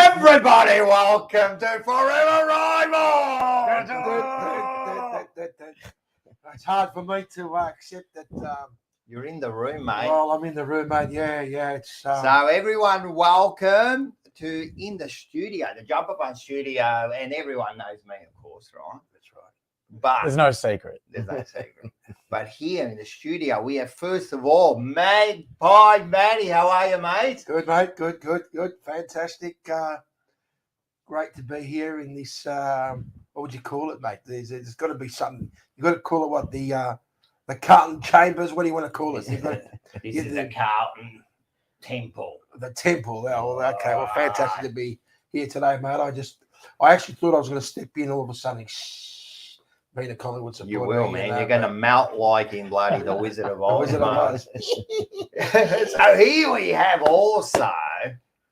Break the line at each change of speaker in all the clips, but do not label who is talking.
Everybody, welcome to Fourever Rival.
It's hard for me to accept that.
You're in the room, mate.
Well, I'm in the room, mate. Yeah. It's
So everyone, welcome to in the studio, the Jump Up On studio, and everyone knows me, of course, right?
That's right.
But
there's no secret.
There's no secret. But here in the studio, we have first of all, Magpie Matty. How are you, mate?
Good, mate. Good. Fantastic. Great to be here in this. What would you call it, mate? There's got to be something. You got to call it what the Carlton Chambers. What do you want to call it?
This is the Carlton Temple.
The Temple. Oh, okay. Well, fantastic to be here today, mate. I actually thought I was going to step in all of a sudden. Being a Collingwood supporter,
you will, man. You're going to melt like in bloody the Wizard of Oz. So here we have also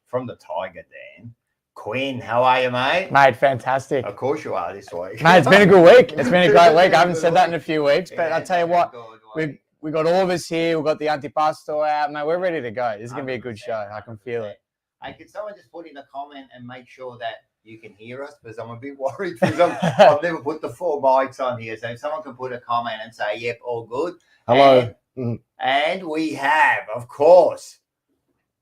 from the Tiger Den, Quinn. How are you, mate?
Mate, fantastic.
Of course you are this week.
Mate, it's been a good week. It's been a great week. I haven't said that in a few weeks, but I'll tell you what, we got all of us here. We've got the antipasto out, mate. We're ready to go. This is going to be a good show. I can feel it.
Hey, can someone just put in a comment and make sure that you can hear us, because I'm a bit worried because I've never put the 4 mics on here. So if someone can put a comment and say, yep, all good.
Hello.
And we have, of course,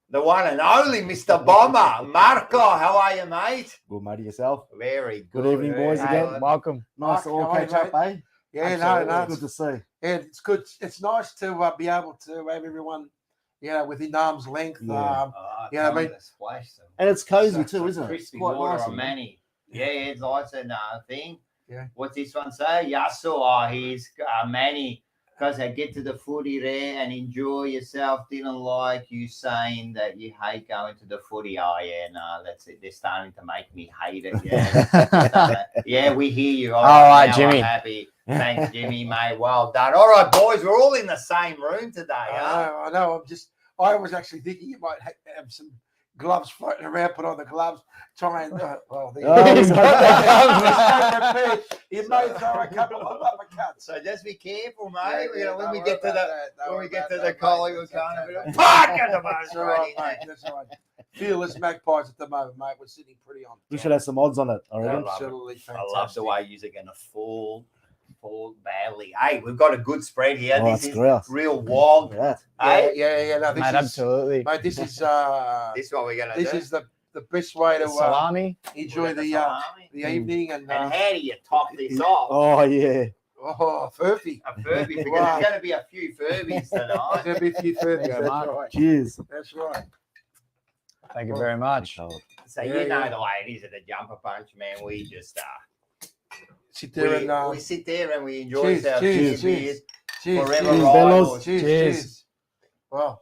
the one and only Mr. Bomber. Marco, how are you, mate?
Good, mate. Yourself?
Very good.
Good evening, boys, again.
Welcome.
Nice to all catch up, eh?
Yeah,
Absolutely.
no.
Good to see.
Yeah, it's good. It's nice to be able to have everyone, within arm's length.
Yeah.
I mean,
And it's cozy too, isn't it?
Crispy
Quite
water
nice,
on Manny. Yeah, it's nice and thing.
Yeah.
What's this one say? Yasso, he's Manny, because I get to the footy there and enjoy yourself. Didn't like you saying that you hate going to the footy. Oh, yeah, no, that's it. They're starting to make me hate it. Yeah, yeah, we hear you.
All right,
now
Jimmy.
I'm happy. Thanks, Jimmy, mate. Well done. All right, boys, we're all in the same room today.
I know. I was actually thinking you might have some gloves floating around. Put on the gloves. Try and you may throw a couple of uppercuts.
So just be careful, mate.
Yeah,
when we get to the Collingwood Carnival,
That's all right, mate. That's all right. Fearless Magpies at the moment, mate. We're sitting pretty on.
We should have some odds on it, I reckon.
Absolutely fantastic.
I love the way you're going to fall badly. Hey, we've got a good spread here.
Oh,
This is
gross.
real wild.
Look at
Hey,
Yeah. No,
Mate, absolutely.
Mate, this is
this is what we're going to do.
this is the best way to
Salami.
enjoy the
salami.
evening and
And how do you top this off?
Oh, yeah.
Furphy.
A Furby, because
Wow.
there's going to be a few Furbies
There's
tonight.
gonna be a few Furbies.
Yeah,
That's
Mark.
right.
Cheers.
That's right.
Thank you very much.
So
Yeah,
you know
yeah.
the way it is at the Jumper Punch, man. We just
Sit there
we sit there and we enjoy
cheers,
ourselves.
cheers,
Cheers.
cheers,
Forever
cheers,
rivals.
cheers. Wow.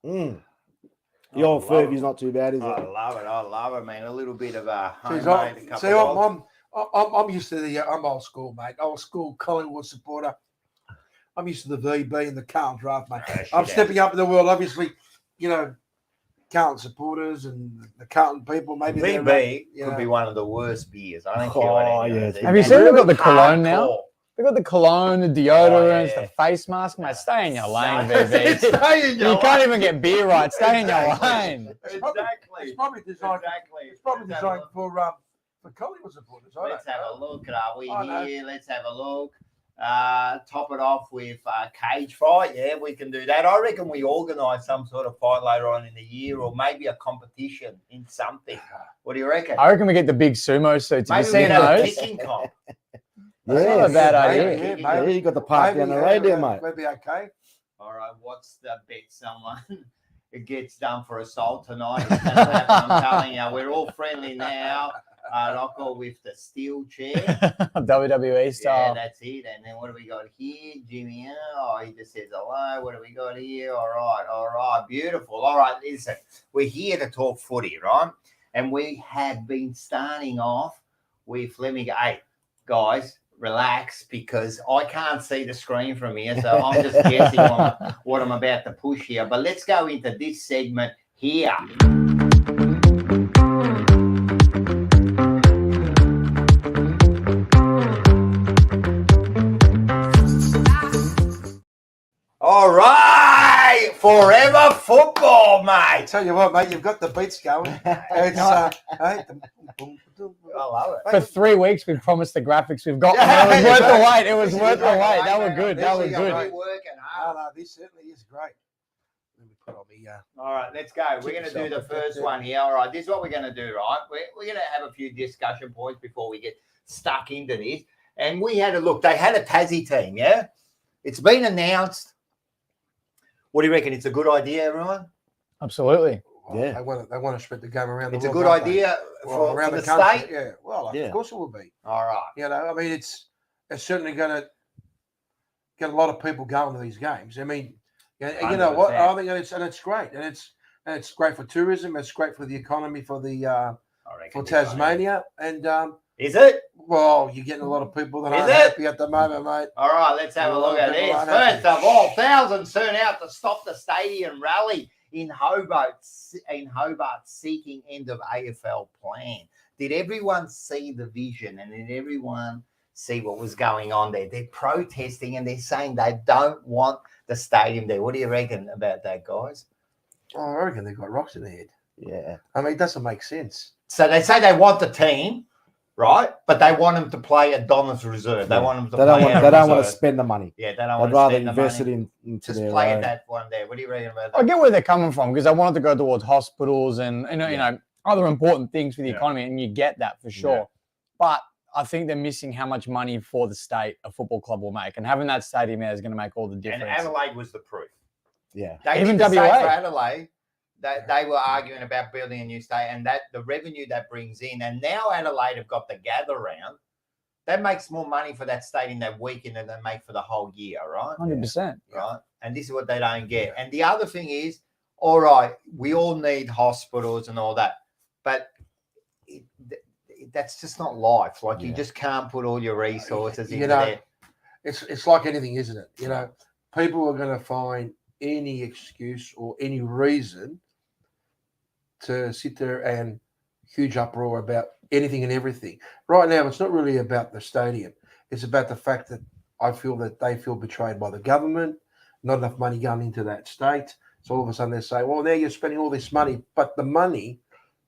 The old
I love
Furby's not too bad, is
I
it?
love it, man. A little bit of a
Jeez,
homemade. A couple of
I'm used to I'm old school, mate. Old school Collingwood supporter. I'm used to the VB and the Carlton draft, mate. I'm stepping up in the world, obviously, Carlton supporters and the Carlton people. Maybe
VB
they're,
could be one of the worst beers. I don't care what anyone
yeah.
says.
Have you seen they've got the cologne now?
Hardcore.
They've got the cologne, the deodorants,
yeah.
the face mask. Mate, stay in your lane,
Stay
VB.
in your
You can't
lane.
even get beer right. Stay in your lane.
Exactly.
It's probably designed. It's probably designed for Collingwood supporters.
Let's have a look. Are we
I know.
here? Let's have a look. Top it off with cage fight. Yeah, we can do that. I reckon we organise some sort of fight later on in the year, or maybe a competition in something. What do you reckon?
I reckon we get the big sumo suits. Have
Maybe
you
we
seen
have a
those?
kicking comp.
That's not a bad
maybe,
idea.
Yeah, you got the park down the road there, mate.
We'll be okay.
All right, what's the bet? Someone it gets done for assault tonight. It's gonna happen, I'm telling you, we're all friendly now. Rocco with the steel chair.
WWE
Yeah,
style.
that's it. And then what do we got here? Jimmy, he just says hello. What do we got here? All right. Beautiful. All right, listen, we're here to talk footy, right? And we have been starting off with, let me go, hey, guys, relax, because I can't see the screen from here, so I'm just guessing what I'm about to push here. But let's go into this segment here. All right, Fourever football,
I
mate.
tell you what, mate, you've got the beats going. It's, hey,
I love it.
For 3 weeks, we promised the graphics we've got.
Yeah,
It was worth the wait. It
This
was
is
worth the
working
wait.
hard,
That was
man.
good.
This
That was
is
good.
really working hard.
no, this certainly is great. Let me put on the,
All right, let's go. We're going to do the first one here. All right, this is what we're going to do, right? We're going to have a few discussion points before we get stuck into this. And we had a look. They had a Tassie team, yeah? It's been announced. What do you reckon? It's a good idea, everyone?
Absolutely.
well,
Yeah.
they want to spread the game around the
It's a
world.
good
don't they?
idea
Well,
for
around
the
country.
state?
Yeah, well,
Yeah.
of course it will be.
All right.
You know, I mean, it's certainly going to get a lot of people going to these games. I mean, you know what?
100%.
I think it's great, and it's great for tourism. It's great for the economy for
I reckon
for
it's funny.
Tasmania, and
Is it?
well, you're getting a lot of people that
Is
aren't
it?
happy at the moment, mate.
All right, let's have a
A lot
look
of
at
people
this.
aren't happy.
First of all, thousands turn out to stop the stadium rally in Hobart, seeking end of AFL plan. Did everyone see the vision, and did everyone see what was going on there? They're protesting and they're saying they don't want the stadium there. What do you reckon about that, guys?
Oh, I reckon they've got rocks in their head.
Yeah.
I mean, it doesn't make sense.
So they say they want the team, right? But they want them to play at Donna's Reserve. They
Yeah.
want them to
They don't
play
want.
out
They
of
don't want to
reserve.
spend the money.
Yeah, they don't
I'd
want to
rather
spend the
invest
money.
it into
Just
their
play at
own.
that one there. What do you reckon about
I
that?
get where they're coming from because they wanted to go towards hospitals and you
Yeah.
know other important things for the
Yeah.
economy, and you get that for sure.
Yeah.
But I think they're missing how much money for the state a football club will make, and having that stadium there is going to make all the
And
difference.
Adelaide was the proof.
Yeah.
They
Even
did the same
WA.
for Adelaide. They were arguing about building a new stadium and that the revenue that brings in. And now Adelaide have got the gather round. That makes more money for that stadium that weekend than they make for the whole year, right?
100%.
Right. And this is what they don't get. And the other thing is, all right, we all need hospitals and all that, but that's just not life. Like you
Yeah.
just can't put all your resources
You
into
know,
there.
It's like anything, isn't it? You know, people are going to find any excuse or any reason to sit there and huge uproar about anything and everything. Right now, it's not really about the stadium. It's about the fact that I feel that they feel betrayed by the government, not enough money going into that state. So all of a sudden they say, well, now you're spending all this money, but the money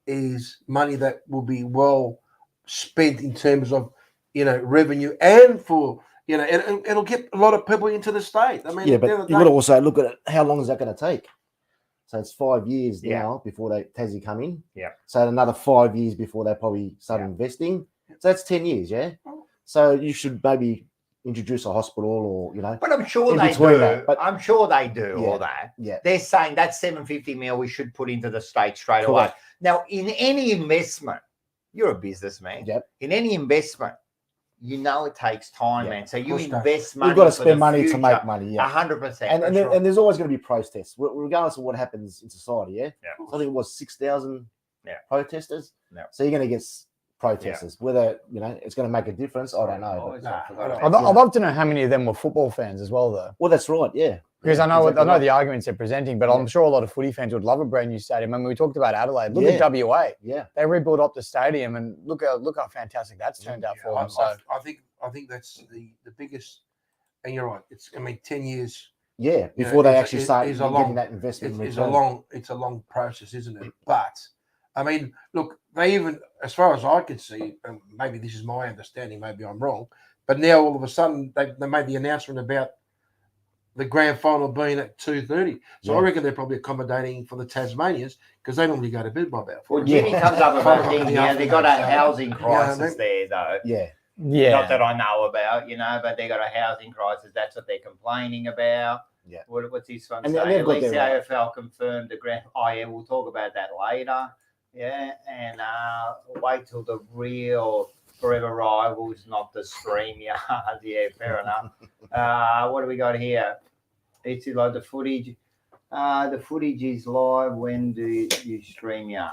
is money that will be well spent in terms of, you know, revenue and for, you know, it'll get a lot of people into the state. I mean,
Yeah,
at the
but
end of
you
the
got to
day-
also look at it. How long is that going to take? So it's 5 years
Yeah.
now before they Tassie come in.
Yeah.
So another 5 years before they probably start
Yeah.
investing. So that's 10 years, yeah. So you should maybe introduce a hospital or
But I'm sure
in
they
between
do.
that, but-
I'm sure they do
Yeah.
all that.
yeah.
They're saying that 750 mil we should put into the state straight away.
Correct.
Now, in any investment, you're a businessman.
Yep.
In any investment, you know it takes time,
Yeah,
man. So you
course it does.
invest money.
You've got to
for
spend
the
money to
future.
make money. Yeah.
100%.
And
That's right.
and there's always going to be protests, regardless of what happens in society. Yeah.
Yeah.
So I think it was 6,000
Yeah.
protesters.
Yeah.
So you're going to get protesters. Whether it's going to make a difference, I don't know.
Oh,
But,
I forgot
I'd-
about
I'd love to know how many of them were football fans as well, though.
well, that's right. Yeah.
Because
Yeah,
I know
exactly right.
the arguments they're presenting, but I'm sure a lot of footy fans would love a brand new stadium. I mean, we talked about Adelaide. Look
Yeah.
at WA.
Yeah.
They rebuilt up the stadium, and look how fantastic that's turned out for
I,
them. So
I think that's the biggest. And you're right. 10 years.
Yeah.
You know,
Before they
it's-
actually
it-
start
it's a
getting
long-
that investment.
It's
return.
a long process, isn't it? But I mean, look, they even, as far as I could see, and maybe this is my understanding, maybe I'm wrong, but now all of a sudden they made the announcement about the grand final being at 2:30. So I
Yeah.
reckon they're probably accommodating for the Tasmanians because they normally go to bed by about 4.
Well, Jimmy comes up with
Five
a
o'clock
thing
in the
here. They got a
afternoon, so-
housing
Yeah, I
crisis
mean-
there, though.
Yeah.
yeah,
Not that I know about, but they got a housing crisis. That's what they're complaining about.
Yeah.
What's this one
And
saying?
they've
At
got
least the
their right.
AFL confirmed the grand. Oh yeah, we'll talk about that later. Yeah, and wait till the real forever rivals, not the stream yard. Yeah, fair enough. What do we got here? It's like the footage. The footage is live. When do you stream yard?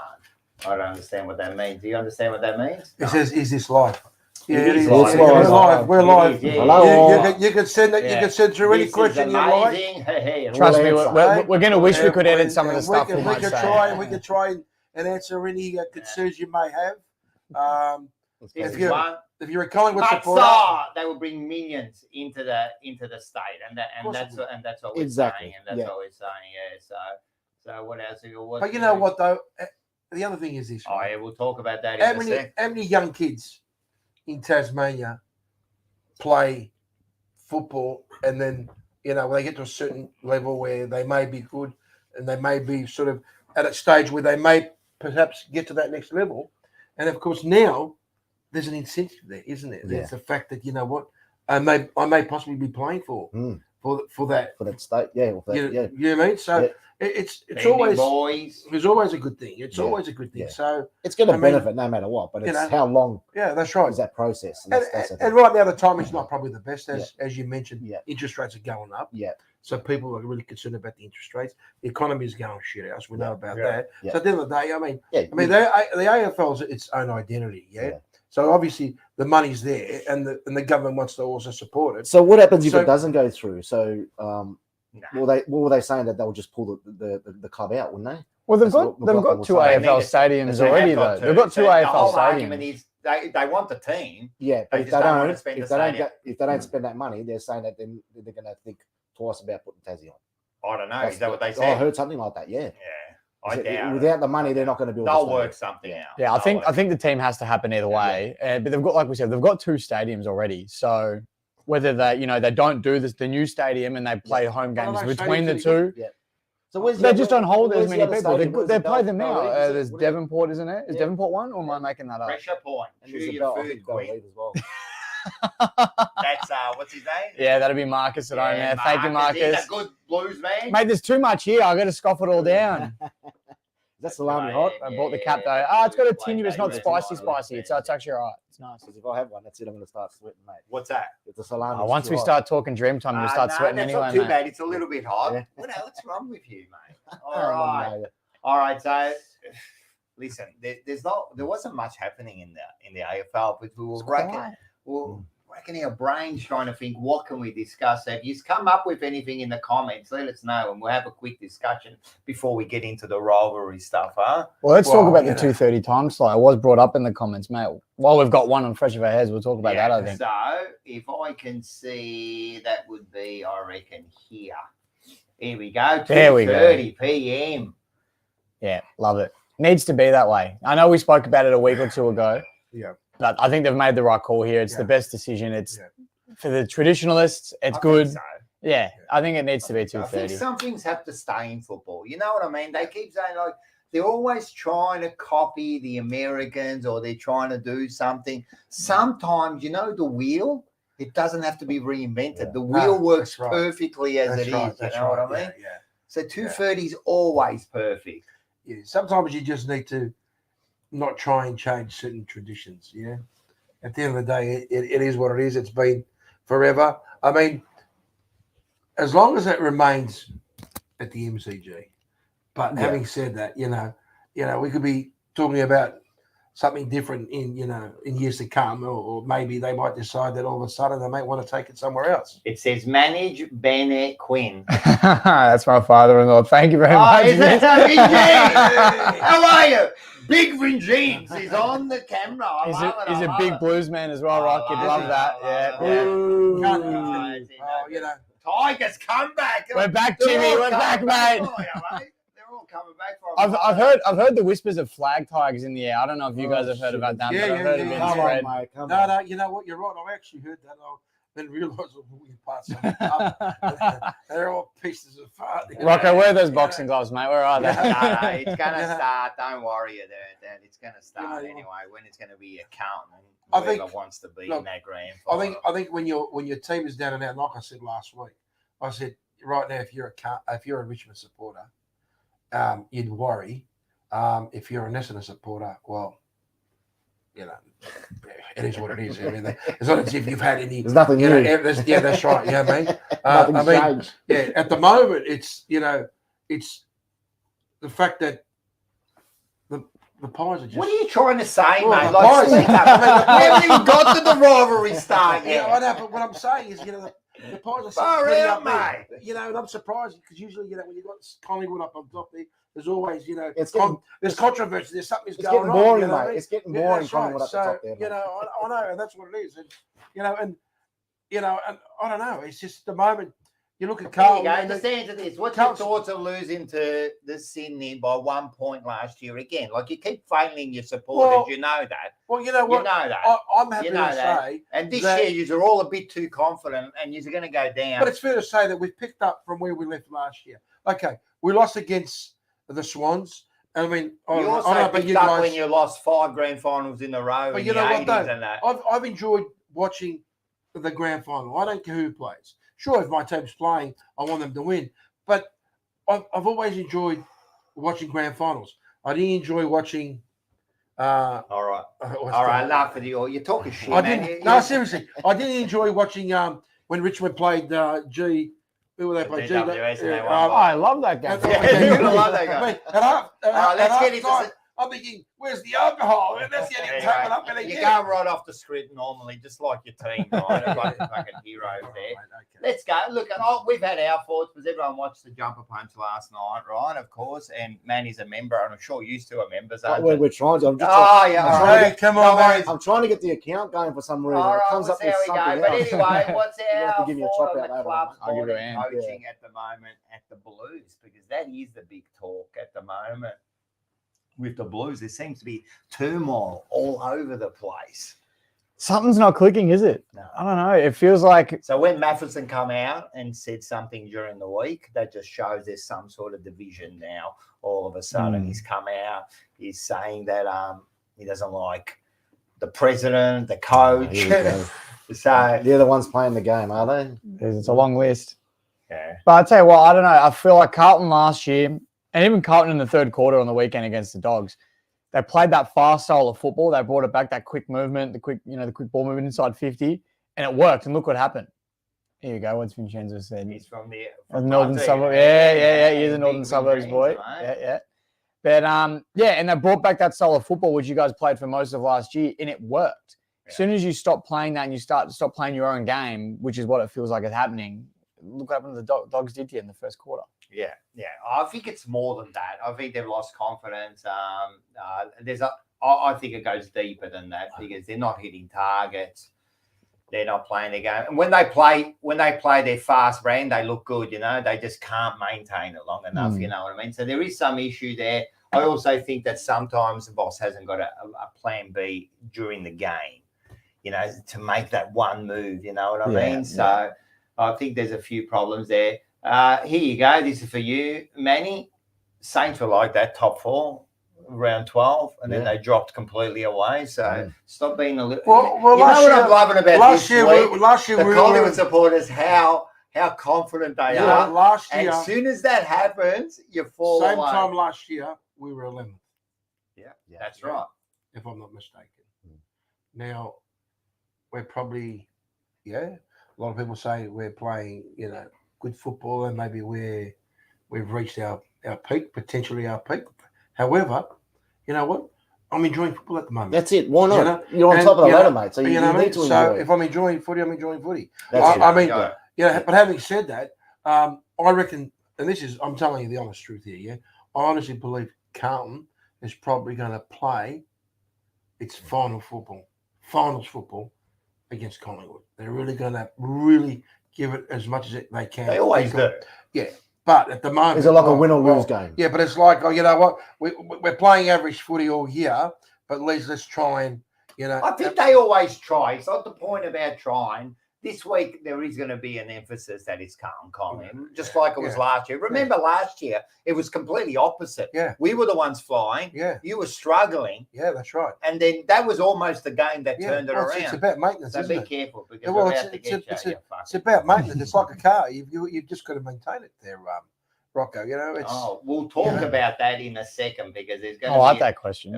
I don't understand what that means. Do you understand what that means?
It says, "Is this live?" Yeah,
It
it
is
is.
live.
We're
It's
live. We're
It
live.
is, yeah.
Hello.
You can send that. You
Yeah.
can send through any
This is
question you like.
amazing. Hey,
trust me,
answer.
we're going to wish we
Yeah,
could edit some of the
and
stuff we
we
might
can
say.
try. We can try and answer any concerns you may have.
This
If
is
you're-
one.
If you're a Collingwood
But
supporter,
they will bring millions into the state, and
course
that's
it will.
what we're
Exactly,
saying, and that's
yeah.
what we're saying. Yeah. So what else?
but you know what though? The other thing is this.
Oh
Right?
yeah, we'll talk about that
How
in a sec.
many young kids in Tasmania play football, and then when they get to a certain level where they may be good, and they may be sort of at a stage where they may perhaps get to that next level, and of course now there's an incentive there, isn't there? There's the fact that I may possibly be playing for that
state, yeah. Or for that, yeah.
You know what I mean? So
Yeah.
it's
Evening,
always
boys.
it's always a good thing. It's
Yeah.
always a good thing.
Yeah.
So
It's going
I
to
mean,
benefit no matter what, but
you
it's
know,
how long
yeah, that's right.
is that process? And,
And,
that's the
and
thing.
right now the timing's not probably the best, as you mentioned.
Yeah.
Interest rates are going up.
Yeah.
So people are really concerned about the interest rates. The economy is going shit house. We know about
Yeah.
that.
Yeah.
So at the end of the day,
Yeah.
the AFL's its own identity. Yeah.
Yeah.
So obviously the money's there, and the government wants to also support it.
So what happens if
So-
it doesn't go through? So
Nah.
what were they saying that they'll just pull the club out, wouldn't they?
Well, they've
That's what
got
McLaughlin
two
was saying.
AFL
They
stadiums
They
already
have got
though.
to.
They've got two
So the
AFL
whole argument
stadiums.
is they want the team.
Yeah, but
They
if
just
they
don't wanna
don't,
spend
if
the
they don't,
stadium.
if they don't spend that money, they're saying that then they're going to think twice about putting Tassie on.
I don't know.
That's
Is that what they
I
said?
heard something like that. Yeah.
Yeah, I
So
doubt it.
without the money, they're not going to build. a
They'll
stadium.
work something out.
Yeah, I
They'll
think the team has to happen either way. But they've got, like we said, they've got two stadiums already. So whether they don't do the new stadium and they play home
Well,
games
no,
between the
stadiums
two,
So where's
they just don't hold as
where's the
many
other
people.
stadium? Where's
They
the
play them
Bell-
now.
Bell-
There's
what is it?
Devonport, isn't it? Is Devonport one, or am I making that up?
Pressure point.
And
Chew
there's a
your
Bell- I
food,
think Bell
Queen.
Leave as well.
That's what's his name?
Yeah, that'll be Marcus at home there. Thank you,
He's
Marcus.
a good blues man.
Mate, there's too much here. I got to scoff it all down.
Is that salami hot?
I bought the cap though. It's got a tinge, but it's not spicy. So it's actually alright. It's nice.
Because if I have one, that's it. I'm going to start sweating, mate.
What's that?
If the salami.
Once we start talking dream time, you'll start sweating
that's
anyway,
not too
mate.
bad. It's a little bit hot.
Yeah.
What's wrong with you, mate?
Oh,
All right. So, listen, there wasn't much happening in the AFL, but we were racking our brains trying to think what can we discuss. So if you come up with anything in the comments, let us know, and we'll have a quick discussion before we get into the rivalry stuff, huh?
Well, let's talk about the
yeah.
2:30 time slot. It was brought up in the comments, mate. While we've got one on fresh of our heads, we'll talk about that, I think.
So if I can see, that would be, I reckon, here. Here we go.
There we go.
2:30 p.m.
Yeah, love it. Needs to be that way. I know we spoke about it a week or two ago.
Yeah.
But I think they've made the right call here. It's
Yeah.
the best decision. It's
Yeah.
for the traditionalists. It's
I
good.
think so.
Yeah, I think it needs to be
I think
2:30.
some things have to stay in football. You know what I mean? They keep saying, like, they're always trying to copy the Americans, or they're trying to do something. Sometimes, the wheel, it doesn't have to be reinvented.
Yeah.
The wheel works
that's right.
perfectly as
That's
it
right,
is. You
that's
know what I
right,
mean?
Yeah.
So 2:30 is always perfect.
Yeah. Sometimes you just need to not try and change certain traditions. Yeah. At the end of the day, it is what it is. It's been forever. I mean, as long as it remains at the MCG. But having said that, we could be talking about something different in years to come, or maybe they might decide that all of a sudden they might want to take it somewhere else.
It says manage Bennett Quinn.
That's my father-in-law. Thank you very much.
Is that James? How are you? Big Vin James is on the camera. I
He's
love it,
a
I love
big
it.
blues man as well, Rock. You'd love that. Yeah.
Ooh.
Yeah. Tigers come back.
We're back,
They're
Jimmy.
all
We're back,
coming
mate.
for you, mate. They're all coming back for you.
I've heard the whispers of flag tigers in the air. I don't know if you guys have heard about that,
Yeah,
but I've heard it
yeah.
being
Come
spread.
on, mate. Come
No,
on.
no, you know what? You're right. I actually heard that. I then realised we passed something up. They're all pieces of fart.
Rocco, where are those boxing gloves, mate? Where are they?
No, it's gonna
Yeah.
start. Don't worry, Dad. It's gonna start
You know,
anyway. When it's gonna be a count, and
I
whoever
think-
wants to be
look,
in that grand
I
final.
think when your team is down and out, like I said last week, I said right now if you're a Richmond supporter, you'd worry. If you're an Essendon supporter, well, it is what it is. I mean, it's not as if you've had any.
There's nothing new.
Yeah, that's right. Yeah, mate.
Nothing's changed.
Yeah, at the moment, it's the fact that the Pies are just.
What are you trying to say,
Well,
mate?
the
Like,
Pies-
speak up. We haven't even got to the rivalry start
Yeah, I
yet.
know, but what I'm saying is, the Pies are
Far
sitting
out,
up there.
mate.
And I'm surprised because usually, when you got Collingwood up on top there, there's always,
It's getting,
there's controversy. There's something's
it's
going
getting
on.
boring,
you know what I
mate.
mean?
It's getting
Yeah,
boring
that's
coming
right.
at the top there, mate.
I know, and that's what it is. And and I don't know. It's just the moment you look at
There you
Carlton.
go.
and
Just answer this. What's
Carlton-
your thoughts of losing to the Sydney by 1 point last year again? Like you keep failing your supporters,
Well,
you know that.
Well, you know
You
what?
know that.
I'm happy
You know
to
that.
say,
And this
that-
year, you're all a bit too confident, and you're going to go down.
but it's fair to say that we've picked up from where we left last year. Okay, we lost against the Swans. I mean, I
you
don't
also
know about
picked
you
up
guys.
when you lost 5 grand finals in a row
But
in
you
the
know what,
80s
though?
and that.
I've enjoyed watching the grand final. I don't care who plays. Sure, if my team's playing, I want them to win. But I've always enjoyed watching grand finals. I didn't enjoy watching.
All right. All right, enough for you. You're talking shit,
I
man.
didn't. No, seriously, I didn't enjoy watching when Richmond played G. Who were they
The
playing?
GWS and they won.
I love that game.
Yeah, you would love that guy.
I mean, all right,
let's get into
I'm thinking, where's the alcohol? And that's the only
Anyway,
time up in
you
again.
go right off the script normally, just like your team, right? A bunch of fucking heroes there. Let's go. Look, we've had our thoughts because everyone watched the jumper punch last night, right? Of course, and Manny's a member, and I'm sure you two are members. Aren't you?
We're trying to. I'm just
yeah.
I'm
all
trying
right.
to
Hey, come on, man.
I'm trying to get the account going for some reason.
All right,
It comes
we'll
up
see
with
how we go.
something
But
else.
anyway, what's
You'll have
our
to give me a
thought
chop
on
out
the
later
club's
on. I'll give you a
board and
hand.
coaching at the moment at the Blues? Because that is the big talk at the moment. With the Blues, there seems to be turmoil all over the place.
Something's not clicking, is it?
No.
I don't know. It feels like
So when Matheson come out and said something during the week, that just shows there's some sort of division now. All of a sudden, he's come out. He's saying that he doesn't like the president, the coach.
Here we go.
So
They're the ones playing the game, are they?
it's a long list.
yeah,
But I'll tell you what, I don't know. I feel like Carlton last year, and even Carlton in the third quarter on the weekend against the Dogs, they played that fast style of football. They brought it back, that quick movement, the quick ball movement inside 50, and it worked. And look what happened. Here you go. What's Vincenzo said?
he's from the
Northern
Brazil.
suburbs. Yeah. He's a northern
Big
suburbs
dreams,
boy.
mate.
Yeah. But and they brought back that style of football which you guys played for most of last year, and it worked.
Yeah.
As soon as you stop playing that and you stop playing your own game, which is what it feels like is happening. Look what happened to the Dogs did to you in the first quarter.
Yeah. I think it's more than that. I think they've lost confidence. I think it goes deeper than that because they're not hitting targets. They're not playing the game. And when they play their fast brand, they look good. They just can't maintain it long enough. You know what I mean? So there is some issue there. I also think that sometimes the boss hasn't got a plan B during the game. To make that one move. You know what I mean? So I think there's a few problems there. Here you go. This is for you, Manny. Saints were like that, top 4, round 12, and then they dropped completely away. So stop being a little.
Well,
you know what I'm loving about
last
this
year,
week?
last year
The
we
Collingwood
were
supporters, how confident they are.
last
And
year.
as soon as that happens, you fall
Same
away.
time last year, we were 11th,
Yeah, that's right.
if I'm not mistaken. Now, we're probably, a lot of people say we're playing, good football, and maybe we've reached our peak, potentially our peak. However, you know what? I'm enjoying football at the moment.
That's it. Why not?
You
You're on top of the ladder, mate. So you
know what I
need
mean?
to enjoy
So
it.
if I'm enjoying footy, I'm enjoying footy.
That's it.
I mean,
Yeah.
but having said that, I reckon, and I'm telling you the honest truth here, I honestly believe Carlton is probably going to play its finals football against Collingwood. They're really going to give it as much as they can.
They always do.
Yeah. But at the moment,
Is it like a win or lose game?
Yeah, but it's like, you know what? We're playing average footy all year, but at least let's try and,
I think they always try. It's not the point about trying. This week, there is going to be an emphasis that it's Carlton Collingwood, just like it was last year. Remember last year, it was completely opposite.
Yeah.
We were the ones flying.
Yeah.
You were struggling.
Yeah, that's right.
And then that was almost the game that turned it
well,
around.
It's about maintenance,
So
isn't
be
it?
careful because
well,
we're
it's-
about to
it's
get
a-
you.
It's about maintenance. It's like a car. You've just got to maintain it there, Rocco. It's
We'll talk about that in a second because there's going
I
to
like
be
that question.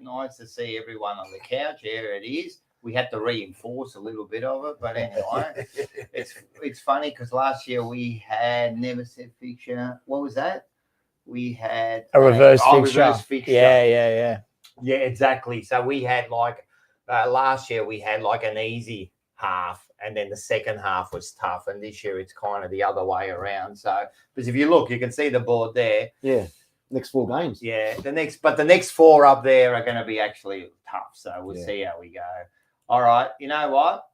nice to see everyone on the couch. Here it is. We had to reinforce a little bit of it, but anyway, it's funny because last year we had never said fixture. What was that? We had
A reverse fixture.
Reverse fixture.
Yeah.
Yeah, exactly. So we had last year we had an easy half, and then the second half was tough. And this year it's kind of the other way around. So, because if you look, you can see the board there.
Yeah. next 4 games.
Yeah, the next 4 up there are going to be actually tough. So we'll see how we go. All right, you know what?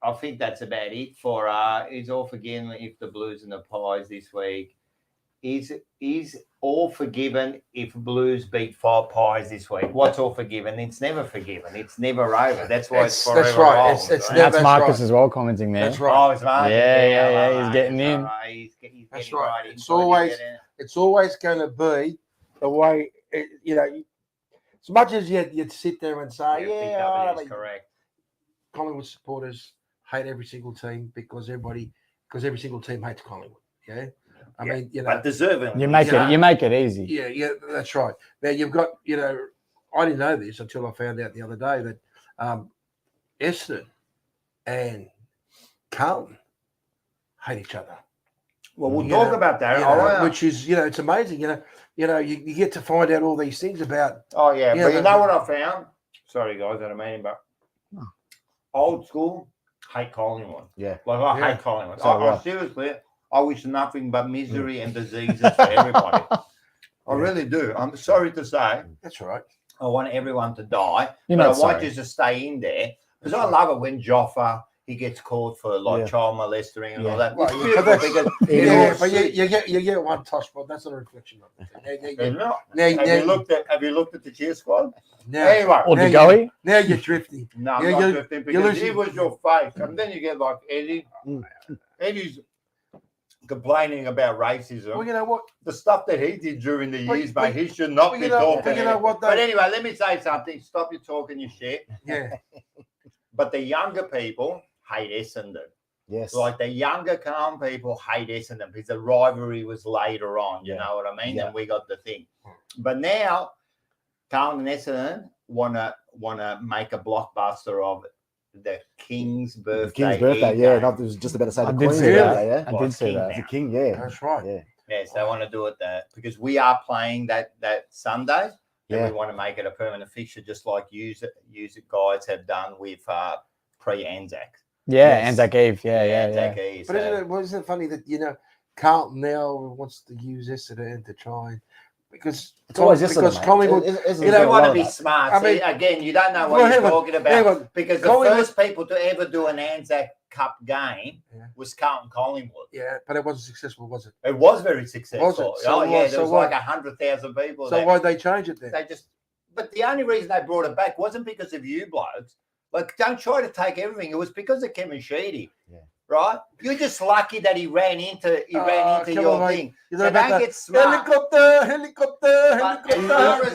I think that's about it for is all forgiven if the Blues and the Pies this week. Is all forgiven if Blues beat 5 Pies this week? What's all forgiven? It's never forgiven. It's never over. That's why it's forever.
That's right.
Old,
It's
right?
That's
that's
Marcus
right.
as well commenting there.
That's right.
Oh, it's Marcus.
Yeah, he's getting in.
Right. He's
That's
getting
right.
in.
It's always going to be the way as much as you'd sit there and say,
BW is correct.
Collingwood supporters hate every single team because every single team hates Collingwood. Yeah. I mean,
but deserving.
You make it easy.
Yeah, that's right. Now you've got, I didn't know this until I found out the other day that Essendon and Carlton hate each other.
Well, we'll talk about that.
Which is, it's amazing. You get to find out all these things about.
Oh yeah, but you know what I found? Sorry guys, I don't mean, but old school hate Collingwood.
Yeah,
like I hate Collingwood.
So
seriously, I wish nothing but misery and diseases for everybody. I really do. I'm sorry to say.
That's right.
I want everyone to die,
You're
but I
not
want
sorry.
you to stay in there because I love it when Joffa he gets called for child molesting and all that.
Well, but you get one toss, but that's not a reflection of it.
Have you looked at the cheer squad?
Now,
Anyway,
Or Degoe?
now you're drifting.
no, I'm not drifting because he was your face, and then you get like Eddie. Eddie's complaining about racism.
Well, you know what?
The stuff that he did during the years,
but-
mate, he should not be talking.
You know what?
But anyway, let me say something. Stop you talking your shit.
Yeah.
But the younger people hate Essendon.
yes,
Like the younger calm people hate Essendon because the rivalry was later on. You know what I mean?
Yeah.
And we got the thing. But now, Carlton and Essendon wanna make a blockbuster of the King's birthday.
the King's birthday.
game.
I was just about to say
I
the
did
Queen's
see
birthday.
that.
Yeah,
I did see
King
that.
now.
the King. Yeah,
That's right.
Yeah,
Yes, they want to do it because we are playing that Sunday. And
Yeah.
we want to make it a permanent fixture, just like use it guys have done with pre-Anzac.
Yeah,
Yes.
Anzac Eve. Yeah.
Anzac Eve.
But isn't it funny that Carlton now wants to use Essendon to try and because
always Essendon, mate.
Collingwood.
You don't want to be smart.
I mean,
See, again, you don't know what you're talking about because the
Collingwood-
first people to ever do an Anzac Cup game was Carlton Collingwood.
Yeah, but it wasn't successful, was it?
It was very successful.
Was it? So
there was like 100,000 people.
So
there.
why'd they change it then?
But the only reason they brought it back wasn't because of you blokes. Like, don't try to take everything. It was because of Kevin Sheedy.
Yeah.
Right? You're just lucky that he ran into
come
your
on,
thing.
You
So
know about
don't
that
get smart.
helicopter.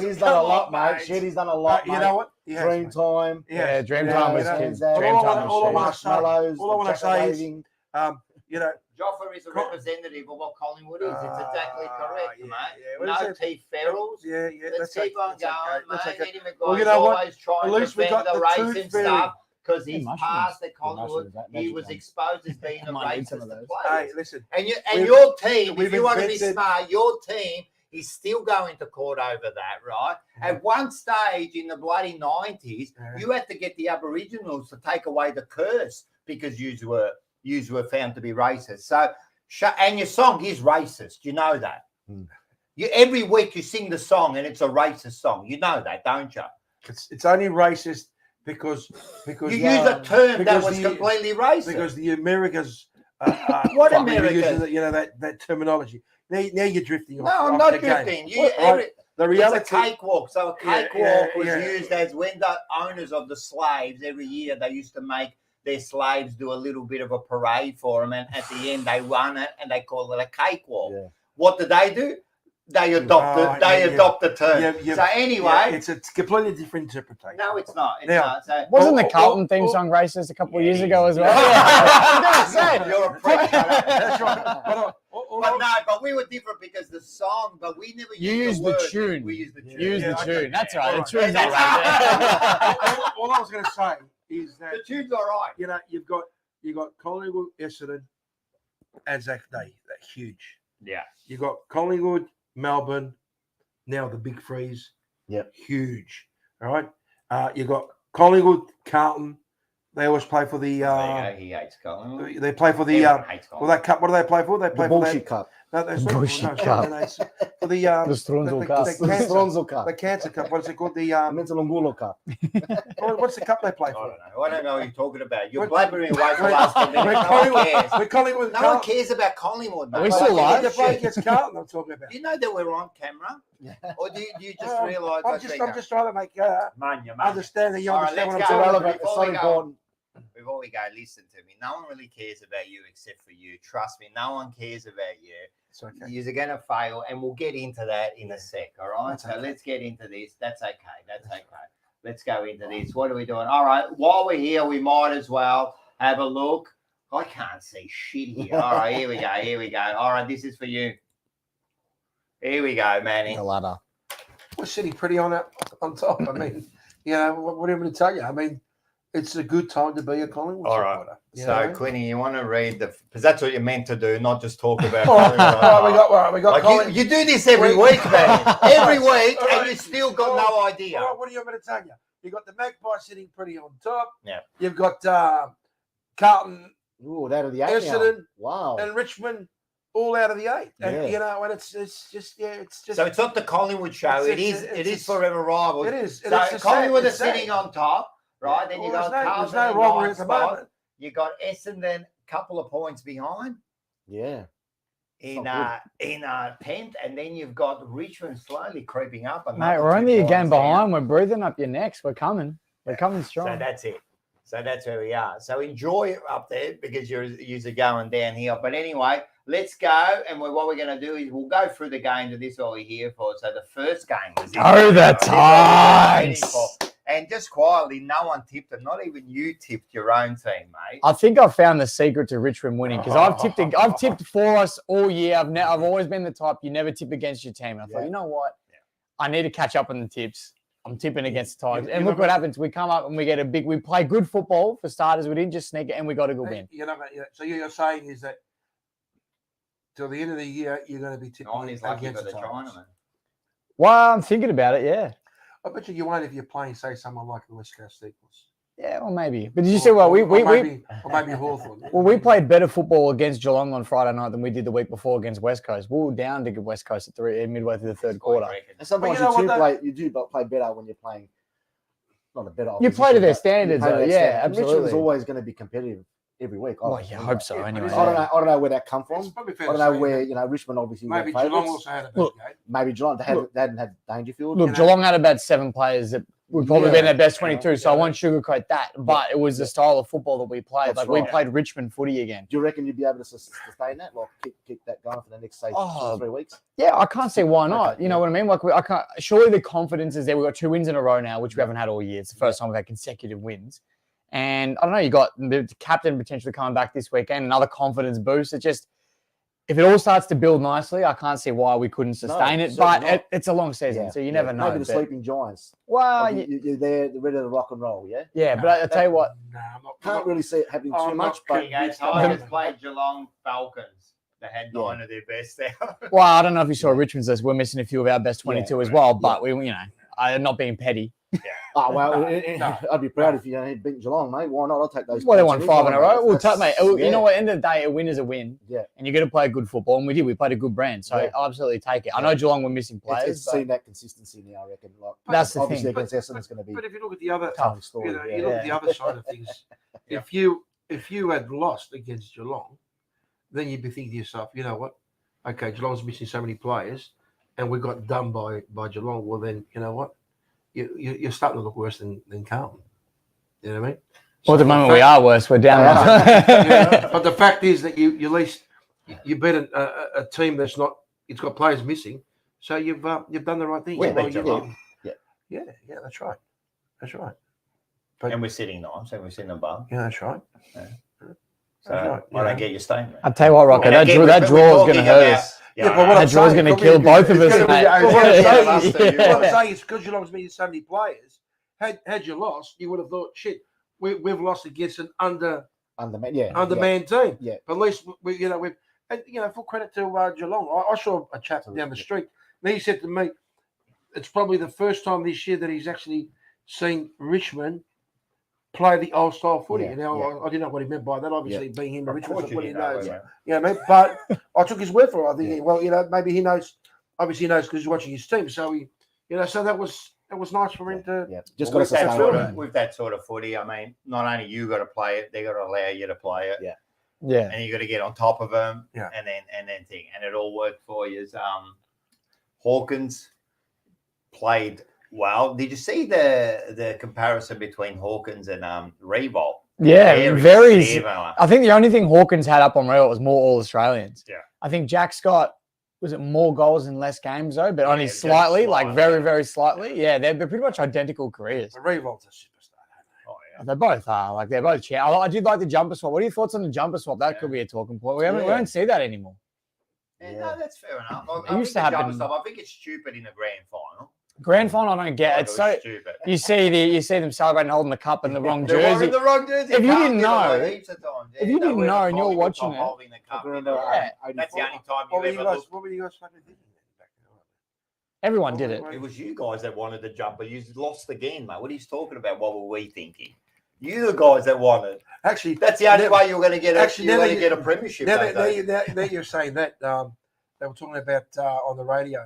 He's done a lot, mate. Sheedy's done a lot.
You know what? He has,
Dream
mate.
time.
Yeah, Dreamtime was kids.
All
Dreamtime
all I
was
wanna
shit.
say- all I wanna say is,
Joffa is a representative of what Collingwood is. It's exactly correct,
yeah,
mate.
yeah. What
No
is it?
Teeth Ferrells.
Yeah.
Let's keep on going, mate. Eddie
Well,
McGuire's
you know what?
always trying
At
to
least we
defend
got
the
the
race
tooth
and
fairy.
stuff because
Hey,
his
mushrooms.
past at Collingwood,
mushrooms, that
he
magic
was
one.
exposed as being a
Might need
racist
some of
to
those.
players.
Hey, listen.
And
We've-
your team, if
we've
you want to be
invented-
smart, your team is still going to court over that, right? At one stage in the bloody 90s, you had to get the Aboriginals to take away the curse because you were found to be racist. So, and your song is racist. You know that. Every week you sing the song and it's a racist song. You know that, don't you?
It's only racist because
You use a term that was completely racist.
because the Americans.
What
fucking
Americans?
using that terminology. Now you're drifting off.
No, I'm
off
not
the game.
drifting.
The
It's a
reality.
cakewalk. So a
Yeah,
cakewalk was
yeah.
used as when the owners of the slaves every year they used to make their slaves do a little bit of a parade for them, and at the end they won it, and they call it a cakewalk.
Yeah.
What do? They adopt the term. So anyway,
it's a completely different interpretation.
no, it's not. It's
Now-
not. So,
Wasn't the Carlton theme song racist a couple of years ago as well?
I'm gonna say you're a prick.
That's right.
But we were different because the song, but we never
You
used
used
the
the
word.
tune.
We used the tune.
Use the
okay.
tune. That's right. The
Alright.
tune's not right.
all I was going to say is that
The tune's all right.
you've got Collingwood, Essendon, Anzac Day. That's huge.
Yeah.
You've got Collingwood, Melbourne, now the Big Freeze.
Yep.
Huge. All right. You've got Collingwood, Carlton. They always play for the.
There you go. He hates Collingwood.
They play for the.
Everyone hates
Well,
Collingwood.
that cup. What do they play for? They
The
play for
bullshit
that.
cup.
No, that's
The
not
Bushy
no,
Cup.
no, it's for the
The Strunzel Cup.
the
The
cancer,
Stronzel Cup.
the cancer cup. What's it called? The
Mentalongulo Cup.
what's the cup they play
I
for?
don't know. I don't know what you're talking about. You're
We're-
blabbering away from
we're-
us. And
We're
no one
Collingwood.
cares.
We're Collingwood.
No one cares about Collingwood, mate.
Are we still live?
The play against Carlton. I'm talking about.
Do you know that we're on camera? Or do you just realise
I'm just trying to make understand that you
All right,
understand
let's
what I'm
go.
talking
Relevant.
about.
It's
Before
not
we go-
important.
Before we go, listen to me. No one really cares about you except for you. Trust me, no one cares about you.
It's okay.
You're going to fail, and we'll get into that in a sec, all right?
That's
So
okay.
let's get into this. That's okay. That's okay. Let's go into this. What are we doing? All right, while we're here, we might as well have a look. I can't see shit here. All right, here we go. Here we go. All right, this is for you. Here we go, Manny.
The ladder.
We're sitting pretty on top. I mean, you know, what do you want me to tell you? I mean, it's a good time to be a Collingwood
All right.
supporter. you
So,
know?
Quinny, you want to read the because that's what you're meant to do, not just talk about.
All right, we got
Like
Collingwood.
you do this every
Wait.
week, man. Every week,
All right.
and you still got no idea.
All right, what do you want me to tell you? You got the Magpies sitting pretty on top.
Yeah.
You've got Carlton
Ooh, out of the 8 now.
Essendon
Wow.
and Richmond all out of the 8. And
Yeah.
you know, and it's just
So it's not the Collingwood show.
It's-
It
it's-
is Forever Rivals.
it is.
So
It's the
Collingwood
same,
are
it's the same.
sitting on top, right? Then you
Well,
got
there's
Carlton
no
in
rivalry
ninth
at the
spot.
moment.
You got Essendon a couple of points behind
Yeah.
in
not
10th, and then you've got Richmond slowly creeping up.
Mate,
another
we're
2
only a
points
game
down.
behind. We're breathing up your necks. We're coming. We're coming strong.
So that's it. So that's where we are. So enjoy it up there because you're going down here. But anyway, let's go. And what we're going to do is we'll go through the games of this what we're here for. So the first game was this.
Go the
This is what we're waiting
Tides.
for. And just quietly, no one tipped it. Not even you tipped your own team, mate.
I think I found the secret to Richmond winning because I've tipped for us all year. I've always been the type you never tip against your team. And I thought, you know what? I need to catch up on the tips. I'm tipping against the Tigers. And look what happens. We come up and we get a big. We play good football for starters. We didn't just sneak it, and we got a good win.
You know, so you're saying is that till the end of the year you're going to be tipping
No one is lucky
against
for the
Tigers.
Chinaman.
Well, I'm thinking about it. Yeah,
I bet you won't if you're playing, say, someone like the West Coast Eagles.
yeah, well maybe. But did you see what we
maybe Hawthorn.
Well, we played better football against Geelong on Friday night than we did the week before against West Coast. We were down to West Coast at midway through the third quarter.
And sometimes
Well, you know what,
you do play better when you're playing. Not a better.
You play to their
opposition, but
standards,
you play to
though.
their
Yeah,
standards. And
absolutely.
Richmond's always going to be competitive every week.
Well, you hope so.
Yeah,
Anyway,
but
I don't know where that come
It's
from.
probably
I
fair
don't
to
know
say
where
that
Richmond obviously were
maybe Geelong
favourites.
also had a bad
Look,
game.
Maybe Geelong they hadn't had Dangerfield.
Look,
you know.
Geelong had about 7 players that would probably
Yeah.
been their best 22, so I
Yeah.
won't sugarcoat that. But it was the style of football that we played.
That's
Like we
right.
played Richmond footy again.
Do you reckon you'd be able to sustain that? Like keep that going for the next say 2
Oh,
or 3 weeks?
Yeah, I can't see why not.
Okay,
You know what I mean? Like I can't. Surely the confidence is there. We've got 2 wins in a row now, which we haven't had all year. It's the first time we've had consecutive wins. And I don't know. You got the captain potentially coming back this weekend, another confidence boost. It just. If it all starts to build nicely, I can't see why we couldn't sustain it. But
certainly not.
it's a long season,
Yeah,
so you never know.
Maybe the
but-
sleeping giants.
Well,
Like, you're there, ready to rock and roll. Yeah.
yeah, but I tell you what,
Nah, I'm not.
Can't really see it happening
Oh,
too
not
much, but
There you go. Tigers played Geelong Falcons. They had 9 of their best there.
well, I don't know if you saw Richmond's list. We're missing a few of our best 22 as well, but we, I'm not being petty.
oh well,
No.
I'd be proud if you had beaten Geelong, mate. Why not? I'll take those.
Well, they
points
won 5
any
in a
time,
row.
mate.
Well,
That's-
mate,
yeah.
you know what? End of the day, a win is a win.
Yeah.
And you got to play good football, and we did. We played a good brand, so
Yeah.
I'll absolutely take it. I know Geelong were missing
It's
players, but
seen that consistency now. I reckon. Like,
That's the
obviously
thing.
against Essendon, it's going to be
But if you look at the other,
a tough story.
you know,
yeah.
you look at the other side of things. If you had lost against Geelong, then you'd be thinking to yourself, you know what? Okay, Geelong's missing so many players, and we got done by Geelong. Well, then you know what? You're starting to look worse than Carlton. You know what I mean?
well, at the
So
moment we are worse. We're down.
yeah, but the fact is that you at least you beat a team that's not. It's got players missing, so you've done the right thing.
We
Well,
beat
you
Geelong.
did. Yeah, that's right. That's right.
And we're sitting nice, and we're sitting above.
Yeah, that's right.
So
That's right,
I don't
yeah.
get your statement.
I'll tell you what, Rocker,
And
that
again,
draw is
we're
going to
talking
hurt
about-
us.
Yeah, but what
That
I'm
draw's
saying,
going to kill both of us.
it's gonna be-
mate.
well, what I'm
Yeah,
saying
us
is-
too,
what I'm
yeah.
saying is because Geelong's missing so many players, had you lost, you would have thought, shit, we've lost against an undermanned team.
Yeah.
But at least we've and, full credit to Geelong. I saw a chap down the street, and he said to me, it's probably the first time this year that he's actually seen Richmond play the old style footy.
Yeah,
I didn't know what he meant by that. Obviously, being him,
Of
Richard,
course
was
you
what he
didn't know,
knows.
yeah.
You know what I mean? But I took his word for it. I think,
Yeah.
well, maybe he knows. Obviously, he knows because he's watching his team. So so that was nice for him to.
Yeah, just
Well,
got to sustain it.
with that sort of footy, I mean, not only you got to play it, they got to allow you to play it.
Yeah.
Yeah.
And you got to get on top of them.
Yeah.
And then think, and it all worked for you. Hawkins played well. Did you see the comparison between Hawkins and Revolt?
Yeah, very.
Similar.
I think the only thing Hawkins had up on rail was more All Australians.
Yeah.
I think Jack Scott was it more goals in less games though, but only
just
slightly, like
slightly.
very, very slightly. Yeah, they're pretty much identical careers.
The Revolt's a superstar.
Oh, yeah.
They both are. Like they're both. I did like the jumper swap. What are your thoughts on the jumper swap? That could be a talking point. We don't see that anymore.
Yeah, no, that's fair enough.
It used to happen.
I think it's stupid in the grand final.
Grand final, I don't get.
Oh,
It's
it
so
was stupid.
you see them celebrating holding the cup in the wrong
They're wearing
jersey.
the wrong jersey.
If you
Can't
didn't
get
know-
away heaps of times.
if you
they're
didn't
wearing
know
the
and you're
Collingwood
watching
top
it-
holding the cup in the
Yeah.
right. That's the only time
What
you
were
ever look.
what were you guys fucking thinking?
Everyone did it.
It was you guys that wanted the jumper. You lost again, mate. What are you talking about? What were we thinking? You the guys that wanted.
Actually,
That's the only way you're going to get
Actually,
get a premiership.
now
those days.
that you're saying that, they were talking about on the radio.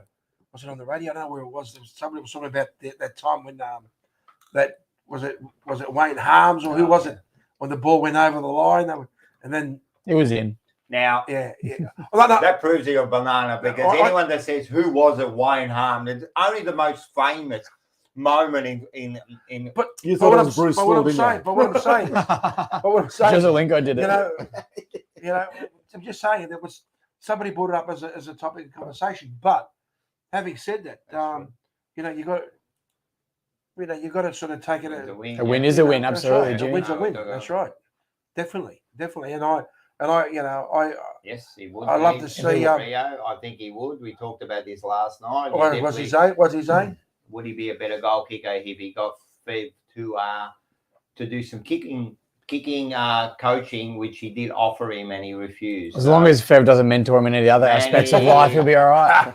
Was it on the radio? I don't know where it was. Somebody was talking about that time when that was it Wayne Harms or who was it when the ball went over the line and then
It was in.
Now,
yeah. Well, no,
that proves you're a banana because anyone that says who was it, Wayne Harm, it's only the most famous moment in
but
You
but
thought
what
it was Bruce
but what
Stewart,
I'm saying,
didn't
but what I'm saying, but what I'm saying,
Joselinko did it.
you know, I'm just saying there was somebody brought it up as a topic of conversation. But having said that, you got to sort of take it.
a win.
A win is a win,
That's
absolutely.
right. A
Jimmy.
win's a win. That's right. Definitely. And I
Yes, he would.
I love to
If
see,
he was Rio, I think he would. We talked about this last night.
what was he saying? What's he saying?
Would he be a better goal kicker if he got fed to do some kicking coaching, which he did offer him and he refused.
As long as Fev doesn't mentor him in any other
And
aspects of
he-
life, he'll be all right.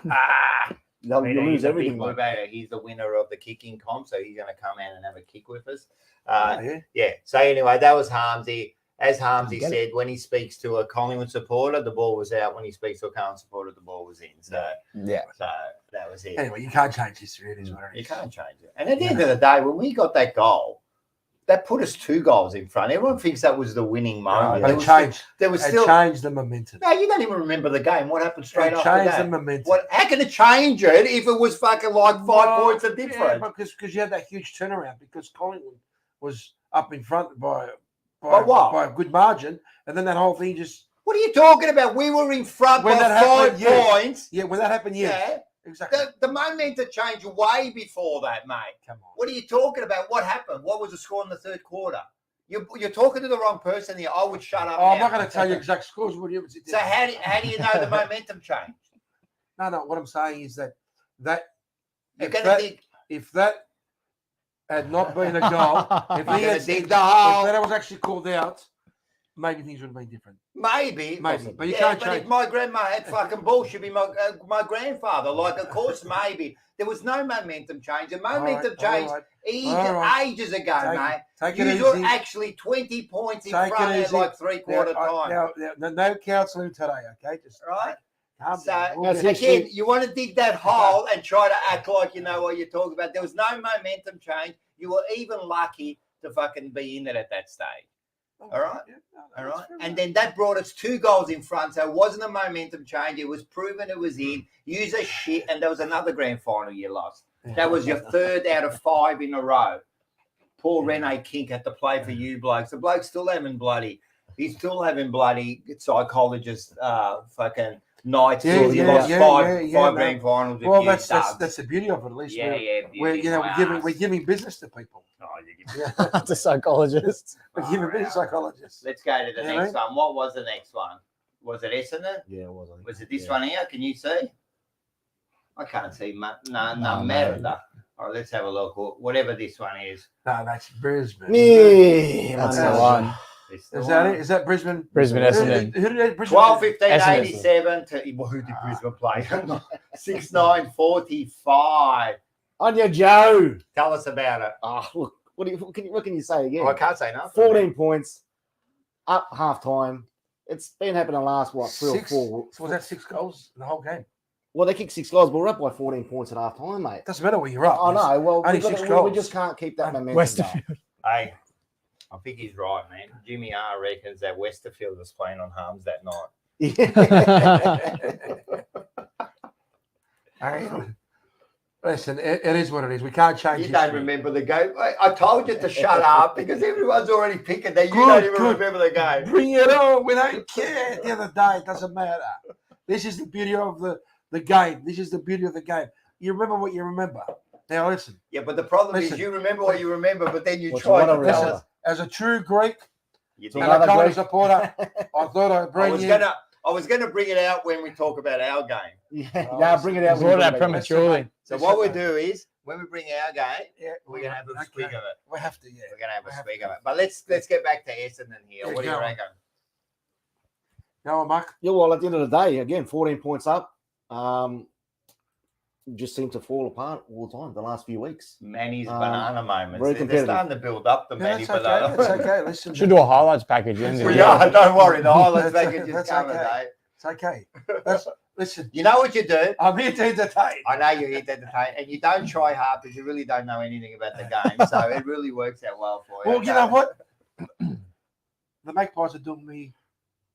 They'll
You know,
lose
he's a big
everything. mate.
motivator. He's the winner of the kicking comp, so he's going to come in and have a kick with us.
Yeah.
Yeah. So anyway, that was Harmsy. As Harmsy
Get
said, when he speaks to a Collingwood supporter, the ball was out. When he speaks to a Carlton supporter, the ball was in. So
Yeah.
that was it.
Anyway, you can't change history. It is what it
You
is.
can't change it. And at the end of the day, when we got that goal, that put us 2 goals in front. Everyone thinks that was the winning moment.
But it changed.
There was
It
still.
changed the momentum.
No, you don't even remember the game. What happened straight
It
after
changed
that?
the momentum.
What? How can it change it if it was fucking like 5 points of difference?
Yeah, because you had that huge turnaround because Collingwood was up in front by
what?
a good margin, and then that whole thing just
What are you talking about? We were in front by
When that
5
happened, yes.
points.
when that happened,
Yeah.
exactly.
The momentum changed way before that, mate.
Come on.
What are you talking about? What happened? What was the score in the third quarter? You're talking to the wrong person here. I would shut up.
Oh, I'm
now.
not going to tell you exact scores. Would you?
So how do you know the momentum changed?
No. What I'm saying is that
You're
if
going to
that,
think
if that had not been a goal, if
you're
he
going
had
to dig
if
the hole.
that was actually called out, maybe things would have been different.
Maybe,
But you
yeah,
can't
but
change.
if my grandma had fucking bull, she'd be my grandfather. Like, of course, maybe there was no momentum change. The momentum changed ages ago, mate.
Take it
You were
easy.
actually 20 points in
Take it
front at
easy.
like 3/4 time,
Now, no counselling today, okay? Just
right?
calm
So
down. We'll
That's
get-
it.
again, you want to dig that hole and try to act like you know what you're talking about. There was no momentum change. You were even lucky to fucking be in it at that stage. All right.
Yeah, no,
All
that's
right.
fair
And
enough.
then that brought us 2 goals in front. So it wasn't a momentum change. It was proven it was in. Use a shit. And there was another grand final you lost. That was your 3rd out of 5 in a row. Poor Rene Kink had to play for you blokes. The bloke's still having he's still having bloody psychologist fucking nights.
Yeah,
You
yeah,
lost
yeah,
five
no.
grand finals.
Well,
with you,
that's
Dubs.
the beauty of it. At least
Yeah, yeah.
we're
beauty my
we're
ass.
giving business to people.
Oh, you give-
That's a psychologist.
We're giving business psychologists.
Let's go to the
Yeah,
next one. What was the next one? Was it Essendon?
Yeah, it was. I think.
Was it this
Yeah.
one here? Can you see? I can't see. No,
No,
Merida. All right, let's have a look. Whatever this one is.
No, that's Brisbane.
Yeah,
That's
man.
the one.
It's the
Is that
one.
it? Is that Brisbane?
Brisbane Essendon.
Who did Brisbane?
12, 15,
Essendon.
87 to well, who did Brisbane play? 6, 9, 45.
On your Joe.
Tell us about it.
Look, What can you say again?
Oh, I can't say nothing.
14 points, up half time. It's been happening the last, what, 3 or 4.
So was that 6 goals in the whole game?
Well, they kicked 6 goals, but we're up by 14 points at half time, mate.
Doesn't matter where you're up.
I know. Well,
only
we, got
6
to, we
goals.
just can't keep that momentum
Westerfield.
going.
Hey, I think he's right, man. Jimmy R reckons that Westerfield was playing on Harms that night.
Hey, listen, it is what it is. We can't change
You don't
history.
remember the game. I told you to shut up because everyone's already picking that. You don't even remember the game.
Bring it on. We don't care. At the end of the day, it doesn't matter. This is the beauty of the game. This is the beauty of the game. You remember what you remember. Now listen.
Yeah, but the problem
Listen.
is you remember what you remember, but then you
What's
try
one
to
of
tell
them?
us.
As a true Greek
You
and
think-
Another
a Collins
Greek.
supporter, I thought I'd bring
I was gonna bring it out when we talk about our game.
Yeah, bring it out.
Brought it out
when you
prematurely.
So what we do is when we bring our game,
Yeah,
we're gonna have a
okay.
swig of it.
We have to, yeah.
We're gonna have
We
a
have
swig
to.
of it. But let's get back to Essendon here.
Yeah,
What do you
go on.
reckon?
Go on, Mark.
Yeah, well, at the end of the day, again, 14 points up. Just seem to fall apart all the time the last few weeks.
Manny's banana moments.
very
They're
competitive.
starting to build up the
Yeah,
Manny
that's
banana.
okay. That's okay. Listen,
Should do a highlights package. In
We are, don't worry. The highlights package is
That's
coming,
okay.
eh?
it's okay. Listen,
You know what you do?
I'm here to entertain.
I know you're here to entertain, and you don't try hard because you really don't know anything about the game. So it really works out well for you.
Well, you know what? The Magpies are doing me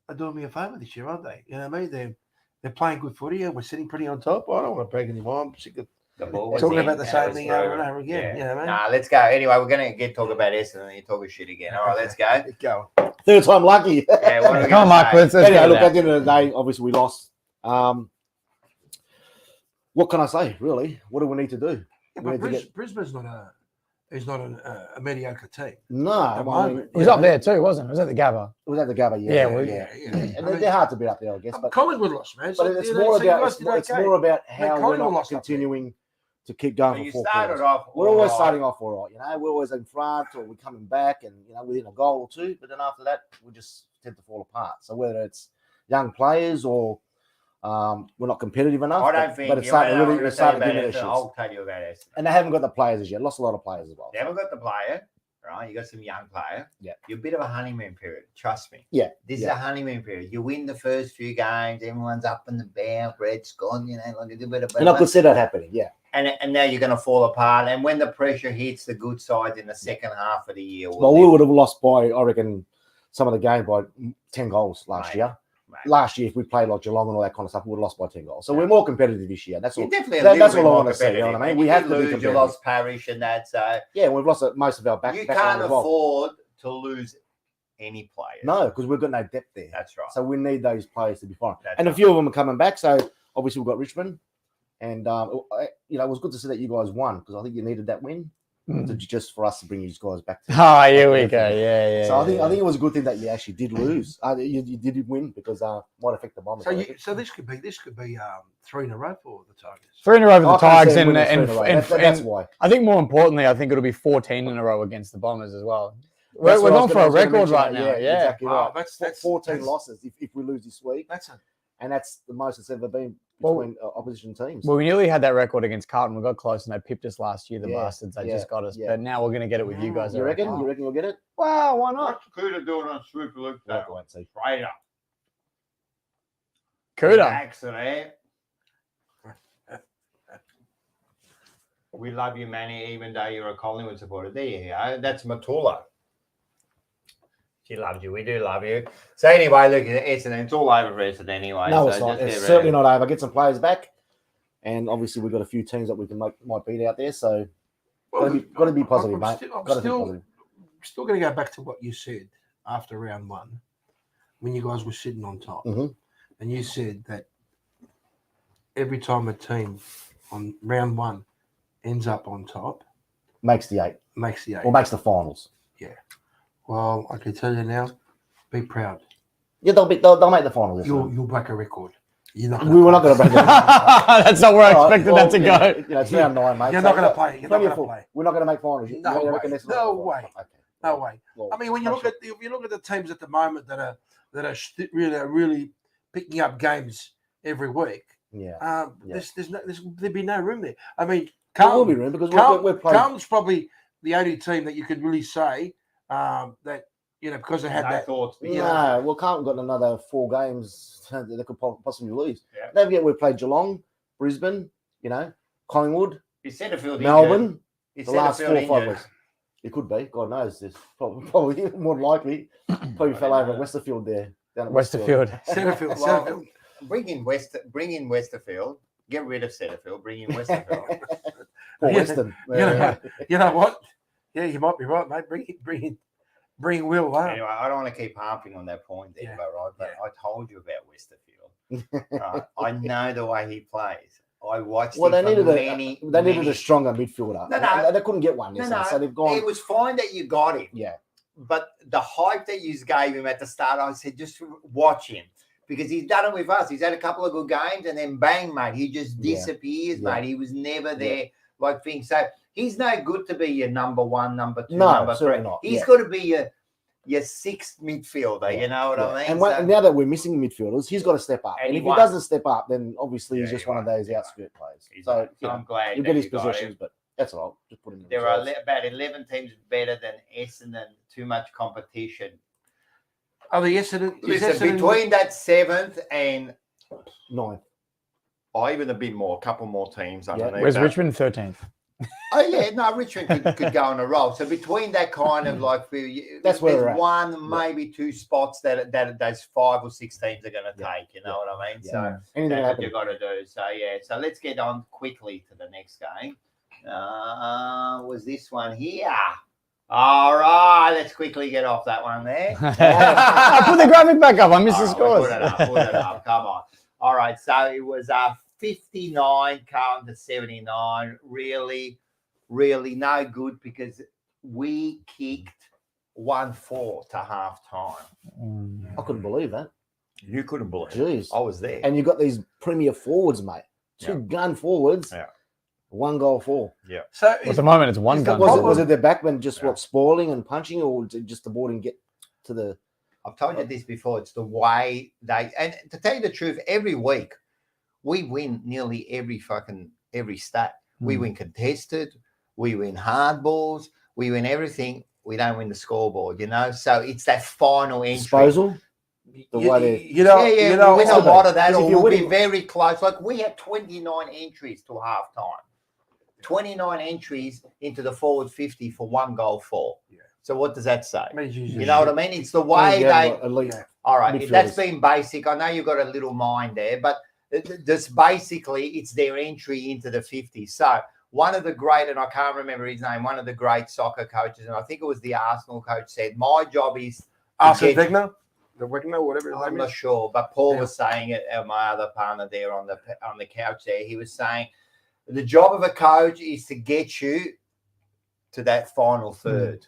a favour this year, aren't they? You know what I mean? They're playing good footy and we're sitting pretty on top. I don't want to brag anymore. I'm sick of
The ball was
talking
in,
about the
and
same
it was
thing
through.
over and over again. You know what I mean?
Nah, let's go. Anyway, we're going to talk about Essendon and you're talking shit again. All right, let's go.
Go.
Third time lucky.
Yeah, what are we
Come on,
gonna
Mark.
say?
Let's
Anyway,
get it
look,
out.
at the end of the day, obviously we lost. What can I say, really? What do we need to do?
Yeah,
We
but
need to
Brisbane's not a mediocre team.
No,
At the
well, I mean,
moment.
It was up there too, wasn't it? It was at the Gabba.
It was at the Gabba,
Yeah,
yeah.
well,
Yeah.
And they're hard to beat up there, I guess. But
Collingwood lost, man.
but it's more about how we're
Collingwood
not
lost up there.
continuing to keep
So
going
you
for 4
started
quarters.
off.
We're always
all
starting off all right, you know. We're always in front, or we're coming back, and within a goal or two. But then after that, we just tend to fall apart. So whether it's young players or we're not competitive enough,
I don't think.
but it's
You wanna
starting
know
to
what
really
I'm
starting to
gonna
give
say
me
about
the
Essendon?
shits.
I'll tell you about Essendon.
And they haven't got the players as yet. Lost a lot of players as well.
They haven't got the player, right? You got some young player.
Yeah.
You're a bit of a honeymoon period. Trust me.
Yeah,
This is
yeah.
a honeymoon period. You win the first few games, everyone's up in the bow, Brett's gone, like a bit of
And I could see that happening. Yeah.
and now you're going to fall apart. And when the pressure hits the good sides in the second half of the year,
Well, we would have lost by, I reckon, some of the game by 10 goals last
Mate,
year.
mate.
Last year, if we played like Geelong and all that kind of stuff, we would have lost by 10 goals. So
Yeah.
we're more competitive this year. That's all.
You're definitely a
That-
little
that's
bit
all I
more
wanna say, you know what I
competitive.
mean?
And
We
you
have
did
to be
lose. You
competitive.
lost Parrish and that. So
Yeah, we've lost most of our back.
you
back
can't
line as well.
afford to lose any players.
No, because we've got no depth there.
That's right.
So we need those players to be fine.
That's
And a
right.
few of them are coming back. So obviously we've got Richmond. And, it was good to see that you guys won because I think you needed that win just for us to bring you guys back.
Oh, here we go. Yeah.
So I think it was a good thing that you actually did lose. You did win because might affect the Bombers.
So this could be 3 in a row for the Tigers.
3 in a row for the
I can't
Tigers,
say
and
winning 3 in a row. That's why.
I think more importantly, I think it'll be 14 in a row against the Bombers as well. We're
That's what I
going
was
for a
gonna
record
mention
right
that.
now.
Yeah,
Yeah.
exactly
Wow,
right.
that's
14
that's-
losses if we lose this week,
That's
and that's the most it's ever been
Well,
between opposition teams.
Well, we nearly had that record against Carlton. We got close and they pipped us last year, the
Yeah,
bastards. They
yeah,
just got us.
yeah.
But now we're going to get it with you guys. I
you reckon?
reckon.
You reckon you'll get it?
Wow, why not?
What's Cuda doing on Super Luke?
We'll have to wait and see.
Right up.
Cuda.
Accident. We love you, Manny, even though you're a Collingwood supporter. There you go. That's Matula. She loves you. We do love you. So anyway, look, Essendon, it's all over for Essendon anyway.
No,
so
it's not.
just
It's
get
certainly
ready.
not over. Get some players back, and obviously we've got a few teams that we can might beat out there. So got to be positive, mate.
I'm
Got to be positive.
still going to go back to what you said after round 1 when you guys were sitting on top.
Mhm.
And you said that every time a team on round 1 ends up on top,
Makes the 8
makes the 8.
or makes the finals.
Well, I can tell you now, be proud.
Yeah, they'll make the finals. this time.
You'll break a record. You're not
We were not going to break the
That's not where I
All right,
expected
well,
that to go.
It's round 9, mate.
You're
So
not going to play. You're not
plenty
going
of
to
full-
play.
We're not going to make finals.
No
You
way.
reckon this
No
is-
way.
Okay.
No way.
Well,
I mean, when you look at the teams at the moment that are really picking up games every week,
yeah,
there'd be no room there. I mean,
there will be room because we're playing.
Carlton's probably the only team that you could really say that, because they had
No
that.
thoughts.
No, well, Carlton got another 4 games that they could possibly lose.
Yeah.
Don't forget we played Geelong, Brisbane, Collingwood,
Is Setterfield
Melbourne.
Is
The last 4 or 5
injured?
weeks. It could be. God knows this. Probably more than likely. Probably fell over at Westerfield there. Down at
Westerfield.
Setterfield.
Well,
Setterfield.
Bring in Westerfield. Get rid of Setterfield. Bring in Westerfield.
Or
Yeah.
Western.
You know what? Yeah, you might be right, mate. Bring Will. Huh?
Anyway, I don't want to keep harping on that point there,
Yeah.
but I told you about Westerfield. Right? I know the way he plays. I watched
Well,
him
they
for
needed
many.
a stronger midfielder.
No.
They couldn't get one. So they've gone.
It was fine that you got him.
Yeah.
But the hype that you gave him at the start, I said, just watch him. Because he's done it with us. He's had a couple of good games and then bang, mate. He just disappears, mate. He was never there like things. So he's no good to be your number 1, number 2, number 3.
Not.
He's got to be your 6th midfielder. You know what I mean?
And now that we're missing midfielders, he's got to step up. And if he doesn't step up, then obviously he's just one of those outskirt players. So
I'm glad
you
that
get his
you got
possessions,
him.
but that's all right. Just put him in the
There are
reserves.
about 11 teams better than Essendon. Too much competition.
Oh, the Essendon.
Listen, between that 7th and
9th.
even a bit more, a couple more teams underneath.
Where's
that.
Richmond 13th?
Oh yeah, no, Richmond could go on a roll. So between that kind of like,
That's where we're
there's
at.
one, maybe 2 spots that those 5 or 6 teams are going to take. You know what I mean?
Yeah.
So
Anything
that's what
happen.
you got to do. So yeah, so let's get on quickly to the next game. Was this one here? All right, let's quickly get off that one there.
I put the graphic back up. I missed the
All
scores.
right, put it up. Come on. All right, so it was 59, Carlton to 79. Really, really no good because we kicked 1-4 to half time.
I couldn't believe that.
You couldn't believe it.
Jeez.
I was there.
And you've got these premier forwards, mate. 2 gun forwards.
Yeah.
1 goal for.
So
At the moment, it's one gun.
Was it their backman just spoiling and punching, or did just the ball didn't get to the?
I've told you this before. It's the way and to tell you the truth, every week we win nearly every stat. We win contested, we win hardballs, we win everything. We don't win the scoreboard, So it's that final entry.
Disposal. The way they,
you know,
we'll win a lot of that,
because
or
if you're
we'll be
winning-
very close. Like we had 29 entries to half time. 29 entries into the forward 50 for 1 goal for.
Yeah.
So what does that say?
you
You know what I mean? It's the way they.
elite.
All right,
midfielders.
that's been basic. I know you've got a little mind there, but just basically it's their entry into the 50. So one of the great, and I can't remember his name, one of the great soccer coaches, and I think it was the Arsenal coach, said, my job is
Arsene Wenger, whatever his
I'm
name
not
is.
sure, but Paul was saying it. My other partner there on the couch there, he was saying the job of a coach is to get you to that final third.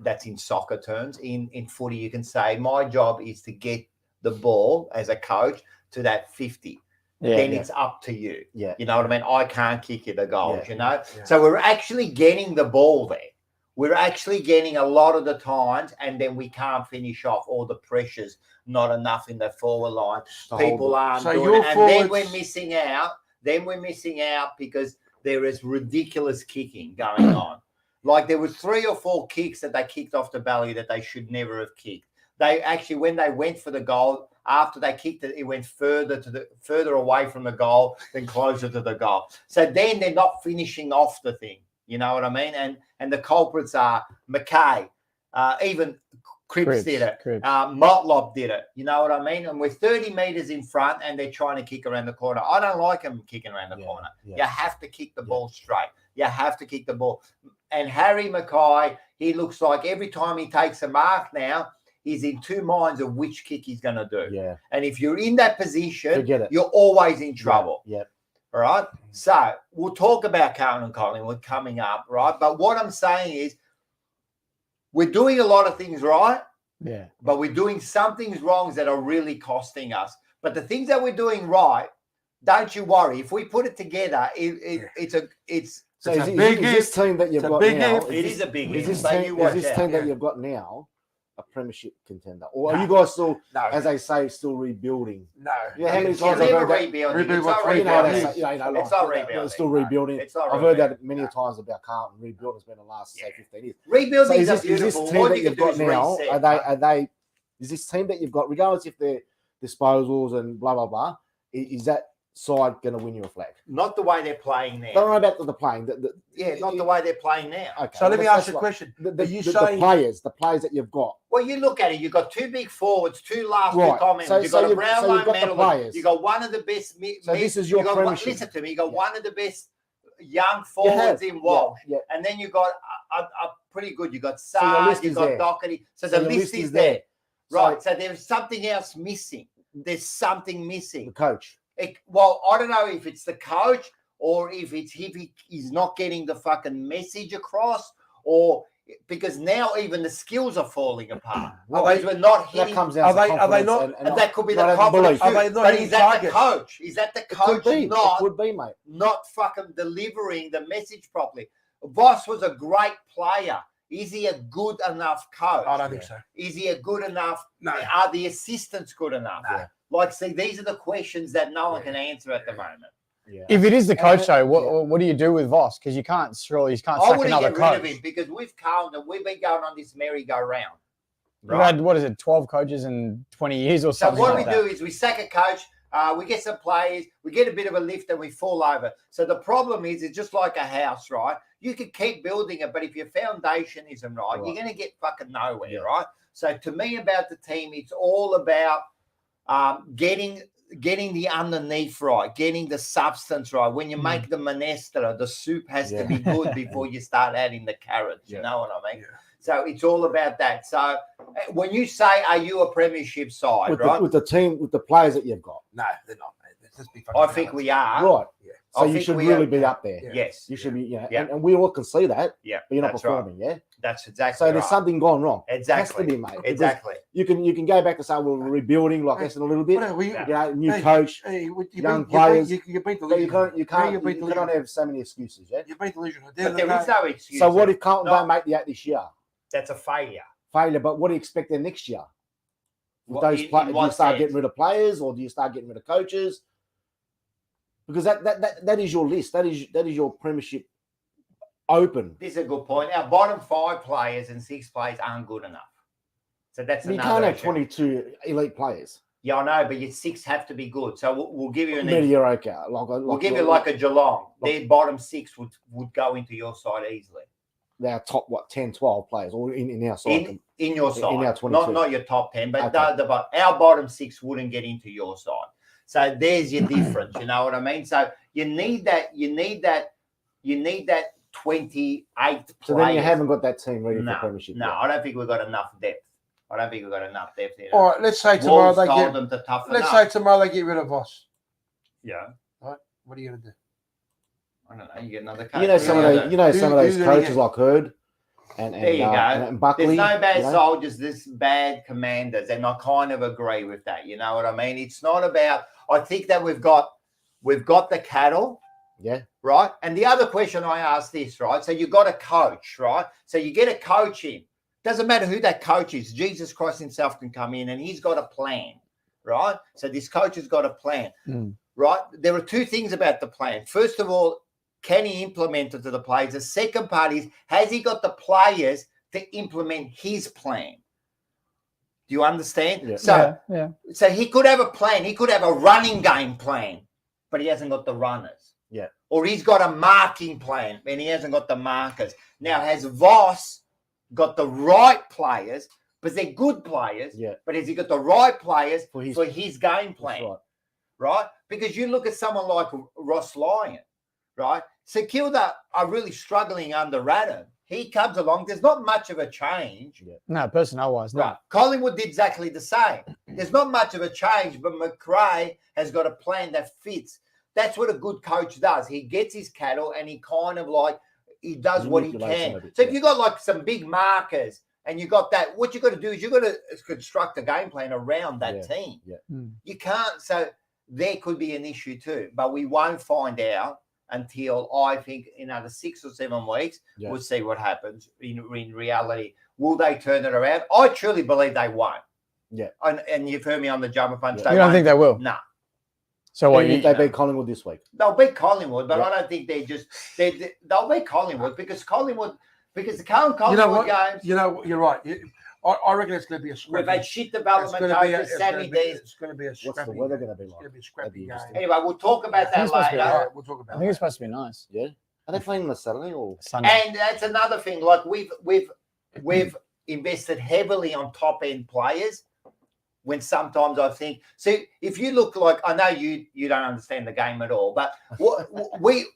That's in soccer terms. In footy, you can say my job is to get the ball as a coach to that 50. Then it's up to you.
Yeah.
You know what I mean? I can't kick you the goals,
Yeah.
Yeah.
So we're actually getting the ball there. We're actually getting a lot of the times, and then we can't finish off all the pressures, not enough in the forward line. People aren't
So
doing
your
it. And then
forwards-
we're missing out. Because there is ridiculous kicking going on. Like there was 3 or 4 kicks that they kicked off the belly that they should never have kicked. They actually, when they went for the goal, after they kicked it, it went further away from the goal than closer to the goal. So then they're not finishing off the thing. You know what I mean? And the culprits are McKay, even Cripps did it. Motlop did it. You know what I mean? And we're 30 meters in front and they're trying to kick around the corner. I don't like them kicking around the corner.
Yeah.
You have to kick the ball straight. You have to kick the ball. And Harry Mackay, he looks like every time he takes a mark now, he's in 2 minds of which kick he's going to do.
Yeah.
And if you're in that position,
Forget it.
you're always in trouble.
Yeah.
All right. So we'll talk about Carlton and Collingwood coming up, right? But what I'm saying is we're doing a lot of things right, but we're doing some things wrong that are really costing us. But the things that we're doing right, don't you worry. If we put it together, it's
So
It's
is
a big
this team that you've
It's a
got
big
now?
if.
it is a big
Is
if,
this
but
team,
you
is
watch
this
out.
team that you've got now a premiership contender, or are you guys still,
No.
as they say, still rebuilding?
No.
Yeah, how many
You're
times I've
never
heard that?
rebuilding.
Rebuild
It's
what
not
three
You know how they
rebuilding.
say, you know,
It's
like,
not rebuilding.
It's still rebuilding.
It's not
I've heard
rebuilding.
that many times about Carlton. Rebuilding's been the last say 15 years.
Rebuilding
So
is beautiful.
this team
All
that
you
you've
can do
got
is
now?
reset.
Are they? Is this team that you've got, regardless if they're disposals and blah blah blah, is that side going to win you a flag?
Not the way they're playing now.
Don't worry about the playing.
Not the way they're playing now.
Okay,
So let me
that's
ask you a
what-
question.
The,
Are you
the
saying
players that you've got.
Well, you look at it. You've got two big forwards, two last
Right.
two comments.
So-
You've
so
got a
you've-
Brownlow
so you've got the
medalist.
players.
You've got one of the best.
So this is your
you got
premiership.
Listen to me. You got
Yeah.
one of the best young
You
forwards
have.
in Walsh.
Yeah.
And then you got a pretty good. You got
your
Sard,
list
you
is
got
there.
Doherty. So
So
the
your
list
list
is
is
there.
there.
Right.
So-
So there's something else missing. There's something missing.
The coach.
Well, I don't know if it's the coach or if he's not getting the fucking message across, or because now even the skills are falling apart.
Well,
Because we're not
That
hitting.
comes down to
Are they
confidence
not-
And that could be the
not having
confidence
belief.
too.
Are they not
But
hitting
is that
targets?
the coach? Is that the
It could
coach
be. It
not
could be, mate.
not fucking delivering the message properly? Voss was a great player. Is he a good enough coach?
I don't think so.
Is he a good enough?
No.
Are the assistants good enough?
No.
Yeah.
Like, see, these are the questions that no one
Yeah.
can answer at the moment.
Yeah.
If it is the coach,
And-
though,
yeah.
what do you do with Voss? Because you can't
I
sack
wouldn't
another
get rid of
coach.
him because with Carlton, we've been going on this merry-go-round.
You've had, what is it, 12 coaches in 20 years or
So
something
what
like
we
that.
do is we sack a coach, we get some players, we get a bit of a lift, and we fall over. So the problem is, it's just like a house, right? You can keep building it, but if your foundation isn't right, you're going to get fucking nowhere,
Yeah.
right? So to me, about the team, it's all about getting the underneath right, getting the substance right. When you make the minestra, the soup has to be good before you start adding the carrots. You
Yeah.
know what I mean?
Yeah.
So it's all about that. So when you say, are you a premiership side,
with,
right?
with the team, with the players that you've got.
No, they're not. Mate. Let's just be fucking
I think
honest.
we are.
Right.
Yeah.
So
I
you
think
should
we
really
are-
be up there.
Yeah.
Yes.
You should be,
Yeah.
and we all can see that,
Yeah.
but you're not
that's right.
performing, yeah?
That's exactly
So there's
right.
something gone wrong.
Exactly.
It has to be, mate. because
Exactly.
You can go back to say, well, we're rebuilding like this in a little bit.
Whatever,
Yeah.
You know, new
Hey,
coach.
Hey,
young players.
You beat
But
delusional.
you can't,
You beat
you cannot have so many excuses, yeah?
You beat delusional.
But there is no excuse.
So what if Carlton
No.
don't make the 8 this year?
That's a failure.
Failure, but what do you expect then next year? With
What-
those
in
do you
what
start
sense?
getting rid of players, or do you start getting rid of coaches? Because that is your list. That is your premiership open.
This is a good point. Our bottom 5 players and 6 players aren't good enough. So that's
You
another
can't have
issue.
22 elite players.
Yeah, I know, but your 6 have to be good. So we'll give you an
Mediocre.
we'll give you like a Geelong. Their bottom 6 would go into your side easily.
our top 10, 12 players, or in our side.
In your side,
our 22.
not your top 10, but
Okay.
our bottom 6 wouldn't get into your side. So there's your difference. You know what I mean? So you need that 28th
So
player.
then you haven't got that team ready
no,
for premiership.
no,
yet.
I don't think we've got enough depth. I don't think we've got enough depth here.
All right, let's say tomorrow
Wolves
they
told
get.
them to toughen
Let's
up.
say tomorrow they get rid of Voss.
Yeah,
What are you gonna do?
I don't know. You get another coach.
You know some of
Yeah.
those. You know some of those
Who's gonna
coaches
get-
like Hurd and
There you go.
and Buckley.
There's no bad
you know?
soldiers, there's bad commanders, and I kind of agree with that. You know what I mean? It's not about. I think that we've got the cattle,
Yeah.
right? And the other question I asked this, right? So you got a coach, right? So you get a coach in. Doesn't matter who that coach is. Jesus Christ himself can come in, and he's got a plan, right? So this coach has got a plan, right? There are 2 things about the plan. First of all, can he implement it to the players? The second part is, has he got the players to implement his plan? Do you understand?
Yeah.
So, so he could have a plan. He could have a running game plan, but he hasn't got the runners.
Yeah.
Or he's got a marking plan, and he hasn't got the markers. Now, has Voss got the right players? Because they're good players.
Yeah.
But has he got the right players
For
for
his-
his game
That's
plan?
right.
Right? Because you look at someone like Ross Lyon, right? St Kilda are really struggling under Radham. He comes along. There's not much of a change.
No, personnel-wise, no.
Right. Collingwood did exactly the same. There's not much of a change, but McRae has got a plan that fits. That's what a good coach does. He gets his cattle and he kind of like, he does what he
Manipulates them a
can.
bit,
So if
yeah.
you got like some big markers and you got that, what you got to do is you got to construct a game plan around that team.
Yeah.
You can't. So there could be an issue too, but we won't find out until I think another 6 or 7 weeks.
Yeah.
We'll see what happens in reality. Will they turn it around? I truly believe they won't.
Yeah.
And you've heard me on the Jumper Punch.
Yeah.
You don't think they will?
No.
So what?
Even
You,
if they beat Collingwood this week.
They'll beat Collingwood, but
Yeah.
I don't think they'll beat Collingwood because the current
You know
Collingwood
what?
games.
You know, you're right. I reckon it's going to be a
We've
scrappy.
had shit
It's
development
going to be.
coaches, Sammy D's.
It's going to be a
What's the
scrappy.
weather
game.
going to be
It's
like?
going to be a
That'd
scrappy
be
game.
interesting.
Anyway, we'll talk about
I think
that
it's supposed to be
later.
alright.
We'll talk
I
about
think it's
that.
supposed to be nice.
Yeah. Are they playing on a Saturday or?
Sunday.
And that's another thing. Like we've invested heavily on top end players. When sometimes I think, see, if you look like, I know you don't understand the game at all, but when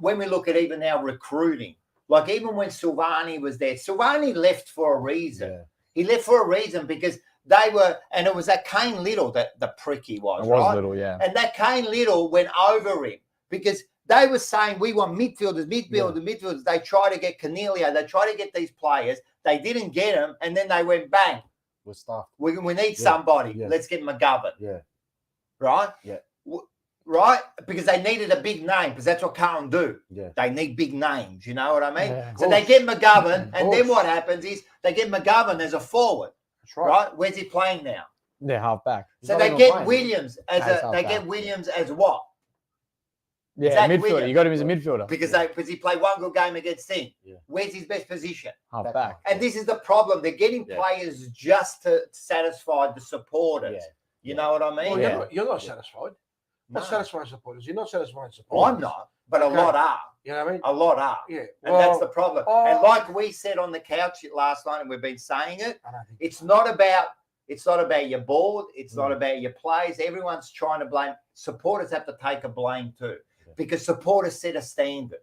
we look at even our recruiting, like even when Silvani was there, Silvani left for a reason.
Yeah.
He left for a reason because they were, and it was that Kane Little that the prick he was,
It was
right?
little, yeah.
And that Kane Little went over him because they were saying we want midfielders. They try to get Cornelio. They try to get these players. They didn't get them, and then they went bang.
We're stuffed.
We need somebody.
Yeah.
Let's get McGovern.
Yeah.
Right?
Yeah.
Right? Because they needed a big name, because that's what Carlton do.
Yeah.
They need big names, you know what I mean?
Yeah.
So they get McGovern,
Of
and then
course.
what happens is they get McGovern as a forward.
That's right.
Right? Where's he playing now?
They're half back.
He's
So
not
they
even
get
playing.
Williams as
That's
they
half
get
back.
Williams as what?
Yeah,
Zach
midfielder.
Williams.
You got him as a midfielder.
Because he played one good game against him.
Yeah.
Where's his best position?
Half
Back
back.
And this is the problem. They're getting
Yeah.
players just to satisfy the supporters.
Yeah.
You know what I mean?
Well,
Yeah.
you're not satisfied.
No,
Not satisfying supporters. You're not satisfying supporters.
I'm not, but a
Okay.
lot are.
You know what I mean?
A lot are.
Yeah.
And that's the problem. And
oh.
like we said on the couch last night, and we've been saying it,
I don't think
it's not about your board. It's not
Mm.
about your players. Everyone's trying to blame. Supporters have to take a blame too,
Yeah.
because supporters set a standard.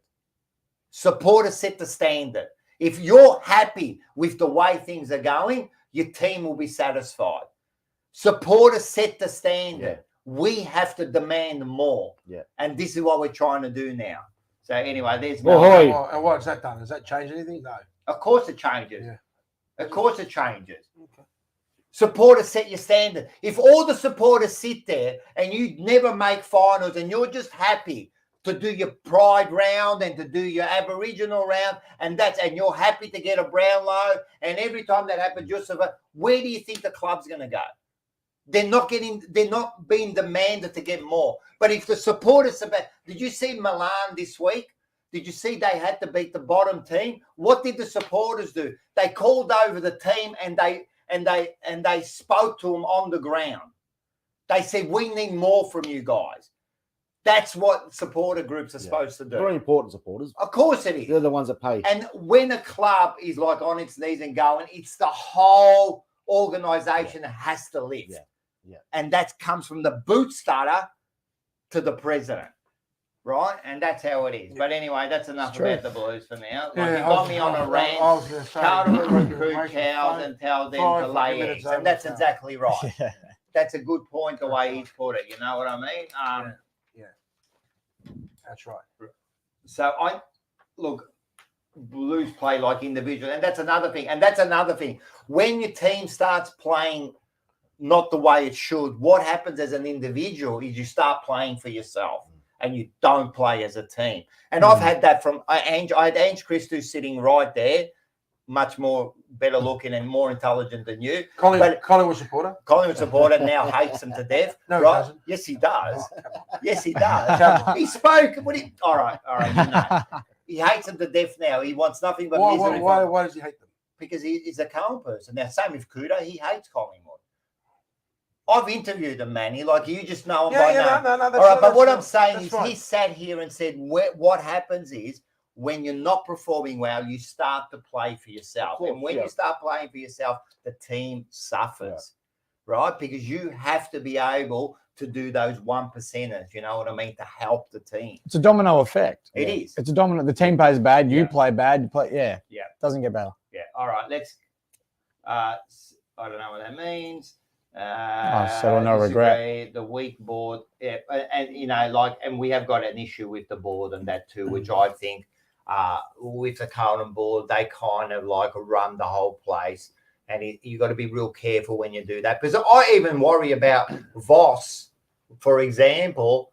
Supporters set the standard. If you're happy with the way things are going, your team will be satisfied. Supporters set the standard.
Yeah.
We have to demand more.
Yeah.
And this is what we're trying to do now. So anyway, there's
Oh,
no.
Oi.
And what's that done? Has that changed anything? No.
Of course it changes.
Yeah.
Of course it changes.
Okay.
Supporters set your standard. If all the supporters sit there and you never make finals and you're just happy to do your pride round and to do your Aboriginal round and you're happy to get a Brownlow, and every time that happens, where do you think the club's going to go? They're not being demanded to get more. But if the supporters did you see Milan this week? Did you see they had to beat the bottom team? What did the supporters do? They called over the team and they spoke to them on the ground. They said, we need more from you guys. That's what supporter groups are supposed to do.
Very important supporters.
Of course it is.
They're the ones that pay.
And when a club is like on its knees and going, it's the whole organisation that has to lift.
Yeah. Yeah.
And that comes from the boot starter to the president, right? And that's how it is. But anyway, that's enough
It's true.
about the Blues for now. Like,
Yeah,
you got me on a rant.
I was gonna say,
Carlton will
break-
recruit
break-
cows
five-
and tell them
five
to lay
fucking minutes
eggs.
over
And that's
the cow.
exactly right.
Yeah.
That's a good point the way he's put it. You know what I mean?
That's right.
So look, Blues play like individuals, and that's another thing. When your team starts playing not the way it should, what happens as an individual is you start playing for yourself and you don't play as a team. And I've had that from I had Ange Christou sitting right there, much more better looking and more intelligent than you.
Collingwood supporter.
Collingwood supporter now hates him to death.
No, he
right?
doesn't.
Yes, he does.
Oh, come on.
Yes, he does.
Come on.
He spoke. All right. You know. He hates them to death now. He wants nothing but misery.
Why does he hate them?
Because he's a Carlton person. Now, same with Kuda. He hates Collingwood. I've interviewed him, Manny. Like, you just know him by name.
No.
All
That's
right, but what I'm
that's
saying
that's
is
right.
he sat here and said what happens is when you're not performing well, you start to play for yourself.
Of course,
And when
yeah.
you start playing for yourself, the team suffers, right? Because you have to be able to do those 1%ers, you know what I mean, to help the team.
It's a domino effect.
It is.
It's a domino. The team plays bad. You
Yeah.
play bad. You play. Yeah.
Yeah.
Doesn't get better.
Yeah. All right. Let's. I don't know what that means.
Settle no regret.
Disagree. The weak board, yeah, and you know, and we have got an issue with the board and that too, which I think, with the Carlton board, they kind of like run the whole place, and you got to be real careful when you do that, because I even worry about Voss, for example.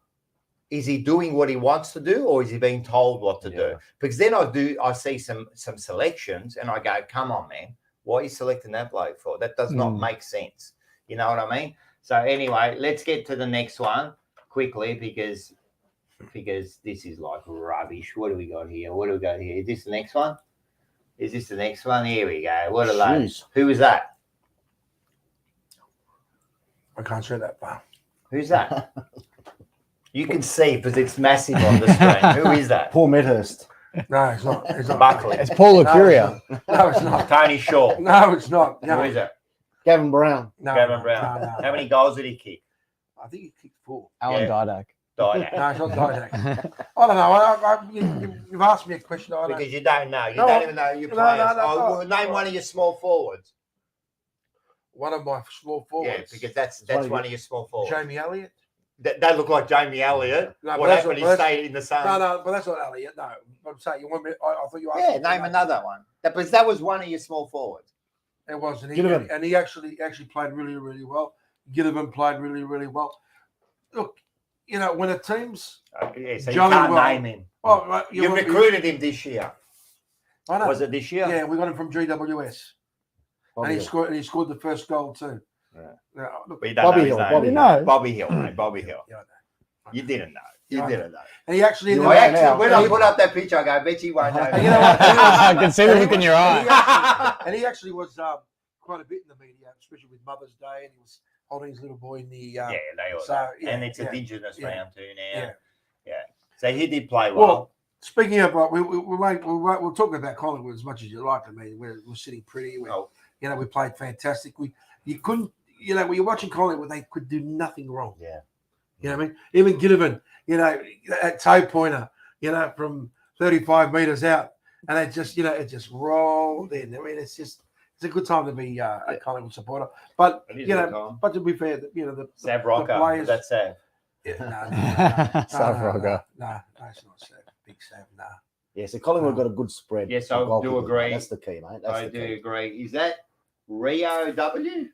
is he doing what he wants to do, or is he being told what to do? Because then I see some selections, and I go, come on, man, what are you selecting that bloke for? That does not make sense. You know what I mean? So anyway, let's get to the next one quickly because this is like rubbish. What do we got here? Is this the next one? Here we go. What are those? Who is that?
I can't see that far.
Who's that? You can see because it's massive on the screen. Who is that?
Paul Medhurst.
No, it's not. It's not.
Buckley.
It's Paul Lucuria.
No, it's not.
Tony Shaw.
No, it's not. No.
Who is it?
Gavin Brown.
No,
Gavin Brown.
No.
How many goals did he kick?
I think he kicked 4.
Alan
Yeah.
Didak.
Died.
No, it's not Didak. I don't know. You've asked me a question. I don't.
Because you don't know. You
No,
don't even know your
no,
players.
no,
Well, name one of your small forwards.
One of my small
Yeah,
forwards.
because that's one of your small forwards.
Jamie Elliott.
They look like Jamie Elliott.
No,
What
but
happened? He
that's-
stayed in the sun.
No, but that's not Elliott. No, I'm saying you want me. I thought you asked.
Yeah,
me
name another one. Because that was one of your small forwards.
It was, and
Gillivan.
he actually played really, really well. Gillivan played really, really well. Look, you know, when a team's
Yeah, so
Jolly
you can't
well.
name him.
oh, right,
You
want me-
recruited him this year.
I know.
Was it this year?
Yeah, we got him from GWS,
Bobby
and
Hill.
he scored the first goal too.
Yeah.
Yeah, look,
But you don't
Bobby
know his
Hill,
name.
Bobby
You know.
Bobby Hill, mate. Bobby Hill.
yeah, I know.
You didn't know.
Yeah, I know.
Didn't know.
And he actually,
You
I
know,
actually, when I
he-
put up that picture, I go, I bet you won't know.
And you know what?
I can see the
and he
look in
was-
your
and he
eye.
actually- And he actually was quite a bit in the media, especially with Mother's Day, and he was holding his little boy in the.
Yeah, they all.
So, yeah,
and it's
yeah,
Indigenous
yeah,
round too now.
yeah.
Yeah. So he did play well.
Well, speaking of, we'll talk about Collingwood as much as you like. I mean, we're sitting pretty.
Oh.
You know, we played fantastic. You couldn't, you know, when you're watching Collingwood, they could do nothing wrong.
Yeah.
You know what I mean? Even Gillivan, you know, that toe pointer, you know, from 35 meters out, and it just rolled in. I mean, it's a good time to be a Collingwood supporter. But
It is
you
a good
know,
time.
but to be fair, you know, the
Sav Rocker.
players-
That's Sav.
yeah,
South Rocker.
No, it's not Sav. Big Sav, no.
Yeah, so Collingwood got a good spread.
Yes,
for
I do
goalkeepers,
agree.
mate. That's the key, mate. That's
I
the
do
key.
agree. Is that Rio W?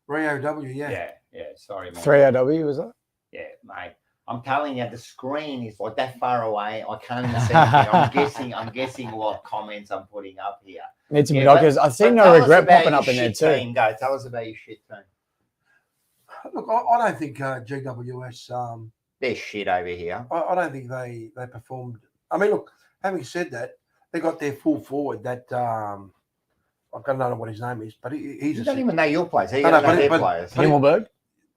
Rio W,
Yeah. Sorry, mate.
3AW, was that?
Yeah, mate. I'm telling you, the screen is like that far away. I can't even see anything. I'm guessing what comments I'm putting up here.
Need some
Yeah,
doctors. I've seen
But
no
tell us
regret
about
popping
your
up in there
shit
too.
Team. Go, tell us about your shit team.
Look, I don't think GWS.
They're shit over here.
I don't think they performed. I mean, look. Having said that, they got their full forward. That I don't know what his name is, but he's
You
a
don't even know your players. You
No,
don't
no,
know
but-
their
but-
players.
but-
Himmelberg?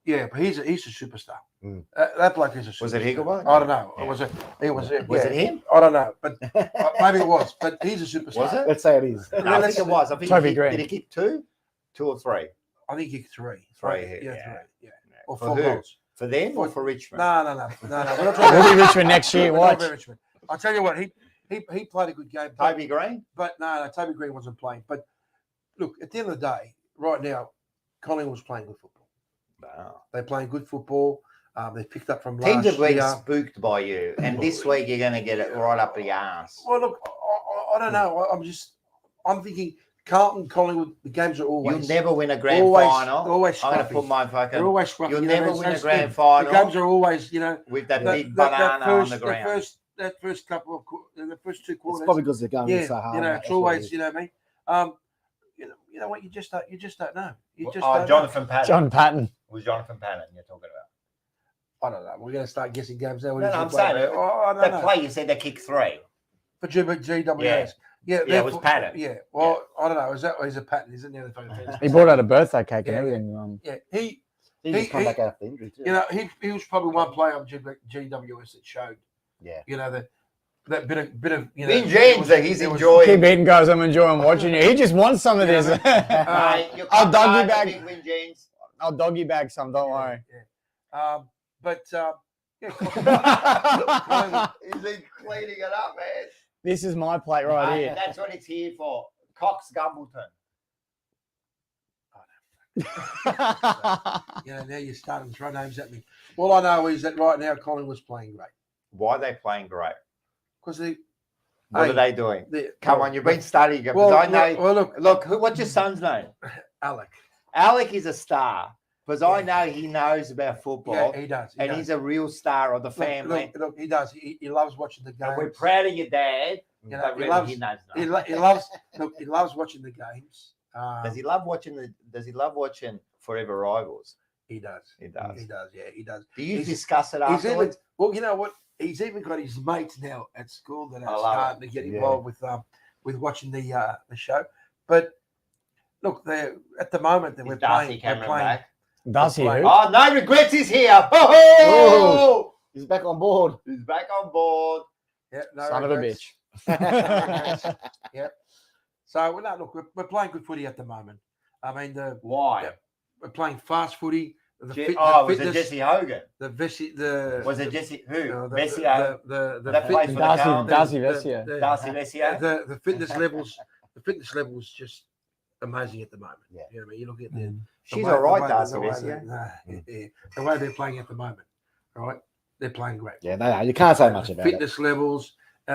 yeah, but he's a superstar.
Mm.
That bloke is a superstar.
Was it Higglebot?
I don't know.
Yeah.
Was it
Was
yeah.
it him?
I don't know, but maybe it was. But he's a superstar.
Was it?
Let's say it is.
No, I think it was. I think
Toby
he
Green.
did he kick two or three?
I think he kicked three.
Three,
Yeah,
yeah.
three. Yeah, or
For
4
who?
goals.
For them or for Richmond?
No. We're not talking
We'll be Richmond next year.
we're not
Watch.
about Richmond. I'll tell you what. He played a good game.
Toby Green?
But no, Toby Green wasn't playing. But look, at the end of the day, right now, Collingwood's playing good football.
Wow.
They're playing good football. They picked up from
Teams
last
have been
year.
spooked by you, and this week you're going to get it right up the arse.
Well, look, I don't know. I'm thinking Carlton, Collingwood. The games are always.
You'll never win a grand
always,
final.
Always
I'm going to
scruffy.
put my
They're
fucking
always scruffy.
You'll
you know,
never
it's
win a
so
grand
stupid.
final.
The games are always, you know,
with that
that-
big
that-
banana
that
on
first-
the ground.
That first couple of the first 2
It's
quarters.
probably because they're going
yeah,
so hard.
you know,
mate.
it's
That's what it
always,
is.
you know what I mean. You know what? You just don't know. You just don't know.
Jonathan Patton.
John Patton.
Was Jonathan Patton you're talking about?
I don't know. We're going to start guessing games now.
No, I'm saying it.
I don't
That
know.
play you said they kicked three.
For GWS.
Yeah.
Yeah,
Yeah, it was Patton.
Yeah. Well, I don't know. Is it Patton? Isn't it?
He brought out a birthday cake and
Yeah.
everything.
Yeah.
He just come back after the injury too.
You know, he was probably one player on GWS that showed.
Yeah.
You know that bit of you know.
Vin James, he's
it was-
enjoying.
Keep eating, guys. I'm enjoying watching you. He just wants some of this.
Mate, you're
I'll
coming
doggy
hard,
bag.
big Vin James.
I'll doggy bag some. Don't worry.
Yeah. But yeah.
He's been cleaning it up, man.
This is my plate right
Mate,
here.
That's what it's here for. Cox Gumbleton.
You know, now you're starting to throw names at me. All I know is that right now Collingwood's playing great
Why are they playing great?
because they.
What
Hey,
are they doing?
they-
Come on, you've been studying it.
Well,
I know.
look,
Look, what's your son's name?
Alec.
Alec is a star. Because I know he knows about football,
Yeah, he does. He
and
does.
he's a real star of the family.
Look, he does. He loves watching the games.
And we're proud of your dad.
You know,
But
he
really,
loves.
he knows
He,
nothing.
he loves. Look, he loves watching the games.
Does he love watching Does he love watching Forever Rivals?
He does.
He does.
He does. Yeah, he does.
Do you
He's-
discuss it
He's even,
afterwards?
well, you know what? He's even got his mates now at school that
I
are
love
starting to get
Yeah.
involved with watching the show. But look, they're at the moment that
Is
we're
Darcy
playing.
Cameron back?
Does he?
Play.
Who?
Oh, no regrets. He's here. Oh,
He's back on board.
he's back on board.
Yeah, no
Son of a
regrets.
bitch.
So well, no, look, we're playing good footy at the moment. I mean,
Why?
we're playing fast footy. The
Was it
fitness,
Jesse Hogan?
Was
Was it Jesse who?
the
Vecchio?
the
That plays for the Carlton?
Darcy Vecchio.
Darcy Vecchio?
the fitness levels just amazing at the moment.
Yeah.
You know what I mean? You look at the
She's
way-
all right,
the way-
Darcy
the way
Vecchio.
the way they're playing at the moment, right? They're playing great.
Yeah, no, you can't say much about it.
Fitness levels,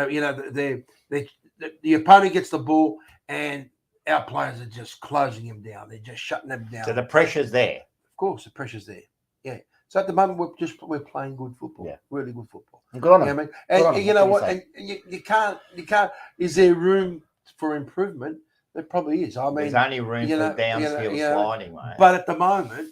you know, the opponent gets the ball and our players are just closing him down. They're just shutting them down.
So the pressure's there.
Of course, the pressure's there. Yeah. So at the moment, we're playing good football.
Yeah.
Really good football.
Good on
You know
him.
what I mean?
Good on
And
him.
you know
What
what?
can
And you can't. Is there room for improvement? There probably is. I mean,
There's only room
you
for
know,
downfield
you know,
sliding, mate.
but at the moment,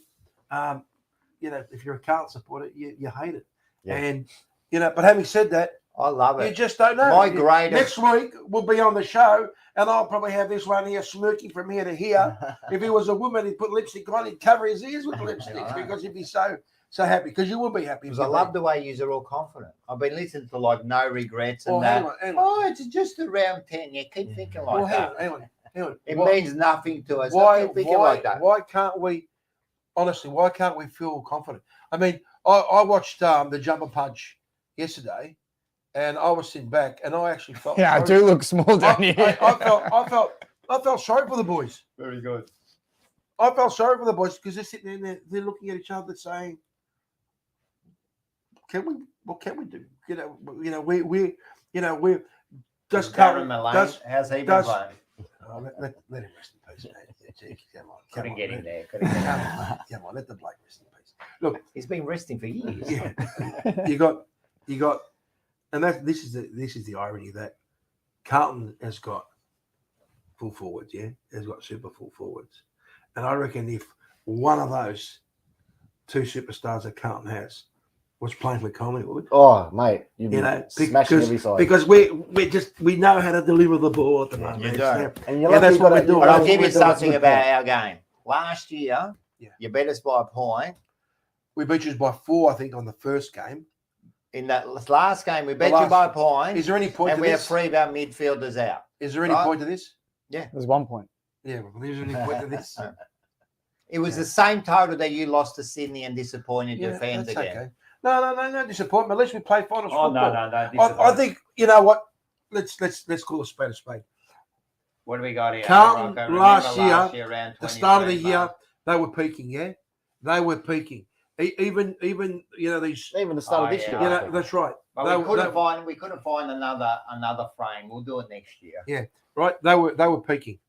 you know, if you're a Carlton supporter, you hate it.
Yeah.
And you know, but having said that,
I love
you
it.
just don't know.
My greatest-
Next week we'll be on the show, and I'll probably have this one here smirking from here to here. If he was a woman, he'd put lipstick on, he'd cover his ears with lipstick
Yeah, I know.
because he'd be so happy. Because you will be happy.
Because I love the way you're all confident. I've been listening to like no regrets and
Well,
that.
hang on.
Oh, it's just around 10. You keep thinking like
Well, hang
that.
on, hang on.
It
Why-
means nothing to us.
why,
I keep thinking
why,
like that.
why can't we? Honestly, why can't we feel confident? I mean, I watched the jumper punch yesterday, and I was sitting back, and I actually felt.
Yeah, I
sorry-
do look small down here.
I felt sorry for the boys.
Very good.
I felt sorry for the boys because they're sitting there and they're looking at each other saying, "Can we? What can we do? You know, we're just
Darren Malone,
does-
how's he been
does-
playing?
Oh, let him rest in peace, mate. Come on,
Couldn't get him
let-
there. Couldn't get him.
Come on, mate. Come on, let the bloke rest in peace. Look,
He's been resting for years.
yeah, you got, and this is the irony that Carlton has got full forwards, yeah, has got super full forwards, and I reckon if one of those two superstars that Carlton has was playing for Collingwood,
Oh, mate, you've
you
been
know,
smashing every side.
because we know how to deliver the ball at the moment.
you
It's
do.
there.
and
yeah, that's what we're doing.
But I'll
That's
give you
what we're doing.
something about our game. Last year,
Yeah.
you beat us by a point.
We beat you by 4, I think, on the first game.
In that last game, we beat you
last-
by a point.
Is there any point
And
to
we have
this?
3 of our midfielders out.
Is there any
right?
point to this?
There's 1 point.
Yeah, well, is there any point to this?
It was the same total that you lost to Sydney and disappointed your
Yeah,
fans
that's
again.
okay. No disappointment. At least we play finals
Oh,
football.
no.
I think you know what. Let's call a spade a spade.
What do we got here?
Carlton
Rocco? Remember
last year,
around
The start of the
23
year,
mark?
they were peaking. Yeah, they were peaking. Even you know these.
Even the start
Oh,
of this
yeah.
year.
You know that's right.
But
They-
we couldn't find another frame. We'll do it next year.
Right, they were peaking.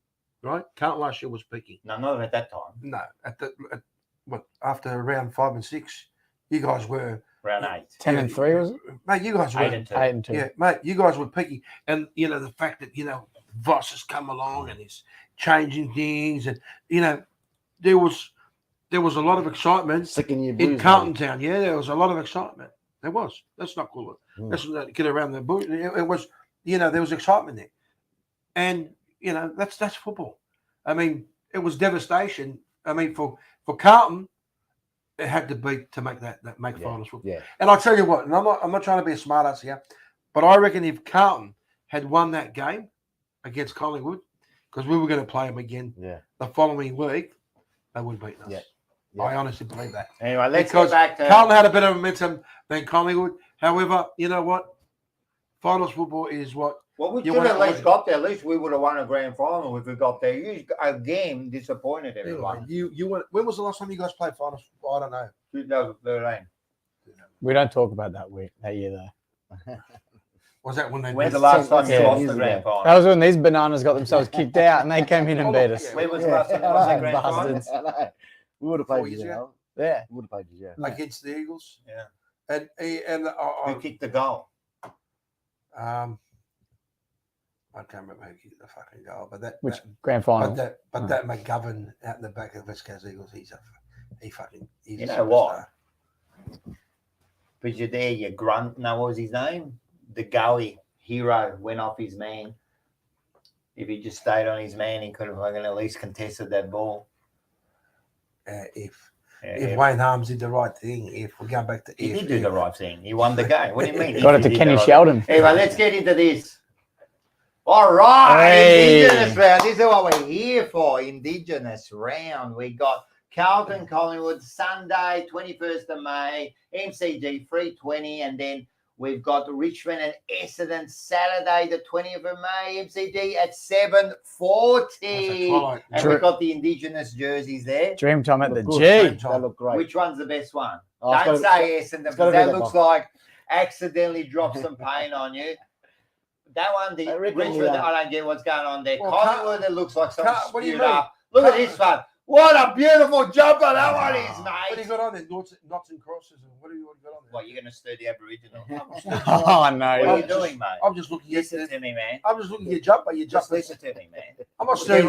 Right, Carlton last year was peaking.
No, not at that time.
No, after round 5 and 6, you guys were
Round 8.
10 and 3, was it?
mate. You guys were
8 and 2.
8 and 2.
Yeah, mate, you guys were picky. And, you know, the fact that, Voss has come along and he's changing things. And, there was a lot of excitement
Second year
in
blues,
Carlton
mate.
Town. Yeah, there was a lot of excitement. There was. Let's not call it.
Mm.
Let's not get around the bush. It was, there was excitement there. And, that's football. I mean, it was devastation. I mean, for Carlton, it had to be to make make finals football.
Yeah.
And I'll tell you what, and I'm not trying to be a smart ass here, but I reckon if Carlton had won that game against Collingwood, because we were going to play them again
Yeah.
the following week, they would have beaten us.
Yeah. Yeah.
I honestly believe that.
Anyway, let's
Because
go back to
Carlton had a better momentum than Collingwood. However, you know what? Finals football is what.
Well, we
You
should have
wanna-
at least got there. At least we would have won a grand final if we got there. You again disappointed everyone.
You went. When was the last time you guys played finals? I don't know.
2013.
We don't talk about that year, though.
Was that when they?
When's the
beat-
last time you
Yeah.
lost the grand
That
final?
was when these bananas got themselves kicked out and they came in and beat us.
When was the last time you lost the grand final?
Bastards.
I know. We would have played
4 years ago?
Yeah.
Wood pages, yeah.
against the Eagles.
Yeah.
And
Who kicked the goal?
I can't remember who kicked the fucking goal, but
Which
that,
grand final?
that McGovern out in the back of West Coast Eagles, he's
You
a
know what?
superstar.
But you're there, you grunt. No, what was his name? The gully hero went off his man. If he just stayed on his man, he could have fucking at least contested that ball.
If
Yeah,
Wayne Harms did the right thing, if we go back to
he did do the right thing. He won the game. What do you mean?
Got it
He
to
did
Kenny
the right
Sheldon.
thing. Anyway, let's get into this. All right,
Hey.
Indigenous round. This is what we're here for. Indigenous round. We got Carlton, Collingwood, Sunday, 21st of May, MCG 3:20, and then we've got Richmond and Essendon Saturday, the 20th of May, MCG at 7:40. And we've got the Indigenous jerseys there.
Dream time at the
Look
G.
good. They look great.
Which one's the best one?
Oh, it's
Don't
gotta-
say Essendon,
it's
because
gotta be
that
that
looks
one.
like accidentally dropped some paint on you. That one, the
I reckon
Richmond,
the,
I don't get what's going on there.
Well,
Collingwood, it looks like something
what do you
spewed
mean?
up. Look at this one. What a beautiful jumper that one is,
What do you
mate.
got on there? Knots and crosses. And what do you got on there?
What, you're going to stir the Aboriginal?
Oh no!
What are you
I'm
doing, mate?
I'm just looking at
Listen to me, man.
I'm just looking at your jumper. Your
Just
jumper.
listen to me, man.
I'm not stirring.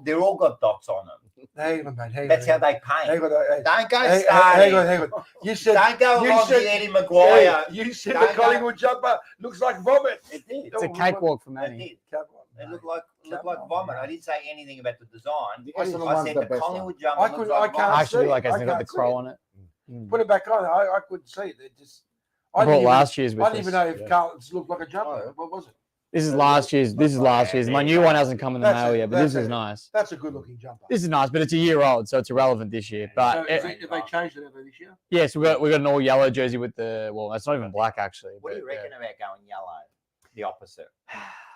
They're all got dots on them.
Hang on, mate. Hang
That's
on.
how they
Hang
paint.
on.
Don't go
Hang
starting.
on. You said.
Don't go
you
along
said-
the Eddie Maguire.
You said
Don't
the Collingwood jumper looks like vomit.
It did.
It's a cakewalk for
It
Manny.
did. It looked like vomit. I didn't say anything about the design.
The
I
Essendon
said
one's
the
the best
Collingwood jumper
I
looks
couldn't-
like
I can't
vomit.
I actually
see
like
it.
it.
I
It's got the
can't see
crow
it.
on it.
Put it back on. I couldn't see it. It just.
I brought
didn't even-
last year's with
I didn't even
us.
know if
Yeah.
Carlton's looked like a jumper.
Oh.
What was it?
This is last year's. This is last year's. My new one hasn't come in the
That's
mail
it.
yet, but this
That's
is
it.
nice.
That's a good looking jumper.
This is nice, but it's a year old, so it's irrelevant this year.
So
But
if they changed it ever this year?
yes, we got an all yellow jersey with the. Well, it's not even black actually.
What do you
but,
reckon about going yellow? The opposite.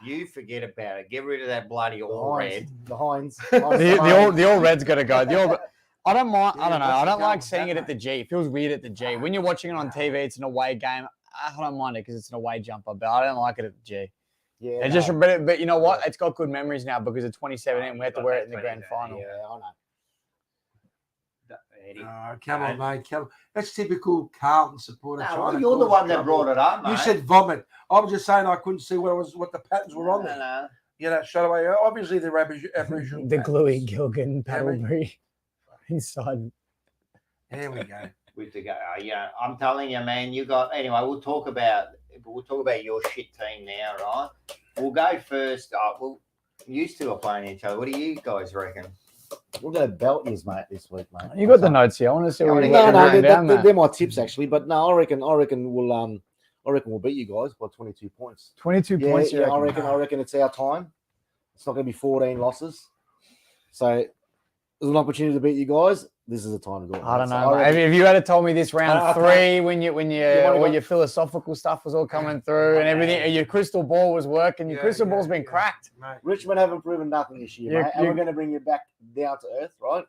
You forget about it. Get rid of that bloody all red.
The Heinz.
The all red's got to go. The all. I don't mind. I
Yeah,
don't know.
what's
I
the
don't
goal
like
with
seeing
that,
it at the
mate?
G. It feels weird at the G. When you're watching it on TV, it's an away game. I don't mind it because it's an away jumper, but I don't like it at the G.
Yeah,
And just but you know what? It's got good memories now because of 2017. We had to wear it in the grand final.
Yeah, I know.
Eddie.
Oh, come on, mate. Come on. That's typical Carlton supporter.
No,
trying
well,
to
you're the
cause
one that
trouble.
brought it up, mate.
You said vomit. I was just saying I couldn't see what the patterns were on there.
No.
You know, straight away. Obviously, they're Aboriginal.
The gluey
patterns.
Gilgan
Yeah, mate.
Paddlebury inside.
There we go.
With the go, yeah, I'm telling you, man. You got anyway. We'll talk about your shit team now, right? We'll go first. You two are playing each other. What do you guys reckon?
We're going to belt yous, mate, this week, mate.
You got the notes here. I want to see
Yeah,
what
I
you're
wanna
No,
writing down, Matt.
they're my tips actually, but no, I reckon we'll beat you guys by 22 points.
22
Yeah,
points. You
yeah,
reckon?
I reckon it's our time. It's not going to be 14 losses, so there's an opportunity to beat you guys. This is the time to do it.
I don't
mate. So
know.
reckon-
If you had told me this round
I
three, when
wanna
all
go-
your philosophical stuff was all coming through and everything, your crystal ball was working, your crystal ball's been cracked.
Mate.
Richmond haven't proven nothing this year,
You-
mate, and
you-
we're going to bring you back down to earth, right?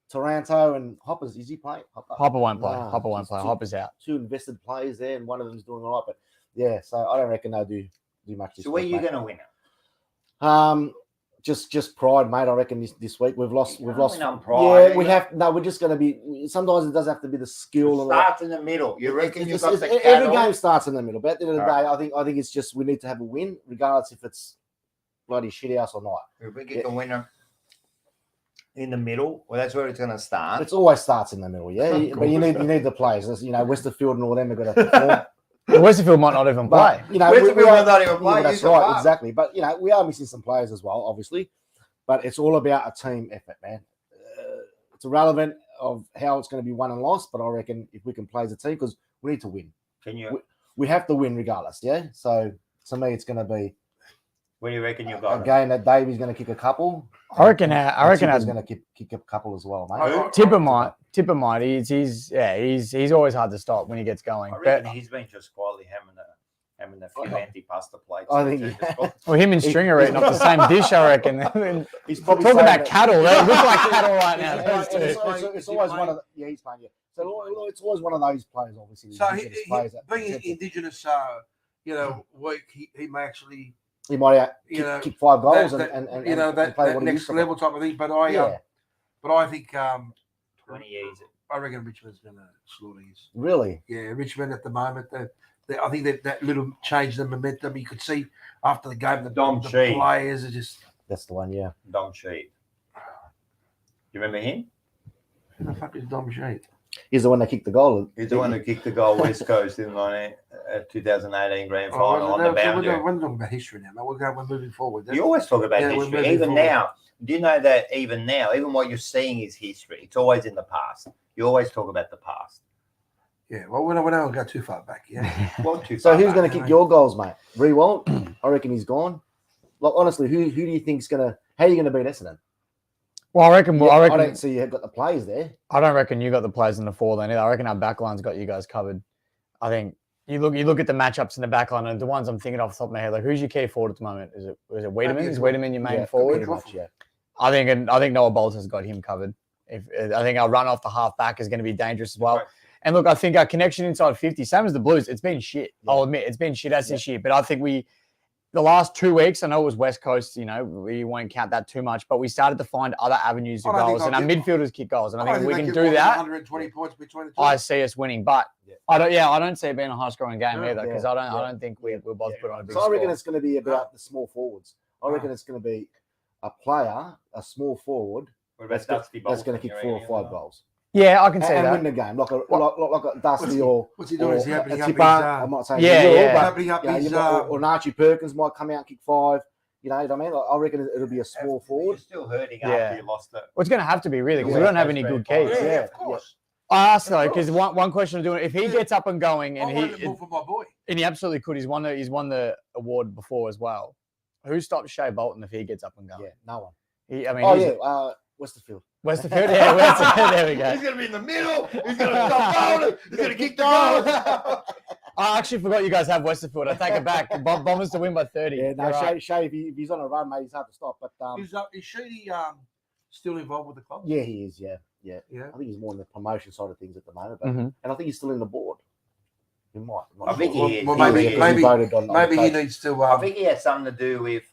Toronto and Hoppers, is he playing?
Hopper won't play.
Nah,
Hopper won't
he's
play.
too-
Hopper's out.
Two invested players there, and one of them's doing all right. But yeah, so I don't reckon they'll do much. This
So where are
week,
you
mate.
going to win it?
Just pride, mate. I reckon this week we've lost.
You
We've
can't
lost.
win on pride,
Yeah, we
you
have. No, we're just going to be. Sometimes it does have to be the skill.
It
and
starts in the middle. You reckon you've got the
every
cattle?
game starts in the middle. But at the end of the day,
Alright.
I think it's just we need to have a win, regardless if it's bloody shit house or not.
If we get the winner in the middle, well, that's where it's going to start.
It always starts in the middle, yeah.
Of
But you
course.
need the players. That's, Westerfield and all them have got to perform.
Westerfield might not even play.
But,
Westerfield might not even play,
Yeah,
you
that's
can
right,
play.
exactly. But we are missing some players as well, obviously. But it's all about a team effort, man. It's irrelevant of how it's going to be won and lost. But I reckon if we can play as a team, because we need to win.
Can you?
We have to win regardless, yeah. So to me, it's going to be
Where do you reckon you
a
got it?
game that Davey's going to kick a couple.
I reckon
Tipper's going to kick a couple as well, mate.
Who?
Tipper might. He's always hard to stop when he gets going.
I
But
reckon he's been just quietly having a few anti-pasta plates.
I think,
too,
yeah.
just-
well, him and Stringer are eating off the same dish, I reckon.
He's probably
Talk
saying
about
that-
cattle. They look like cattle right now.
It's,
those
it's,
two.
it's, it's always one of the, he's playing, yeah. So it's always one of those players, obviously.
So
the Indigenous players that
being
present it.
Indigenous, week, he may actually,
He might kick 5 goals
that,
and
that
play what he
next
used to
level type of thing. But I,
play. Yeah.
but I think
20 years.
I reckon Richmond's going to slaughter his.
Really?
Yeah, Richmond at the moment. I think that little change the momentum. You could see after the game, the players are just.
That's the one, yeah.
Dom Sheed. You remember him?
Who the fuck is Dom Sheed?
He's the one that kicked the goal.
He's the one who kicked the goal West Coast in the 2018 grand final on the boundary.
We're talking about history now, mate. We're moving forward.
You always talk about history. Even forward. Now, do you know that even now, even what you're seeing is history. It's always in the past. You always talk about the past.
Yeah, well, we don't go too far back. Yeah.
So who's going to kick your goals, mate? Rewalt? I reckon he's gone. Like, honestly, who do you think's going to – how are you going to beat Essendon?
Well, I reckon
I don't see you got the players there.
I don't reckon you got the players in the four then either. I reckon our backline's got you guys covered. I think you look at the matchups in the backline, and the ones I'm thinking off the top of my head, like who's your key forward at the moment? Is it Wiedemann? Is Wiedemann your main forward?
Much, yeah.
I think Noah Bolter's got him covered. I think our run off the half back is going to be dangerous as well. Right. And look, I think our connection inside 50, same as the Blues, it's been shit. Yeah. I'll admit it's been shit as this year. But I think the last 2 weeks, I know it was West Coast, we won't count that too much, but we started to find other avenues of goals, and our midfielders kick goals. And I think if we can do that,
120 points between the two.
I see us winning. But I don't see it being a high-scoring game either, because I don't think we'll both put on a big score.
So I reckon it's going to be about the small forwards. I reckon it's going to be a player, a small forward, that's going to kick 4 or 5 goals.
Yeah, I can say
and
that.
win the game, like a Dusty
what's he doing? Is he opening up his...
I'm not saying
opening up his...
Or Archie Perkins might come out and kick 5. You know what I mean? I reckon it'll be a small forward.
You're still hurting after you lost it.
Well, it's going to have to be, really, because we don't have any good keys.
Yeah, of course.
I asked, though, because one question I'm doing, if he gets up and going, and
for my boy.
And he absolutely could. He's won the award before as well. Who stops Shea Bolton if he gets up and going?
Yeah, no one.
Westerfield.
Westerfield,
yeah, Westerfield. There we go.
He's going to be in the middle. He's going to stop bowling. He's going to kick the goal.
I actually forgot you guys have Westerfield. I take it back. Bombers to win by 30.
Yeah, no, Shea, if he's on a run, mate, he's hard to stop. But
is Sheedy still involved with the club?
Yeah, he is. Yeah. I think he's more on the promotion side of things at the moment, but and I think he's still in the board. He might.
I think he is.
Well, maybe he needs to.
I think he has something to do with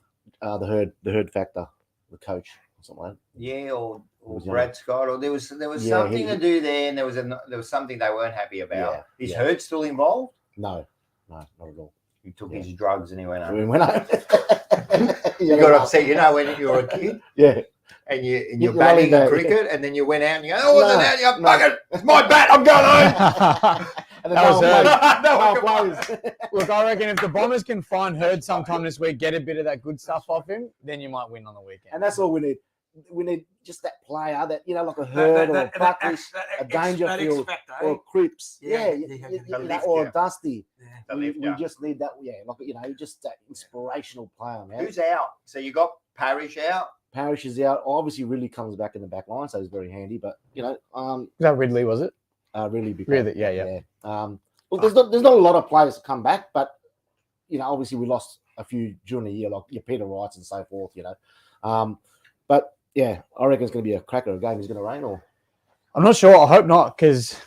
the herd factor, the coach. Something like that.
Yeah, or Brad Scott, or there was something to do there, and there was something they weren't happy about. Is Hurd still involved?
No, not at all.
He took his drugs and he went home.
He went home.
You got upset, when you were a kid.
Yeah.
And you're batting cricket, and then you went out and you go, you're bugging. It's my bat. I'm going home.
And that
was Hurd. Look, I reckon if the Bombers can find Hurd sometime this week, get a bit of that good stuff off him, then you might win on the weekend.
And that's all we need. We need just that player that, like a Hurd or a Buckley, a Dangerfield or a Cripps. Or a Dusty.
Yeah.
We just need that, just that inspirational player, man.
Who's out? So you got Parrish out?
Parrish is out. Obviously, Ridley comes back in the back line, so he's very handy. But,
Is that Ridley, was it?
Really big.
Really, yeah.
Well, there's not a lot of players to come back, but obviously we lost a few during the year, like your Peter Wrights and so forth. But yeah, I reckon it's going to be a cracker. A game is going to rain, or
I'm not sure. I hope not, because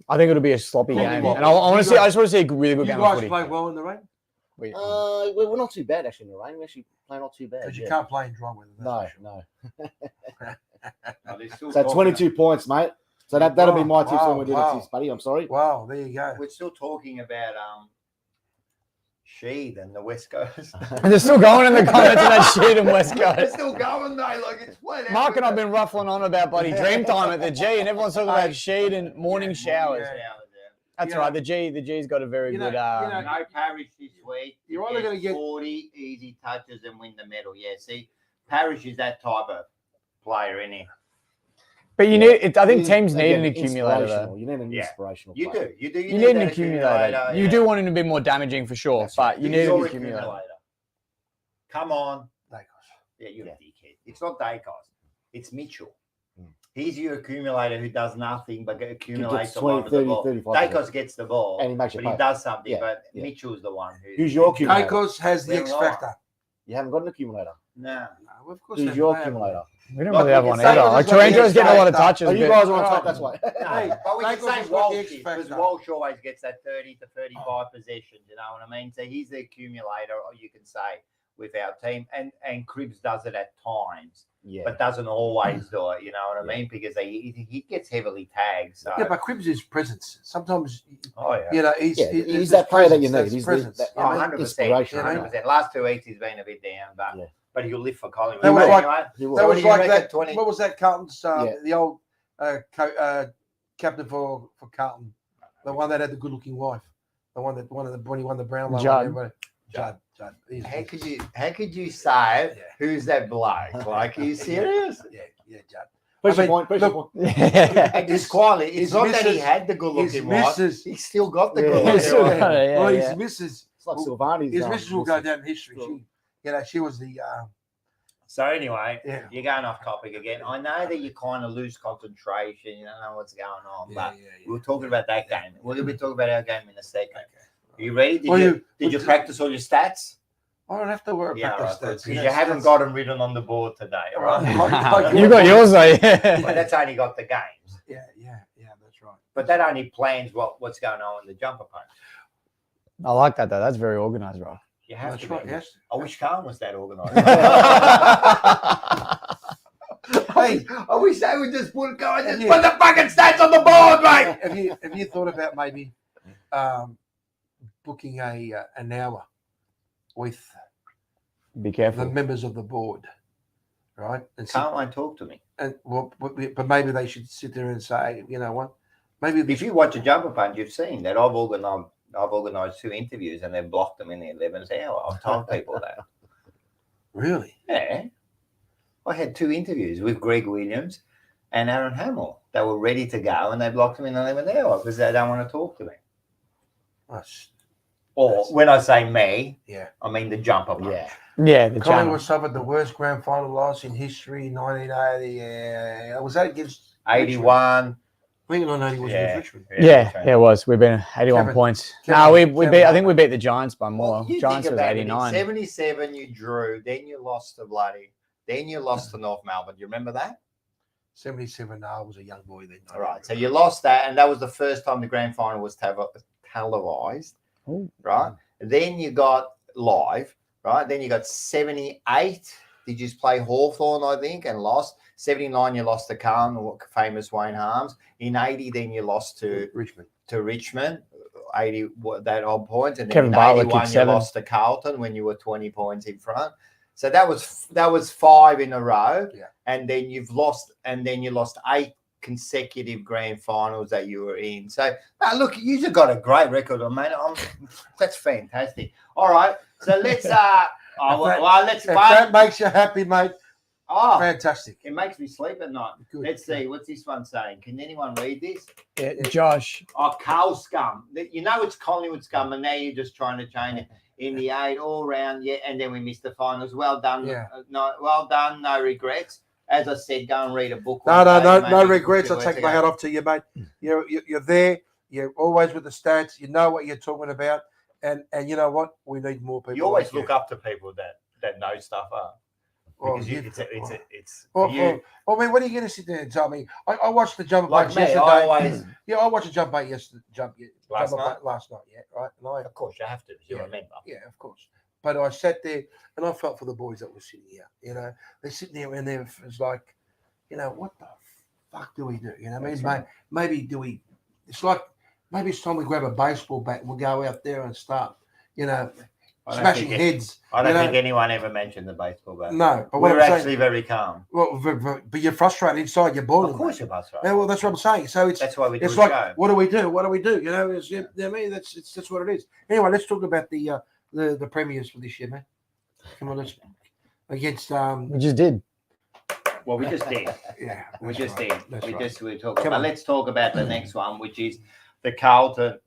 I think it'll be a sloppy game, and I just want to see a really good game.
You guys play well in the rain.
We're not too bad actually in the rain. We actually play not too bad.
Because you can't play in dry weather.
No.
So
it's 22 points, mate. So that'll be my tips when we do the tips, buddy. I'm sorry.
Wow, there you go.
We're still talking about Sheed and the West Coast.
And they're still going in the comments of that Sheed and West Coast.
They're still going, though. Like, it's whatever.
Mark and I've been ruffling on about bloody Dreamtime at the G, and everyone's talking about Sheed and morning showers. That's right. The G's got a very good.
No Parrish this week.
You're either going to get
40 easy touches and win the medal. Yeah, see, Parrish is that type of player, isn't he?
But you need. I think teams need an accumulator. Though.
You need an inspirational.
You
player.
do.
You need an accumulator. You do want him to be more damaging for sure,
That's
but you need an accumulator.
Come on,
Dacos.
Yeah, you're a dickhead. It's not Dacos. It's Mitchell. He's your accumulator who does nothing but accumulates
20, 30, 35.
Dacos gets the ball,
and he makes
but he does something. But Mitchell's the one
who's your accumulator.
Dacos has the X factor.
You haven't got an accumulator.
No,
of course.
Who's your accumulator?
We don't really have one either. Like Taranto's getting a lot of touches.
Oh, you guys are on top, that's why.
But we can say Walsh because Walsh always gets that 30 to 35 possessions. You know what I mean? So he's the accumulator, or you can say with our team, and Cribs does it at times,
Yeah.
but doesn't always do it. You know what I mean? Because he gets heavily tagged. So.
Yeah, but Cribs is presence. Sometimes,
Oh yeah.
you know,
he's that player that you need. He's
presence.
that,
Oh, 100%.
inspiration.
100%. Last 2 weeks he's been a bit down, but he'll live for Collingwood.
That was
Anyway,
like-
He
That
was.
what
was
do you
like
reckon,
that.
20?
What was that? Carlton's
Yeah.
the old captain for Carlton, the one that had the good-looking wife, the one that when he won the Brownlow.
Judd.
Judd. He's-
How could you say
Yeah.
who's that bloke? Like, are you serious?
Yeah, Judd.
Pressure
I mean,
point. Pressure
look,
point.
Yeah.
And just quietly, it's
his
not that he
missus-
had the good
his
looking wife.
missus-
He's still got the
Yeah,
good
he's
looking
still
wife.
got it. Yeah,
well,
yeah.
his missus,
It's like Silvani's.
his missus will go
missus.
down in history. She was the
So anyway,
yeah.
you're going off topic again. I know that you kind of lose concentration. You don't know what's going on, but we're talking about that game. We're going to be talking about our game in a second. Are you ready? Did you practice all your stats?
I don't have to worry
Yeah,
about
right,
that.
because you haven't got them written on the board today, all right?
You got yours though.
But
Yeah.
that's only got the games.
Yeah, that's right.
But that only plans what's going on in the jumper punch.
I like that though. That's very organized, bro.
You have
That's
to.
right.
Be.
Yes.
I wish Khan was that organised.
Hey,
I wish they would just put
Yeah.
put the fucking stats on the board, mate.
have you thought about maybe booking an hour with
Be
the
careful.
members of the board, right? And
Khan won't talk to me.
but maybe they should sit there and say, you know what? Maybe
If you watch a jumper punch, you've seen that I've organised 2 interviews and they've blocked them in the 11th hour. I've told people that.
really.
Yeah. I had 2 interviews with Greg Williams and Aaron Hamill. They were ready to go and they blocked them in the 11th hour because they don't want to talk to me. Or when I say me,
Yeah.
I mean the jumper punch.
Yeah.
Yeah, the
Collingwood
channel.
suffered the worst grand final loss in history, 1980. Was that against
81.
I think 1980 was
Yeah.
against Richmond.
Yeah, it was. We've been 81
Kevin-
points.
Kevin-
No, we
Kevin-
beat. I think we beat the Giants by more.
Well, you
Giants
think
was
about it, in
89.
77 you drew, then you lost to then you lost to North Melbourne. Do you remember that?
77. I was a young boy then.
All right. So you lost that, and that was the first time the grand final was televised.
Oh.
Right. Then you got live, right? Then you got 78. Did you just play Hawthorn, I think, and lost? 79, you lost to Carlton, famous Wayne Harms. In 80, then you lost to Richmond, 80 that odd point, and then
Kevin
in
Bartlett
81
kicked
you
7.
lost to Carlton when you were 20 points in front. So that was 5 in a row,
Yeah.
and then you lost 8 consecutive grand finals that you were in. So look, you've got a great record, mate. That's fantastic. All right, so let's
If that makes you happy, mate,
Oh,
fantastic.
it makes me sleep at night.
Good.
Let's see. What's this one saying? Can anyone read this?
Yeah, Josh.
Oh, Carl Scum. You know it's Collingwood Scum, and now you're just trying to change it in the 8 all round. Yeah, and then we missed the finals. Well done.
Yeah.
Well done. No regrets. As I said, go and read a book.
No
Maybe
regrets.
a
I'll
few
take
words
my
ago.
hat off to you, mate. You're there. You're always with the stats. You know what you're talking about. And you know what? We need more people.
You always
like
look up to people that know stuff.
Well,
Because
you-
it's
Well,
for you.
well, I mean, when are you going to sit there and tell me? I watched the jump
Like
bait
me,
yesterday.
I always.
Yeah, I watched the jump bait yesterday.
Last night?
Last night, yeah, right. And I,
Of course, you have to. You
Yeah.
remember.
yeah, of course. But I sat there and I felt for the boys that were sitting here. You know, they're sitting there and it's like, you know, what the fuck do we do? You know, what I mean,
That's right.
maybe do we? It's like maybe it's time we grab a baseball bat and we'll go out there and start, you know,
I don't
smashing
think
heads.
I don't
you know?
think anyone ever mentioned the baseball bat.
No, but what
We're
I'm
actually
saying,
very calm.
well, but you're frustrated inside. You're boiling.
Of course,
mate.
you're bus right.
Yeah, well, that's what I'm saying. So it's
That's why we do a
it's like,
show.
what do we do? What do we do? You know, I mean, that's what it is. Anyway, let's talk about the premiers for this year, man. Come on, let's against
We just did.
Well, we just did.
yeah,
We
that's
just
right.
did.
That's
We
right.
just we talked
Come
about.
on.
Let's talk about the next one, which is the Carlton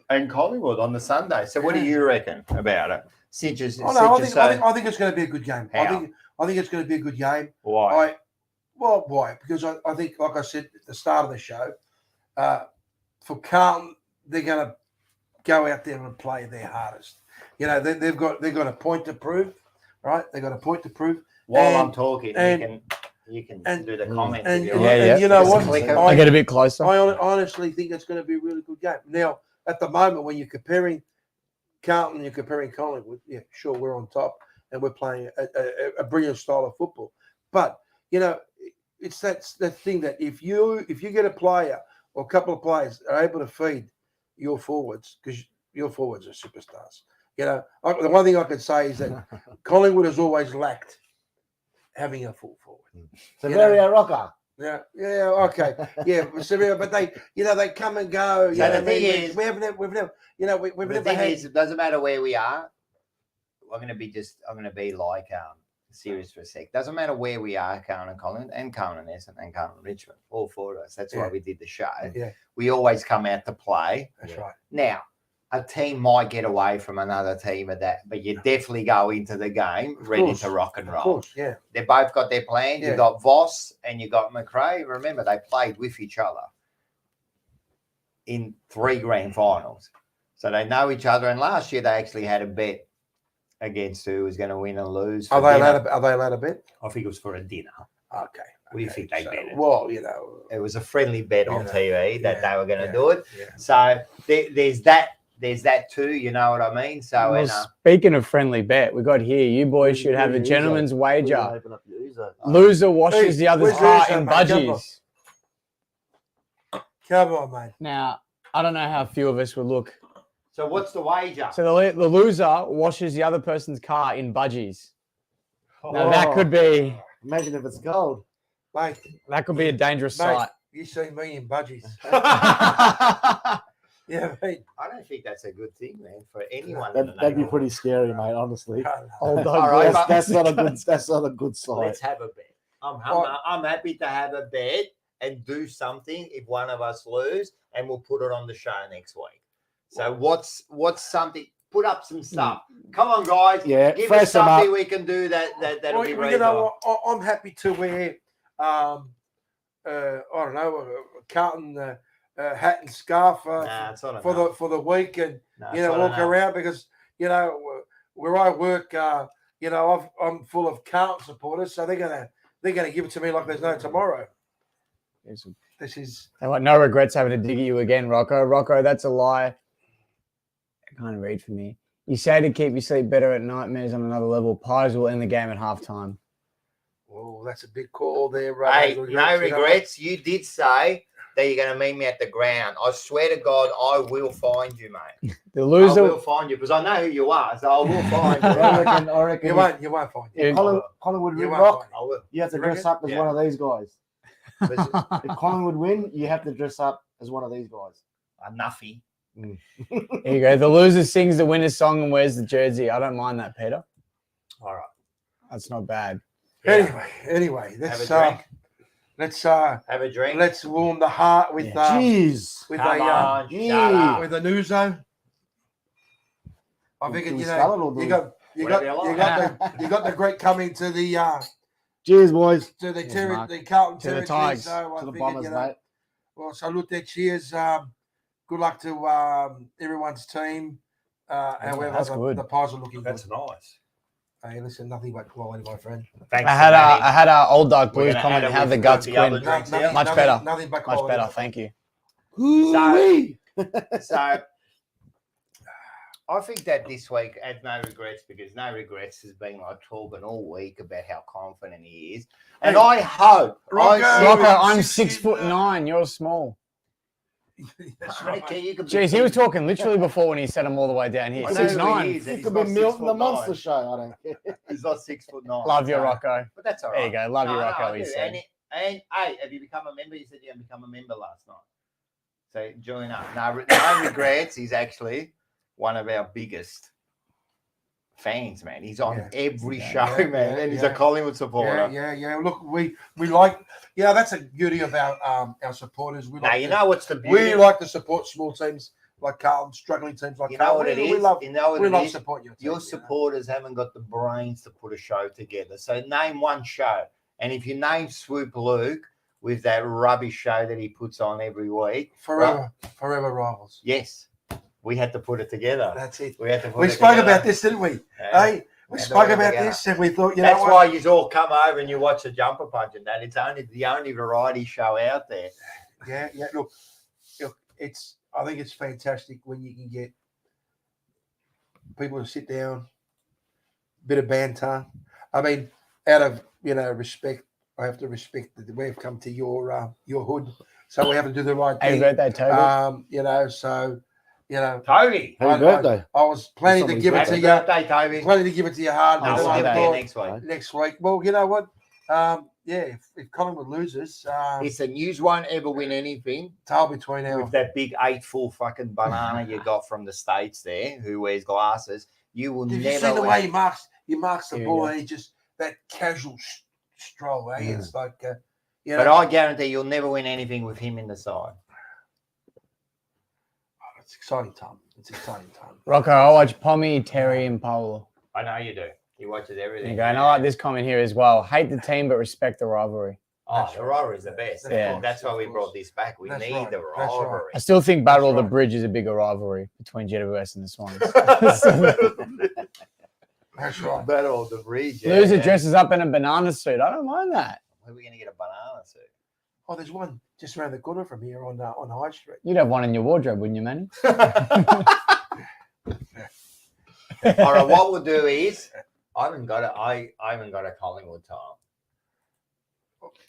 and Collingwood on the Sunday. So, what do you reckon about it? Since you,
Oh no,
since
I think it's going to be a good game.
How?
I think it's going to be a good game.
why?
Why? Because I think, like I said at the start of the show, for Carlton, they're going to go out there and play their hardest. You know, they've got a point to prove, right? They've got a point to prove.
While
and-
I'm talking,
and-
you can
and-
do the comments.
And,
if
and,
you
Yeah,
want.
yeah.
and you know
Just
what?
click it.
I get a bit closer.
I honestly think it's going to be a really good game. Now, at the moment, when you're comparing Carlton, you're comparing Collingwood. Yeah, sure, we're on top. and we're playing a brilliant style of football. But it's that thing that if you get a player or a couple of players are able to feed your forwards, because your forwards are superstars. The one thing I could say is that Collingwood has always lacked having a full forward.
Severio Rocker.
Yeah, okay, yeah, Severio, but they come and go.
So the thing is,
we've never
had. It doesn't matter where we are. I'm going to be like serious for a sec. Doesn't matter where we are, Conan and Collingwood, and Conan and Essendon and Conan and Richmond, all four of us. That's why we did the show.
Yeah.
We always come out to play.
That's right.
Now, a team might get away from another team at that, but you definitely go into the game ready to rock and roll.
Of course, yeah.
They both got their plans.
Yeah.
You got Voss and you got McRae. Remember, they played with each other in 3 grand finals. So they know each other. And last year they actually had a bet against who was going to win and lose.
Are they allowed to bet?
I think it was for a dinner.
Okay.
We think they bet it.
Well,
it was a friendly bet on TV that they were going to do it.
Yeah.
So there's that too. You know what I mean? So
speaking of friendly bet, we got here. You boys should have a gentleman's wager. Loser washes the other's heart in budgies.
Come on, mate.
Now, I don't know how few of us would look.
So what's the wager?
So the loser washes the other person's car in budgies. Now that could be.
Imagine if it's gold,
mate.
That could be a dangerous sight.
You see me in budgies. Yeah, mate.
I don't think that's a good thing, man, for anyone.
That'd be pretty scary, mate. Honestly.
All right,
that's not a good. That's not a good sight.
Let's have a bet. I'm happy to have a bet and do something if one of us lose, and we'll put it on the show next week. So what's something? Put up some stuff. Come on, guys.
Yeah,
give us something we can do that'll be ready.
I'm happy to wear. I don't know, a Carlton hat and scarf for the week, and walk around because where I work, I'm full of Carlton supporters, so they're gonna give it to me like there's no tomorrow. This is
no regrets having to dig at you again, Rocco. Rocco, that's a lie. I can't read for me. You say to keep your sleep better at nightmares on another level. Pies will end the game at halftime.
Oh, that's a big call there, right?
Hey, no regrets. You did say that you're going to meet me at the ground. I swear to God, I will find you, mate.
The loser
I will find you because I know who you are, so I will find you.
I reckon
you won't find you.
Collingwood win, Rock.
I will.
You have to dress up as one of these guys. If Collingwood win, you have to dress up as one of these guys.
A nuffy.
There you go. The loser sings the winner's song and wears the jersey. I don't mind that, Peter.
All right.
That's not bad.
Anyway, let's
have
a drink. Let's warm the heart with
with
with a Nuzo. I figured you got the great coming to the
cheers, boys.
To the Carlton
to the
Tigers.
So
to the Bombers, mate.
Well, salute there. Cheers. Good luck to everyone's team. However, the Pies are looking good.
That's nice.
Hey, listen, nothing but quality, my friend.
Thanks. I had our old dog Blues comment how the guts win. Much better.
Nothing but quality.
Much better. Thank you.
So I think that this week, at No Regrets, because No Regrets has been like talking all week about how confident he is. And I hope.
Rocco, I'm 6'9". You're small.
That's right.
Jeez, he was talking literally before when he said I'm all the way down here. 6'9".
He could be Milton the Monster Show. I don't care.
He's not 6'9".
Love you, Rocco.
But that's all right.
There you go. Love you, Rocco. He said.
And hey, have you become a member? You said you had become a member last night. So join up. No Regrets. He's actually one of our biggest fans, man. He's on every show, man. And he's a Collingwood supporter.
Yeah. Look, we like. That's a beauty of our supporters. We
what's the beauty?
We like to support small teams like Carlton, struggling teams like Carlton.
What it is?
We love supporting your team.
Your supporters haven't got the brains to put a show together. So name one show. And if you name Swoop Luke with that rubbish show that he puts on every week.
Forever Rivals.
Yes. We had to put it together.
That's it.
We
spoke about this, didn't we? Yeah. Hey, we spoke about this and we thought,
that's why you all come over and you watch the Jumper Punch and that. It's the only variety show out there.
Yeah. Look, I think it's fantastic when you can get people to sit down, bit of banter. I mean, out of respect, I have to respect that we've come to your hood, so we have to do the right
Happy
thing.
birthday, Toby.
So
Toby.
Happy birthday.
I was planning to
Somebody's
give it to
Happy
you.
birthday, Toby.
Planning to give it to you hard.
No,
but
we'll
then
give it
I
to you
thought
next week.
next week. Well, you know what? If Collingwood loses,
Listen, you won't ever win anything
tail between our.
with that big 8-foot fucking banana you got from the States there, who wears glasses. You will
Did
never
you see the
win.
way he marks the
Here
ball?
we go.
And he just that casual stroll. Eh? It's like,
But I guarantee you'll never win anything with him in the side.
it's exciting time. It's exciting time.
Rocco, I watch Pommy, Terry, and Paolo.
I know you do. He watches everything.
You go, and I like this comment here as well. Hate the team, but respect the rivalry.
Oh,
That's
the
right.
rivalry is the best.
Yeah.
That's why we
Of
brought
course.
this back. We
That's
need
right.
the
That's right.
rivalry.
I still think Battle of the
right.
Bridge is a bigger rivalry between GWS and the Swans.
That's right.
Battle of the Bridge.
Loser dresses up in a banana suit. I don't mind that.
Where are we going to get a banana suit?
Oh, there's one just around the corner from here on High Street.
You'd have one in your wardrobe, wouldn't you, Manny?
All right, what we'll do is I haven't got a Collingwood tie.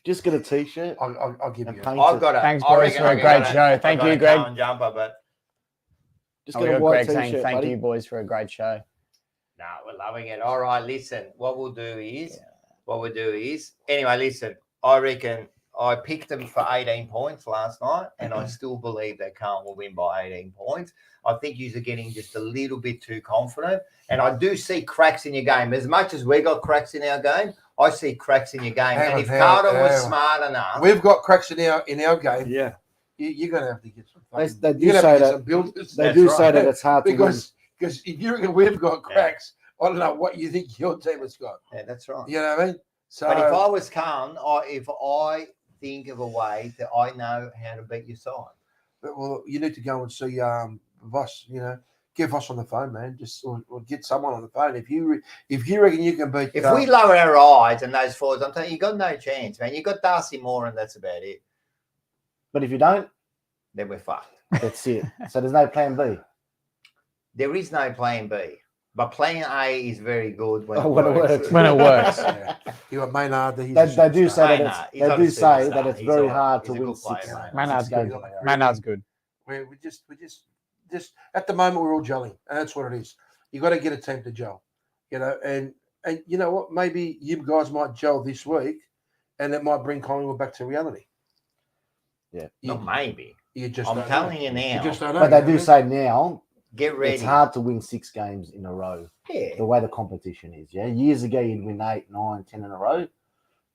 Just get a t-shirt.
I'll give
and
you.
paint
I've
it.
got a.
Thanks,
I
boys,
reckon
for a
I've
great
got
show.
I've
Thank
got
you,
a
Greg.
Cowan jumper, but
Just
We
get a
got
white
Greg
t-shirt,
saying thank
buddy.
you, boys, for a great show.
no, we're loving it. All right, listen. What we'll do is, anyway, listen. I reckon I picked them for 18 points last night, and I still believe that Carlton will win by 18 points. I think you are getting just a little bit too confident, and I do see cracks in your game. As much as we got cracks in our game, I see cracks in your game.
Hang
And
on,
if
hang on,
Carlton was
hang on.
smart enough,
We've got cracks in our game.
Yeah.
You're going to have to get some.
They
fucking-
do
you're gonna
say
have to get
that-
some builders.
They
That's
do
right.
say that it's hard to win.
because if you reckon we've got cracks, I don't know what you think your team has got.
yeah, that's right.
You know what I mean? So
But if I was Carlton, if I think of a way that I know how to beat your side.
well, you need to go and see Voss. Get Voss on the phone, man. Just or get someone on the phone. If you reckon you can beat,
If we lower our eyes and those forwards, I'm telling you, you got no chance, man. You got Darcy Moore, and that's about it.
But if you don't,
Then we're fucked.
that's it. So there's no plan B.
There is no plan B, but plan A is very good when,
When it works.
When it works.
yeah. You got Maynard. He's
They,
a
they do
superstar.
say that
Maynard,
it's
he's
they
not
do
a
say
superstar.
that it's
He's
very
all right.
hard
He's
to
a
win
good player,
6
mate.
games.
Maynard's
Six
good.
games in a row.
Maynard's good.
We just at the moment we're all gelling, and that's what it is. You got to get a team to gel, and you know what? Maybe you guys might gel this week, and it might bring Collingwood back to reality.
Yeah.
Not maybe.
You just
I'm
don't
telling
know.
you now.
You just don't know.
But they
you know
do
what
say now
Get ready.
it's hard to win 6 games in a row.
Yeah.
The way the competition is. Yeah. Years ago you'd win 8, 9, 10 in a row.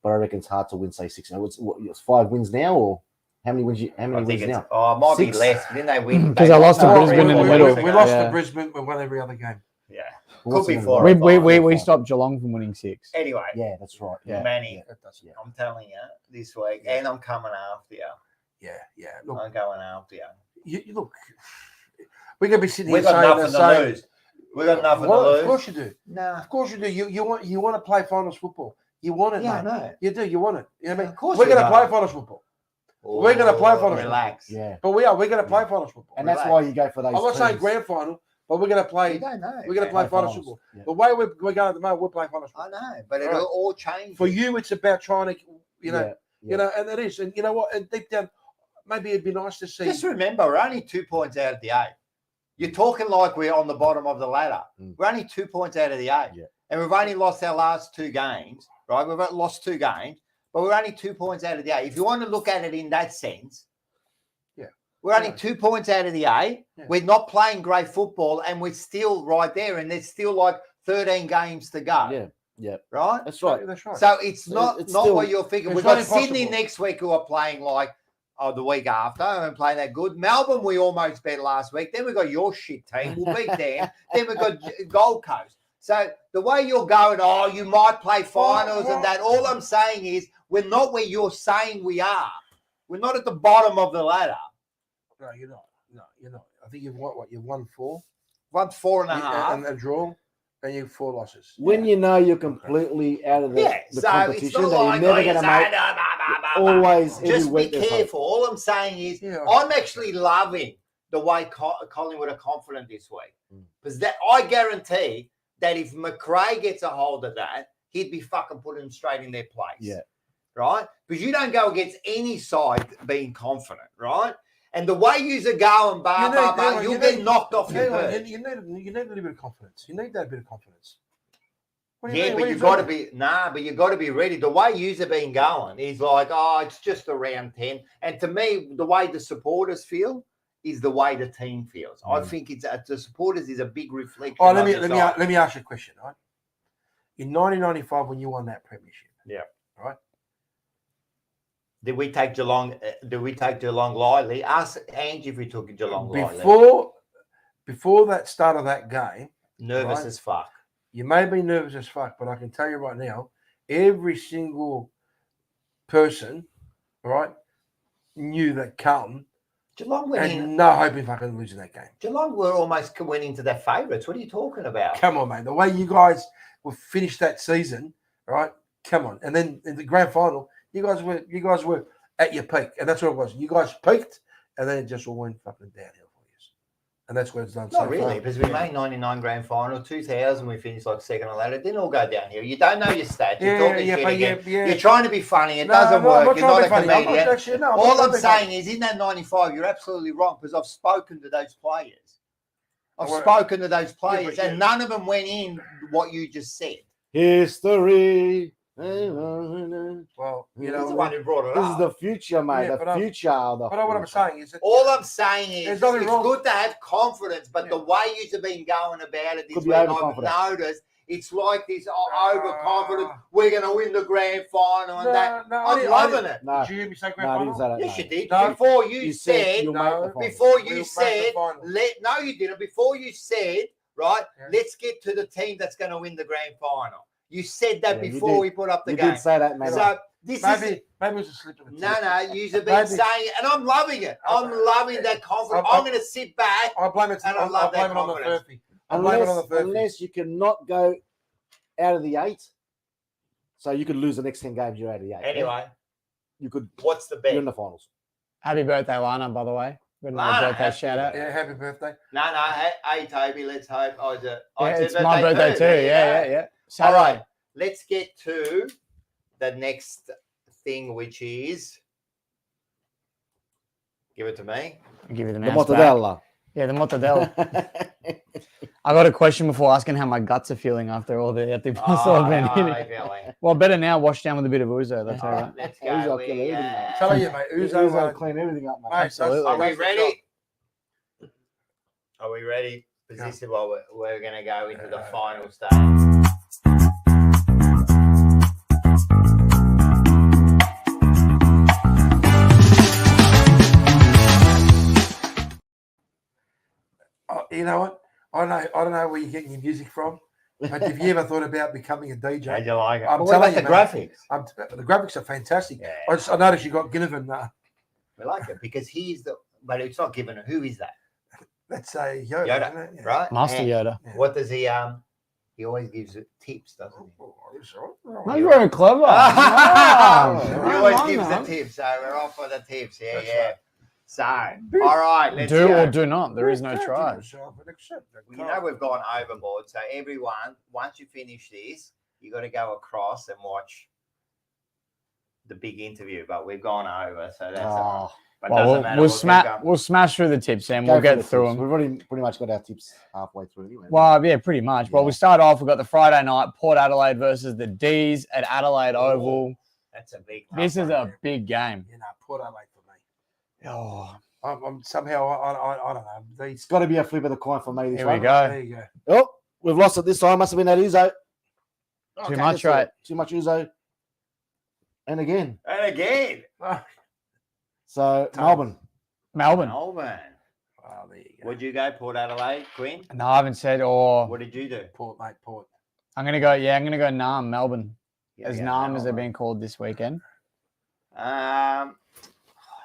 But I reckon it's hard to win, say 6. Now it's 5 wins now, or how many wins? How
I
many
think
wins
it's.
now?
Oh, it might
6.
be less. Didn't they win?
Because I lost to
I mean?
Brisbane in the
We-
middle.
We lost
Yeah.
to Brisbane. We won every other game.
Yeah.
What's
Could be
in the
4
middle?
or 5.
We stopped Geelong from winning 6.
Anyway,
Yeah, that's right.
Yeah.
Manny,
That doesn't-
I'm telling you this week,
Yeah.
and I'm coming after you.
Yeah. Look,
I'm going after you.
you look. We're gonna be sitting
We
here
got
saying
nothing
the
to
same.
lose. We got nothing
Well,
to
of
lose.
course you do.
Nah.
Of course you do. You want to play finals football. You want it,
Yeah, I
mate.
know.
You do. You want it. You know what I mean?
Of course
We're
we
going to
do.
play finals football. We're gonna play finals.
Relax.
Yeah.
But we're going to play finals football.
And that's
Relax.
why you go for those.
I'm not saying
teams.
grand final, but we're going to play.
You don't know.
We're going to
man.
play finals football.
Yeah.
The way we're going at the moment, we're playing finals
I
football.
know, but
Right.
it'll all change.
For you, it's about trying to,
Yeah.
and it is. And you know what? And deep down, maybe it'd be nice to see.
Just remember, we're only 2 points out of the 8. You're talking like we're on the bottom of the ladder.
Mm.
We're only 2 points out of the 8.
Yeah.
And we've only lost our last 2 games, right? We've lost 2 games, but we're only 2 points out of the 8. If you want to look at it in that sense,
Yeah.
we're only
Yeah.
2 points out of the 8.
Yeah.
We're not playing great football, and we're still right there, and there's still like 13 games to go.
Yeah. Yeah.
Right?
That's right.
That's right.
So it's not
It's
not
still-
what you're thinking.
it's
We've
not
got Sydney
impossible.
next week who are playing like the week after and playing that good. Melbourne we almost beat last week. Then we've got your shit team. We'll beat them. Then we've got Gold Coast. So the way you're going, you might play finals and that. All I'm saying is we're not where you're saying we are. We're not at the bottom of the ladder.
No, you're not. No, you're not. I think you've won what? You've won 4.
Won 4.5.
And a draw, and you've 4 losses.
When you know you're completely out of the,
Yeah,
the
so
competition,
it's not
that
like
you're never going to make. Always, every
Just be
week there's hope.
careful. All I'm saying is
Yeah.
I'm actually loving the way Collingwood are confident this week
Mm.
because that I guarantee that if McRae gets a hold of that, he'd be fucking putting them straight in their place.
Yeah.
Right? Because you don't go against any side being confident, right? And the way you go and you'll get knocked off your perch.
You need a little bit of confidence. You need that bit of confidence.
Yeah, but you've got to be but you've got to be ready. The way you've been going is like, oh, it's just around 10. And to me, the way the supporters feel is the way the team feels. I think it's the supporters is a big reflection.
Oh, let me ask you a question, right? In 1995, when you won that premiership, right?
Did we take Geelong? Lightly? Ask Ange if we took Geelong lightly.
Before that start of that game,
Nervous as fuck.
You may be nervous as fuck, but I can tell you right now, every single person, right, knew that Carlton
Geelong went
had
in.
no hope in fucking losing that game.
Geelong were almost went into their favourites. What are you talking about?
Come on, mate. The way you guys will finish that season, right? Come on. And then in the grand final, you guys were at your peak, and that's what it was. You guys peaked, and then it just all went fucking downhill for you. And that's where it's done.
Not really, because we made 99 grand final, 2000 we finished like second or later. It didn't all go downhill. You don't know your stats. You're talking shit again. You're trying to be funny. It doesn't work. You're not a comedian. All I'm saying is, in that 95, you're absolutely wrong, because I've spoken to those players. And none of them went in what you just said.
History.
Well,
you know, the one who brought it
this
up.
is the future, mate.
Yeah,
the future.
But what I'm saying is,
all I'm saying is,
it's
good to have confidence, but the way you've been going about it is when I've noticed it's like this overconfidence. We're going to win the grand final and that. I'm loving it.
Did you hear me say grand final?
I didn't say that.
Yes, you did.
No.
Before you said, no, you didn't. Before you said, right, let's get to the team that's going to win the grand final. You said that before we put up the game.
You did say that, man.
So this
maybe it was a slip of the tongue.
No, you've been saying it, and I'm loving it. I'm loving that confidence. I'm going to sit back.
I blame it on the Furphy.
Unless you cannot go out of the 8, so you could lose the next 10 games. You're out of the 8.
Anyway,
you could.
What's the bet?
You're in the finals.
Happy birthday, Lana, by the way. Good birthday shout out.
Yeah, happy birthday.
No, hey Toby, let's hope.
It's my birthday too. Yeah.
All right, let's get to the next thing, which is give it to me.
I'll give you the
mortadella.
Yeah, the mortadella. I got a question before asking how my guts are feeling after all the episodes I've been in. Well, better now wash down with a bit of ouzo. That's all right.
Let's go.
Tell you, mate.
Ouzo will clean everything up, mate.
Absolutely.
Are we ready? Are we ready? Because this is what we're going to go into the final stage.
You know what? I don't know where you're getting your music from, but have you ever thought about becoming a DJ?
How'd you like it?
I'm telling you,
the graphics.
The graphics are fantastic.
Yeah.
I noticed you got Ginnivan.
We like it because but it's not given. Who is that?
That's a Yoda, isn't it? Yeah.
Right?
Master Yoda.
Yeah. What does he He always gives tips, doesn't he?
No, you're very clever.
He always gives the tips, so we're off for the tips. Yeah,
That's
yeah.
right.
So, all right, let's
do
go.
or do not. There is no try.
You know we've gone overboard. So everyone, once you finish this, you got to go across and watch the big interview. But we've gone over, so that's all right. But
well,
doesn't matter.
we'll smash through the tips and we'll get through them.
We've already pretty much got our tips halfway through anyway.
Well, yeah, pretty much. Well, we start off. We've got the Friday night Port Adelaide versus the D's at Adelaide Oval.
That's a big.
This is a big game.
You know, Port Adelaide for me.
Oh,
I'm somehow I don't know.
It's got to be a flip of the coin for me. This
Here
one.
we go.
There you go.
Oh, we've lost it this time. Must have been that Uzo.
Too much, right?
Too much Uzo. And again. So Melbourne.
Melbourne.
Oh, there you go.
Would you go Port Adelaide, Quinn?
No, I haven't said. Or
What did you do?
Port, mate, Port.
I'm gonna go. Yeah, I'm gonna go Nam Melbourne. As
Yeah,
Nam as they're being called this weekend.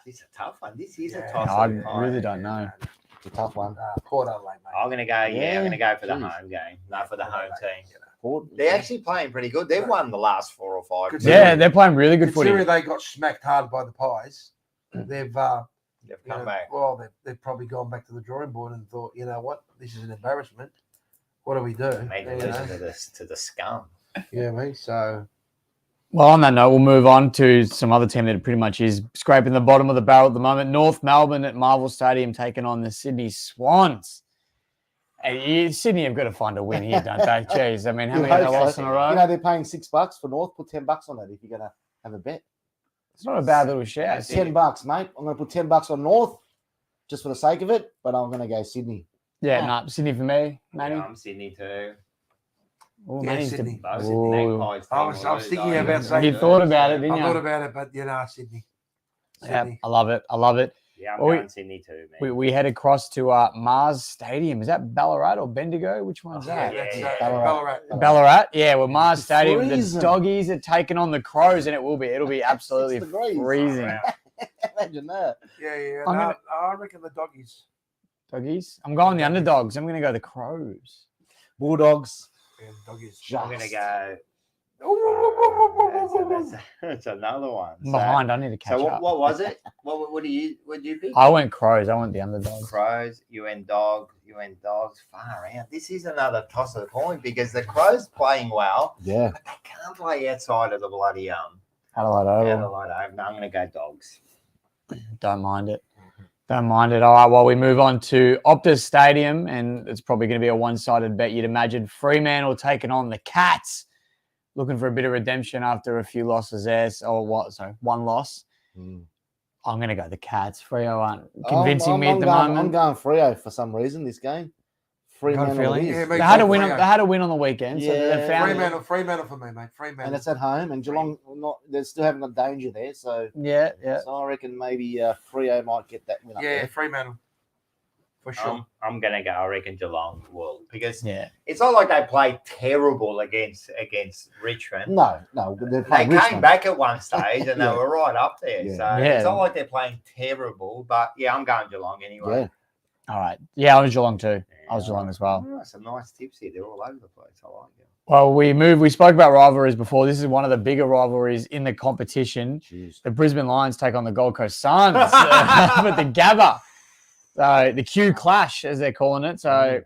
This is a tough one. This is a
Yeah.
tough
No, I
one.
really don't know.
It's a tough one.
Port Adelaide, mate.
I'm gonna go. I'm gonna go for the
Jeez.
home game, not for the home team.
Port.
They're actually playing pretty good. They've won the last 4 or 5.
Good.
Yeah, they're playing really good footy.
Considering they got smacked hard by the Pies, they've
They've come back.
Well, they've probably gone back to the drawing board and thought, you know what, this is an embarrassment. what do we do?
Maybe
You
losing
know?
to the scum.
Yeah, mate. So
Well, on that note, we'll move on to some other team that pretty much is scraping the bottom of the barrel at the moment. North Melbourne at Marvel Stadium taking on the Sydney Swans. Hey, Sydney have got to find a win here, don't they? Jeez, I mean, how
You
many have they
hope so.
lost in a row?
You know, they're paying $6 for North. Put $10 on it if you're gonna have a bet.
It's not a bad little shout.
That's
$10, mate. I'm gonna put $10 on North just for the sake of it, but I'm gonna go Sydney.
Yeah, no, Sydney for me, Manny.
Yeah, I'm Sydney too.
Oh,
Yeah,
Manny's
Sydney.
Both
Ooh.
Magpies
I was thinking about saying
You thought about it, didn't
I
you?
thought about it, but Sydney.
Yeah,
Sydney.
I love it. I love it.
Yeah, I'm
Well,
going Sydney too, man.
We head across to Mars Stadium. Is that Ballarat or Bendigo? Which one's that?
That's
Yeah,
Ballarat.
Ballarat. Yeah, well, Mars
It's
Stadium.
freezing.
The doggies are taking on the Crows, and it'll be absolutely
6 degrees.
freezing.
Wow.
Imagine that.
Yeah.
I'm
No,
gonna-
I reckon the doggies.
Doggies. I'm going the underdogs. I'm going to go the Crows.
Bulldogs.
Yeah, the doggies.
Just.
I'm going to go. That's another one.
I'm behind. I need to catch
So
up.
what was it? What did you pick?
I went Crows. I went the underdogs.
Crows, you went dogs, far out. This is another toss of the coin because the Crows playing well,
Yeah.
but they can't play outside of the bloody
Adelaide Oval.
Adelaide Oval. No, I'm going to go dogs.
Don't mind it. Don't mind it. All right, well, we move on to Optus Stadium, and it's probably going to be a one-sided bet, you'd imagine. Fremantle taking on the Cats, looking for a bit of redemption after a few losses there. One loss.
Mm.
I'm going to go the Cats. Freo aren't convincing me at the
I'm
moment.
going Freo for some reason this game.
Got a
Fremantle
feeling.
it is.
Yeah,
They
mate,
had a
go
win.
Freo.
They had a win on the weekend, so
Yeah.
they found.
Fremantle for me, mate. Fremantle.
And it's at home, and Geelong they still haven't got danger there, so
Yeah.
so I reckon maybe Freo might get that win up
Yeah,
there.
Fremantle. For sure.
I'm going to go. I reckon Geelong will because
Yeah.
it's not like they played terrible against Richmond.
No, they're
They
playing
came
Richmond.
back at one stage and
Yeah.
they were right up there.
Yeah.
So
Yeah.
it's not like they're playing terrible, but yeah, I'm going Geelong anyway.
Yeah.
All right. Yeah, I was Geelong too. I was Geelong as well.
Oh, some nice tips here. They're all over the place. I like it.
Well, we spoke about rivalries before. This is one of the bigger rivalries in the competition.
Jeez.
The Brisbane Lions take on the Gold Coast Suns with the Gabba. So the Q Clash, as they're calling it. So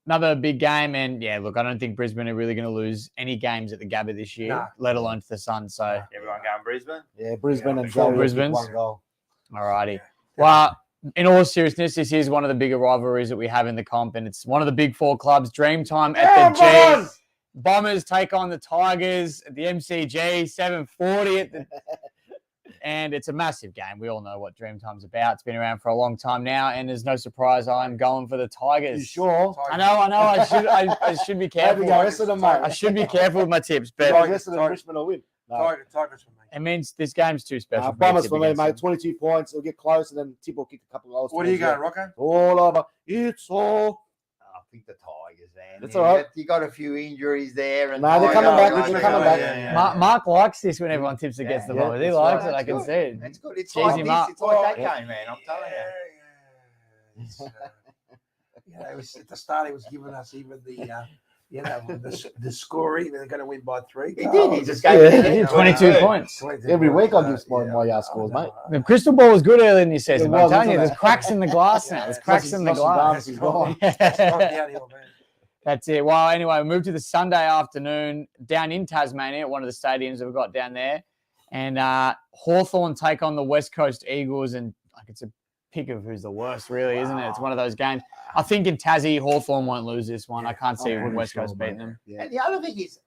another big game. And yeah, look, I don't think Brisbane are really going to lose any games at the Gabba this year,
Nah.
let alone to the Suns. So,
Everyone going Brisbane?
Yeah, Brisbane
Yeah,
and
four
Joey
Brisbanes.
one goal.
all righty. Well, in all seriousness, this is one of the bigger rivalries that we have in the comp. And it's one of the big four clubs. Dreamtime at the G. Bombers take on the Tigers at the MCG, 7:40 at the and it's a massive game. We all know what Dreamtime's about. It's been around for a long time now, and there's no surprise I'm going for the Tigers.
You sure?
I know. I should be careful.
Maybe go rest of them, mate.
I should be careful with my tips,
Go
but
rest of them, Richmond will win. No.
Tigers for me.
it means this game's too special. me to
Bombers
tip
for me,
against
mate.
them.
22 points. It'll get close, and then Tip will kick a couple of goals.
What are you
towards
going,
the end.
Rocco?
All over. It's all.
I think the Tigers, man.
That's all right.
You got a few injuries there. And
No, they're coming
Tigers,
back.
right,
Richmond
yeah,
coming back.
yeah.
Mark likes this when everyone tips against the
Yeah,
Bombers. He
that's
likes
right.
it. I can
That's
see it.
It's good. It's
Cheese
like
him
this.
up.
It's like that
Yeah.
game, man. I'm telling you.
Yeah. It's, it was at the start. He was giving us even the scoring. They're going to win by 3.
He did. He just
Yeah,
gave
he
me
did 22 points.
Every week I'll give my scores, mate.
The crystal ball was good earlier in the season.
It
but I'm
was,
telling you,
wasn't
there's
it?
cracks in the glass now. There's cracks in the glass.
He's gone.
That's it. Well, anyway, we moved to the Sunday afternoon down in Tasmania at one of the stadiums that we've got down there. And Hawthorn take on the West Coast Eagles. And like it's a pick of who's the worst, really, isn't it? It's one of those games. I think in Tassie, Hawthorn won't lose this one. I can't see
I'm
West
pretty
Coast
sure,
beating
mate.
them.
Yeah.
And the other thing is,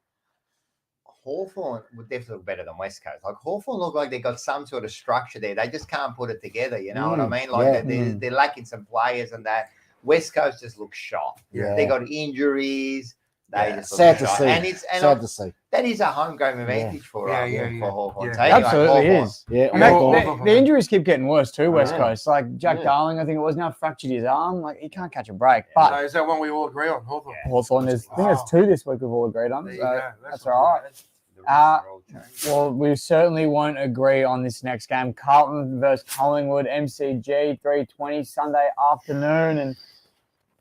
Hawthorn would definitely look better than West Coast. Like Hawthorn look like they got some sort of structure there. They just can't put it together. You know what I mean? Like
yeah.
they're lacking some players and that. West Coast just looks shot.
Yeah.
They got injuries. They just look
Sad to
shot.
see.
And it's
Sad to see.
that is a home game advantage for Hawthorn.
Yeah.
So anyway,
Absolutely
Hawthorn.
is.
Yeah.
And
Hawthorn.
the injuries keep getting worse too, West
Yeah.
Coast. Like Jack
Yeah.
Darling, I think it was now fractured his arm. Like he can't catch a break. But
Is that one we all agree on? Hawthorn.
Hawthorn, I think there's 2 this week we've all agreed on.
There you
So
go.
that's all right.
The rest are all changed.
Well, we certainly won't agree on this next game. Carlton versus Collingwood, MCG, 3:20 Sunday afternoon. And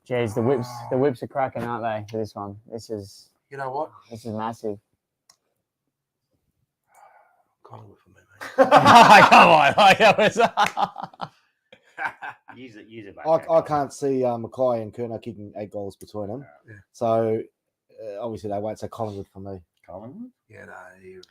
geez, the whips are cracking, aren't they, for this one? This is
You know what?
massive.
Collingwood for me, mate.
Come on. Like, that was...
Use it, mate.
I can't see Mackay and Kerno kicking 8 goals between them.
Yeah.
So obviously they won't say Collingwood for me.
Collingwood?
Yeah, no, you're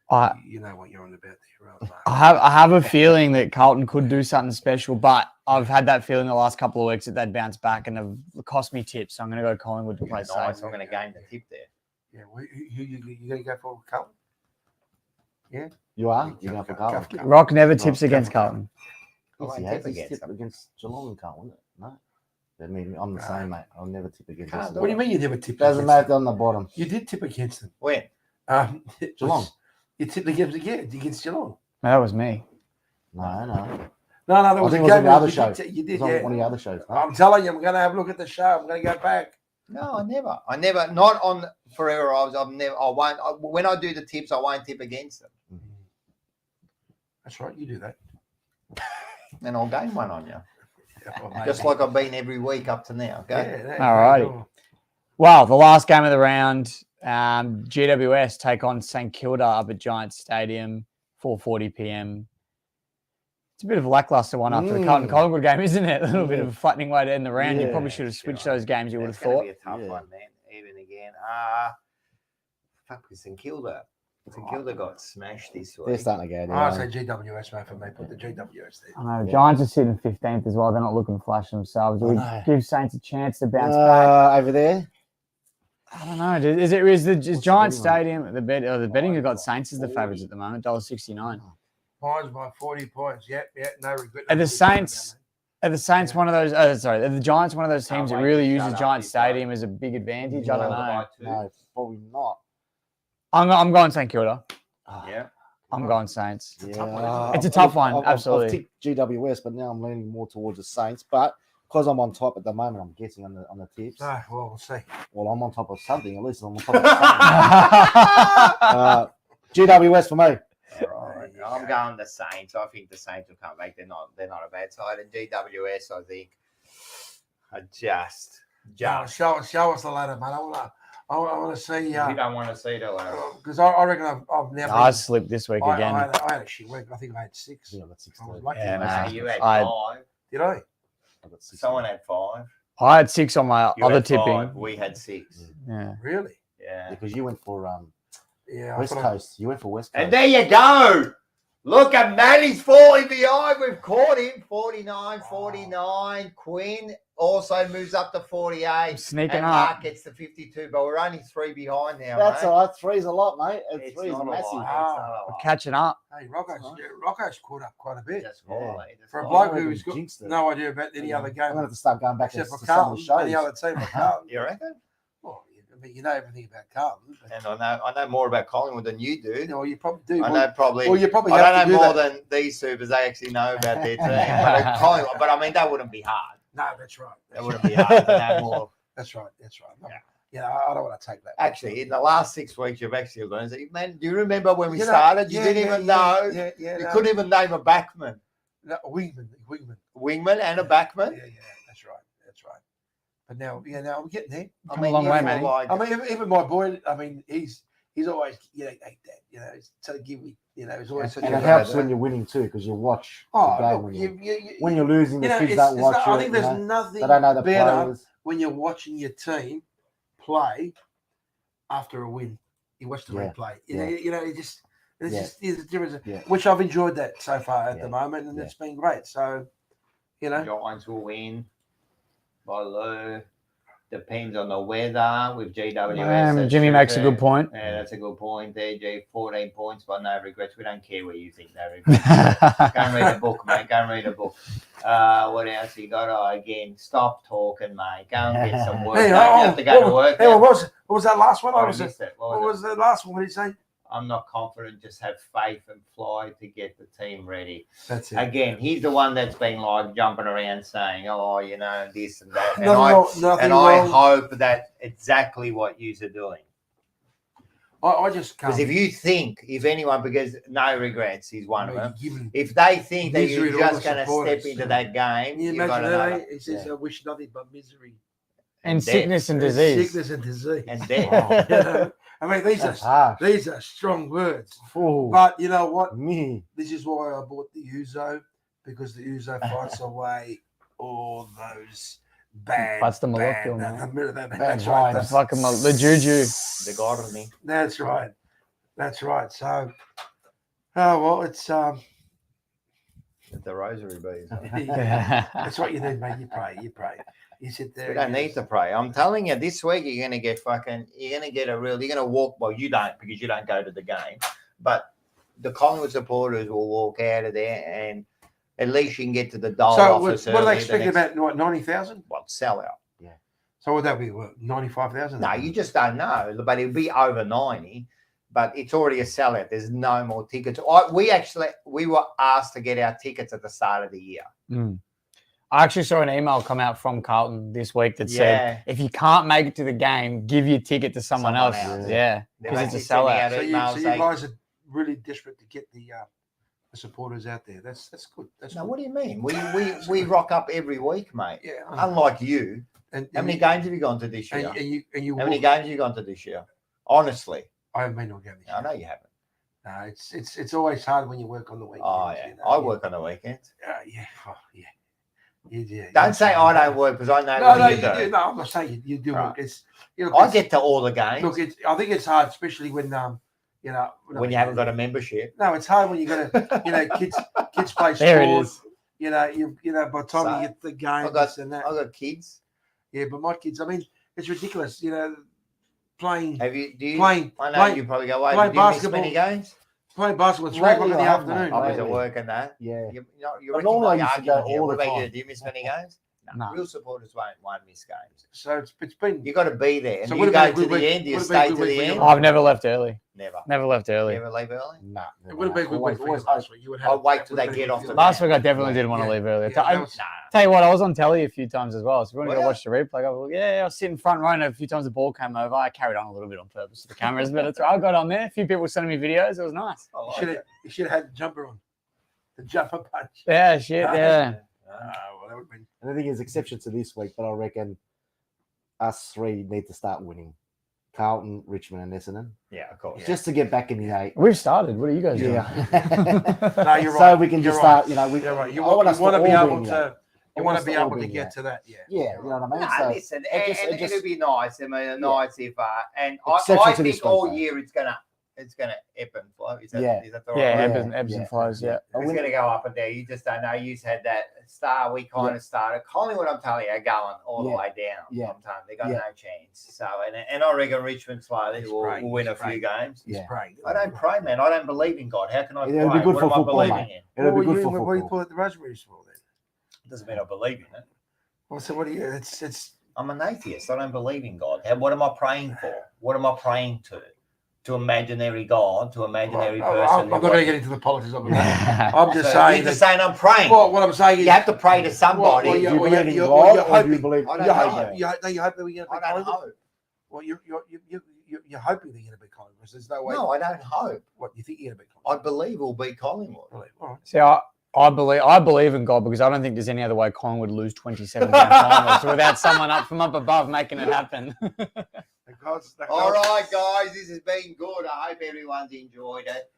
I
you know what you're on about there, right?
I have a feeling that Carlton could do something special, but I've had that feeling the last couple of weeks that they'd bounce back and have cost me tips. So I'm going to go Collingwood to play
Nice.
safe.
I'm going to gain the tip there.
Yeah, you going to go for Carlton? Yeah,
You are? You're going for Carlton?
Rock never tips against Carlton.
I won't
Yes,
tip
he's
against
tipped
them.
against Geelong and Carlton, isn't it? No. I mean, I'm the same, mate. I'll never tip against them.
what do you mean you never tipped?
Doesn't
against
matter on the bottom.
them? You did tip against them.
When?
Geelong. You tipped against Geelong.
No, that was me.
No.
No, that
I
was a
think it was on
game
the other
you
show.
You
It
did,
was on
yeah.
one of the other shows. No?
I'm telling you, I'm going to have a look at the show. I'm going to go back.
No, I never. Not on Fourever. I've never. I won't. When I do the tips, I won't tip against them,
That's right. You do that.
and I'll gain one on you,
Yeah, well,
just
maybe.
like I've been every week up to now. Okay.
Yeah,
All righty. Well, the last game of the round, GWS take on St Kilda up at Giants Stadium, 4:40 p.m. It's a bit of a lackluster one after the Carlton Collingwood game, isn't it? A little bit of a flattening way to end the round. You probably should have switched those games, you would have
It's gonna
thought.
be a tough
Yeah.
one, man. Even again. Fuck with St Kilda. St Kilda got smashed this
They're
week.
starting to go
I
down.
say GWS, mate, for me. Put the GWS there.
I know. Giants are sitting 15th as well. They're not looking flash themselves. Do we
I know.
give Saints a chance to bounce back?
Over there?
I don't know. Is
the
Giants
betting one?
Stadium, the betting have got Saints as the favourites at the moment, $1.69.
Pines by 40 points. Yep, no regret.
Are the Saints Are the Saints one of those? Are the Giants one of those teams that really uses Giants Stadium as a big advantage? I don't know.
No, probably not.
I'm going St Kilda.
Yeah.
I'm going Saints.
Yeah,
It's a tough one, absolutely.
I've ticked GWS, but now I'm leaning more towards the Saints. But because I'm on top at the moment, I'm guessing on the tips.
No, well, we'll see.
Well, I'm on top of something. At least I'm on top of something. GWS for me.
Right. I'm going the Saints. I think the Saints will come back. They're not a bad side. And GWS, I think, are just.
Show us the ladder, mate. I want to see.
You don't want to see the ladder.
Because I reckon I've never.
I slipped this week again.
I had a shit week. I think I had 6.
Yeah, that's 6.
I was lucky.
Yeah,
Nah,
nah.
you had
I-
5.
Did I?
Someone had 5.
I had 6 on my
You
other
had
tipping.
5. We had 6.
Yeah.
Really?
Yeah.
Because you went for
Yeah.
West Coast. You went for West Coast.
And there you go. Look at Matty's falling behind. We've caught him. 49. Quinn also moves up to 48.
Sneaking
and
up.
Mark gets to 52, but we're only 3 behind now.
That's
mate.
all right. 3's a lot, mate.
It's
3's
not a
massive.
lot. It's not a
We're
lot.
catching up.
Hey, Rocco's caught up quite a bit.
Just
Yeah.
quality. Just
For a
quality.
bloke who's got
Jinxed it.
no idea about any other
I'm going to
game
have to start going back to
except for
some of
Carlton,
the shows.
any other team but Carlton.
You reckon?
Well, I mean, you know everything about Carlton. But,
And I know more about Collingwood than you do.
well, you probably do.
I know probably.
Well, you probably
I
have
don't
to
know
do
more
that.
than these supers. They actually know about their team. But Collingwood, but I mean, that wouldn't be hard.
No, that's right.
That wouldn't be hard to know more.
That's right. No,
Yeah.
Yeah, I don't want to take that.
Actually, in the last 6 weeks, you've actually learned. Man, do you remember when we
You know,
started? You
yeah,
didn't
yeah,
even
yeah,
know.
Yeah,
You
no.
couldn't even name a backman,
No, Wingman.
wingman, and a backman.
Yeah, that's right. But now, now I'm getting there.
Come a long way, man.
I mean, even my boy. I mean, he's always, like that. He's to give me, he's always.
Yeah,
And
Yeah,
it helps
yeah.
when you're winning too, because you watch
Oh,
the game
look,
when you're losing. The kids
it's
don't watch
I
it.
think there's nothing
They don't know the
better
players.
when you're watching your team play after a win. You watch the
Yeah,
replay.
yeah.
It's
Yeah.
just there's a difference.
Yeah.
Which I've enjoyed that so far at
Yeah.
the moment, and
Yeah.
it's been great. So,
Giants will win by low. Depends on the weather with GWS. that's
Jimmy
true
makes a
too.
good point.
Yeah, that's a good point there, G. 14 points, but no regrets. We don't care what you think, no regrets. Go and read a book, mate. Go and read a book. What else you got? Again, stop talking, mate. Go and get some work.
Hey,
Don't you have to go to work.
Hey, what was that last one?
I
I was.
missed it.
What was the last one? What did he say?
I'm not confident. Just have faith and fly to get the team ready.
That's it.
Again, he's the one that's been like jumping around saying, "Oh, this and that." And
Nothing
I
wrong.
hope that's exactly what you are doing.
I just can't.
Because if anyone, because no regrets, he's one of them.
Given,
If they think that
Misery
you're
to all
just
the
going to
supporters.
step into that game,
can you
you've got
imagine
to
that?
know.
Eh? He says, "I wish nothing but misery,
And
death.
sickness and disease.
sickness, and disease."
And death.
You know? I mean,
That's harsh.
these are strong words.
Ooh,
But you know what?
me.
This is why I bought the Uzo because the Uzo fights away all those bad.
That's the
bad,
molecule, man.
That's
The
right.
fucking the juju.
The gardening.
That's right. That's right. So, oh well, it's
The rosary beads.
that's what you need, mate. You pray. You sit there.
We don't need to pray. I'm telling you, this week you're gonna get you're gonna walk. Well, you don't because you don't go to the game, but the Collingwood supporters will walk out of there, and at least you can get to the dole
So,
office.
what are they
early the
expecting
next-
about 90,000?
What sellout?
So would that be 95,000?
No, you just don't know. But it'll be over 90. But it's already a sellout. There's no more tickets. We were asked to get our tickets at the start of the year.
I actually saw an email come out from Carlton this week that said, if you can't make it to the game, give your ticket to someone else. Yeah, because it's a sellout.
So you guys are really desperate to get the supporters out there. That's good. That's
no,
good.
what do you mean? We rock up every week, mate.
Yeah.
Unlike you.
And
How many games have you gone to this year?
And you
How many games have you gone to this year? Honestly.
I haven't been to a game this year.
I know you haven't.
No, it's always hard when you work on the weekends.
Oh, yeah.
You know?
I work on the weekends.
Yeah. Oh, yeah. Yeah.
Don't say I don't work because I know
No,
what you
you
do.
do. No, I'm not saying you do.
Right.
It's
I get to all the games
look. I think it's hard, especially when
when you haven't got a membership.
No, it's hard when you got to kids play sport.
There it is.
You know by the time you get the game,
I got
and that.
I got kids.
Yeah, but my kids, I mean, it's ridiculous. Playing
Have you? Do you?
Playing-
I know
playing-
you probably go. Wait,
playing
do you miss
basketball.
many games?
basketball at 3 o'clock in the
Lately I haven't,
afternoon.
mate.
I was
Lately.
at work and that.
Yeah.
You're
normally I
making
used to go
argument here.
all
What
the
about you?
time.
Do you miss many games?
No.
Real supporters won't miss games.
So it's been.
You got to be there. And
So
you
what
go
about a
to
good
the
week-
end. You
what about a
stay
good
to
week
the
for you?
end.
I've never left early.
Never.
Never left early.
Never leave early.
Nah.
It would have been a good week for you
Always
last week. You would have.
I'll wait till
that
they
would
get
have
off
been
the
good.
Last week I definitely didn't want to
Yeah.
leave early.
Yeah, that was-
Tell you what, I was on telly a few times as well. So if you want to go
Well,
watch the replay, I was sitting front row and a few times the ball came over. I carried on a little bit on purpose with the cameras, but I got on there. A few people sending me videos. It was nice.
I like it.
You should have had the jumper on. The jumper punch.
Yeah, shit, yeah.
Well, that would have been.
And I think there's exception to this week, but I reckon us three need to start winning. Carlton, Richmond, and Essendon.
Yeah, of course.
Just to get back in the 8.
We've started. What are you guys doing?
Yeah.
No, you're
So
right.
we can
You're
just
right.
start, you know, we,
You're right. You
I want
want
us
to be
all
able
in the
to. You
I
want
us
to be
all
able to
in the
get
eight.
to that. Yeah.
Yeah, you know what I mean?
Nah,
So
listen,
it just-
it'll be nice. I mean, nice if and
Exception
I
to this
think all
week, though.
year it's gonna ebb and flow. Is that the right
Yeah,
word?
ebbs and flows, yeah.
It's going to go up and down. You just don't know. You had that star. We kind of started. Collingwood, I'm telling you, are going all the way down.
Yeah.
Sometimes they got
Yeah.
no chance. So, and I reckon Richmond slowly
He's
will
praying,
win a
he's
few
praying.
games.
He's
Yeah.
praying.
I don't pray, man. I don't believe in God. How can I
Yeah,
pray?
it'll be good
what
for
am I
football,
believing
mate.
in?
it'll be good for
What do you
football.
pull at the raspberries for then?
Doesn't mean I believe in it.
Well, so what do you? It's.
I'm an atheist. I don't believe in God. What am I praying for? What am I praying to? To imaginary God, to imaginary
Well,
person.
I'm not going to get into the politics of it. I'm just
So
saying.
you're just
that,
saying I'm praying.
well, what I'm saying is
You have to pray to somebody.
Well,
Do
yeah,
you
well,
believe in
you're
God or do you
hoping-
believe?
I don't
you
know.
hope, you hope that we're going to
I
be
don't
Collingwood?
hope.
Well, you're hoping they're going to be Collingwood. There's no way.
No, I don't hope.
What you think you're going to be
I
Collingwood?
believe we'll beat Collingwood.
All right.
See, I believe in God because I don't think there's any other way Collingwood would lose 27 game finals without someone up from up above making it happen.
All right, guys, this has been good. I hope everyone's enjoyed it.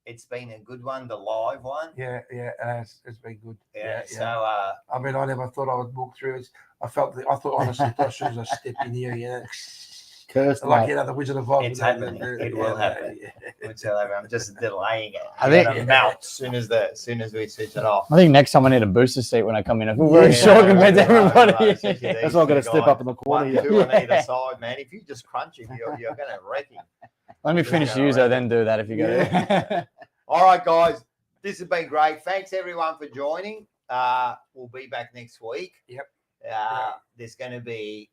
It's been a good one, the live one.
Yeah, it's been good.
Yeah. So,
I mean, I never thought I would walk through it. I thought honestly, as soon as I stepped in here,
Cursed,
like
mate.
the Wizard of Oz.
It's happening. It will happen. I'm just delaying it.
I think-
It'll melt as soon as we switch it off.
I think next time I need a booster seat when I come in. I feel very short compared to everybody.
That's why I'm going to step up in the corner
One,
here.
two on either side, man. If you just crunch him, you're going to wreck him.
Let me finish
Yeah,
Uzo,
right.
then do that if you go to
All right, guys. This has been great. Thanks, everyone, for joining. We'll be back next week.
Yep.
There's going to be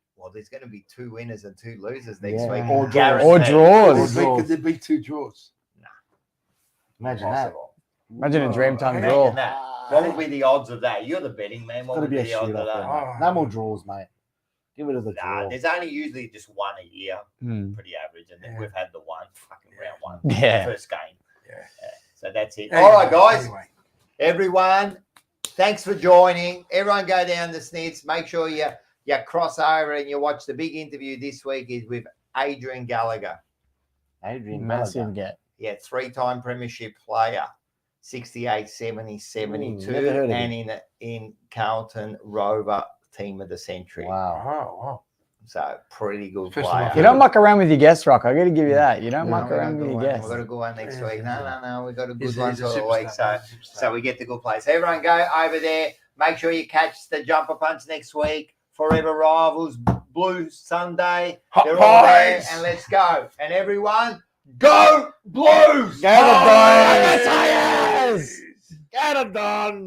2 winners and 2 losers next
Yeah.
week.
Or
Guaranteed.
Or draws.
Could there be 2 draws?
Imagine that.
Impossible.
Imagine a Dreamtime
Imagine
draw.
that. What would be the odds of that? You're the betting man.
It's
What
got to
would
be
be
a
the odds of
shootout.
that?
Then, mate. No more draws, mate. Give it to the
Nah,
draw.
there's only usually just one a year,
Hmm.
pretty average, and then
Yeah.
we've had the one fucking
Yeah.
round one,
Yeah.
first game.
Yeah.
So that's it.
Anyway,
All right, guys.
Anyway.
Everyone, thanks for joining. Everyone go down the snits. Make sure you cross over and you watch the big interview this week is with Adrian Gallagher.
Adrian
Massive
Gallagher.
get.
Yeah, 3-time premiership player. 68, 70, 72,
never heard of
and in Carlton, Rover Team of the Century.
Wow.
Oh, wow.
So pretty good
First
player.
time
You don't muck around with your guests, Rock. I got to give you that. You don't
No,
muck
we got a
around with
good
your
one.
guests.
We've got a good one next
Yeah,
week. No. We've got a good
He's
one
a
for the week.
superstar,
So we get the good players. Everyone go over there. Make sure you catch the jumper punch next week. Forever Rivals, Blue Sunday.
Hot
They're all there.
pies.
And let's go. And everyone, go Blues!
Get it done!
Tigers!
Get it done!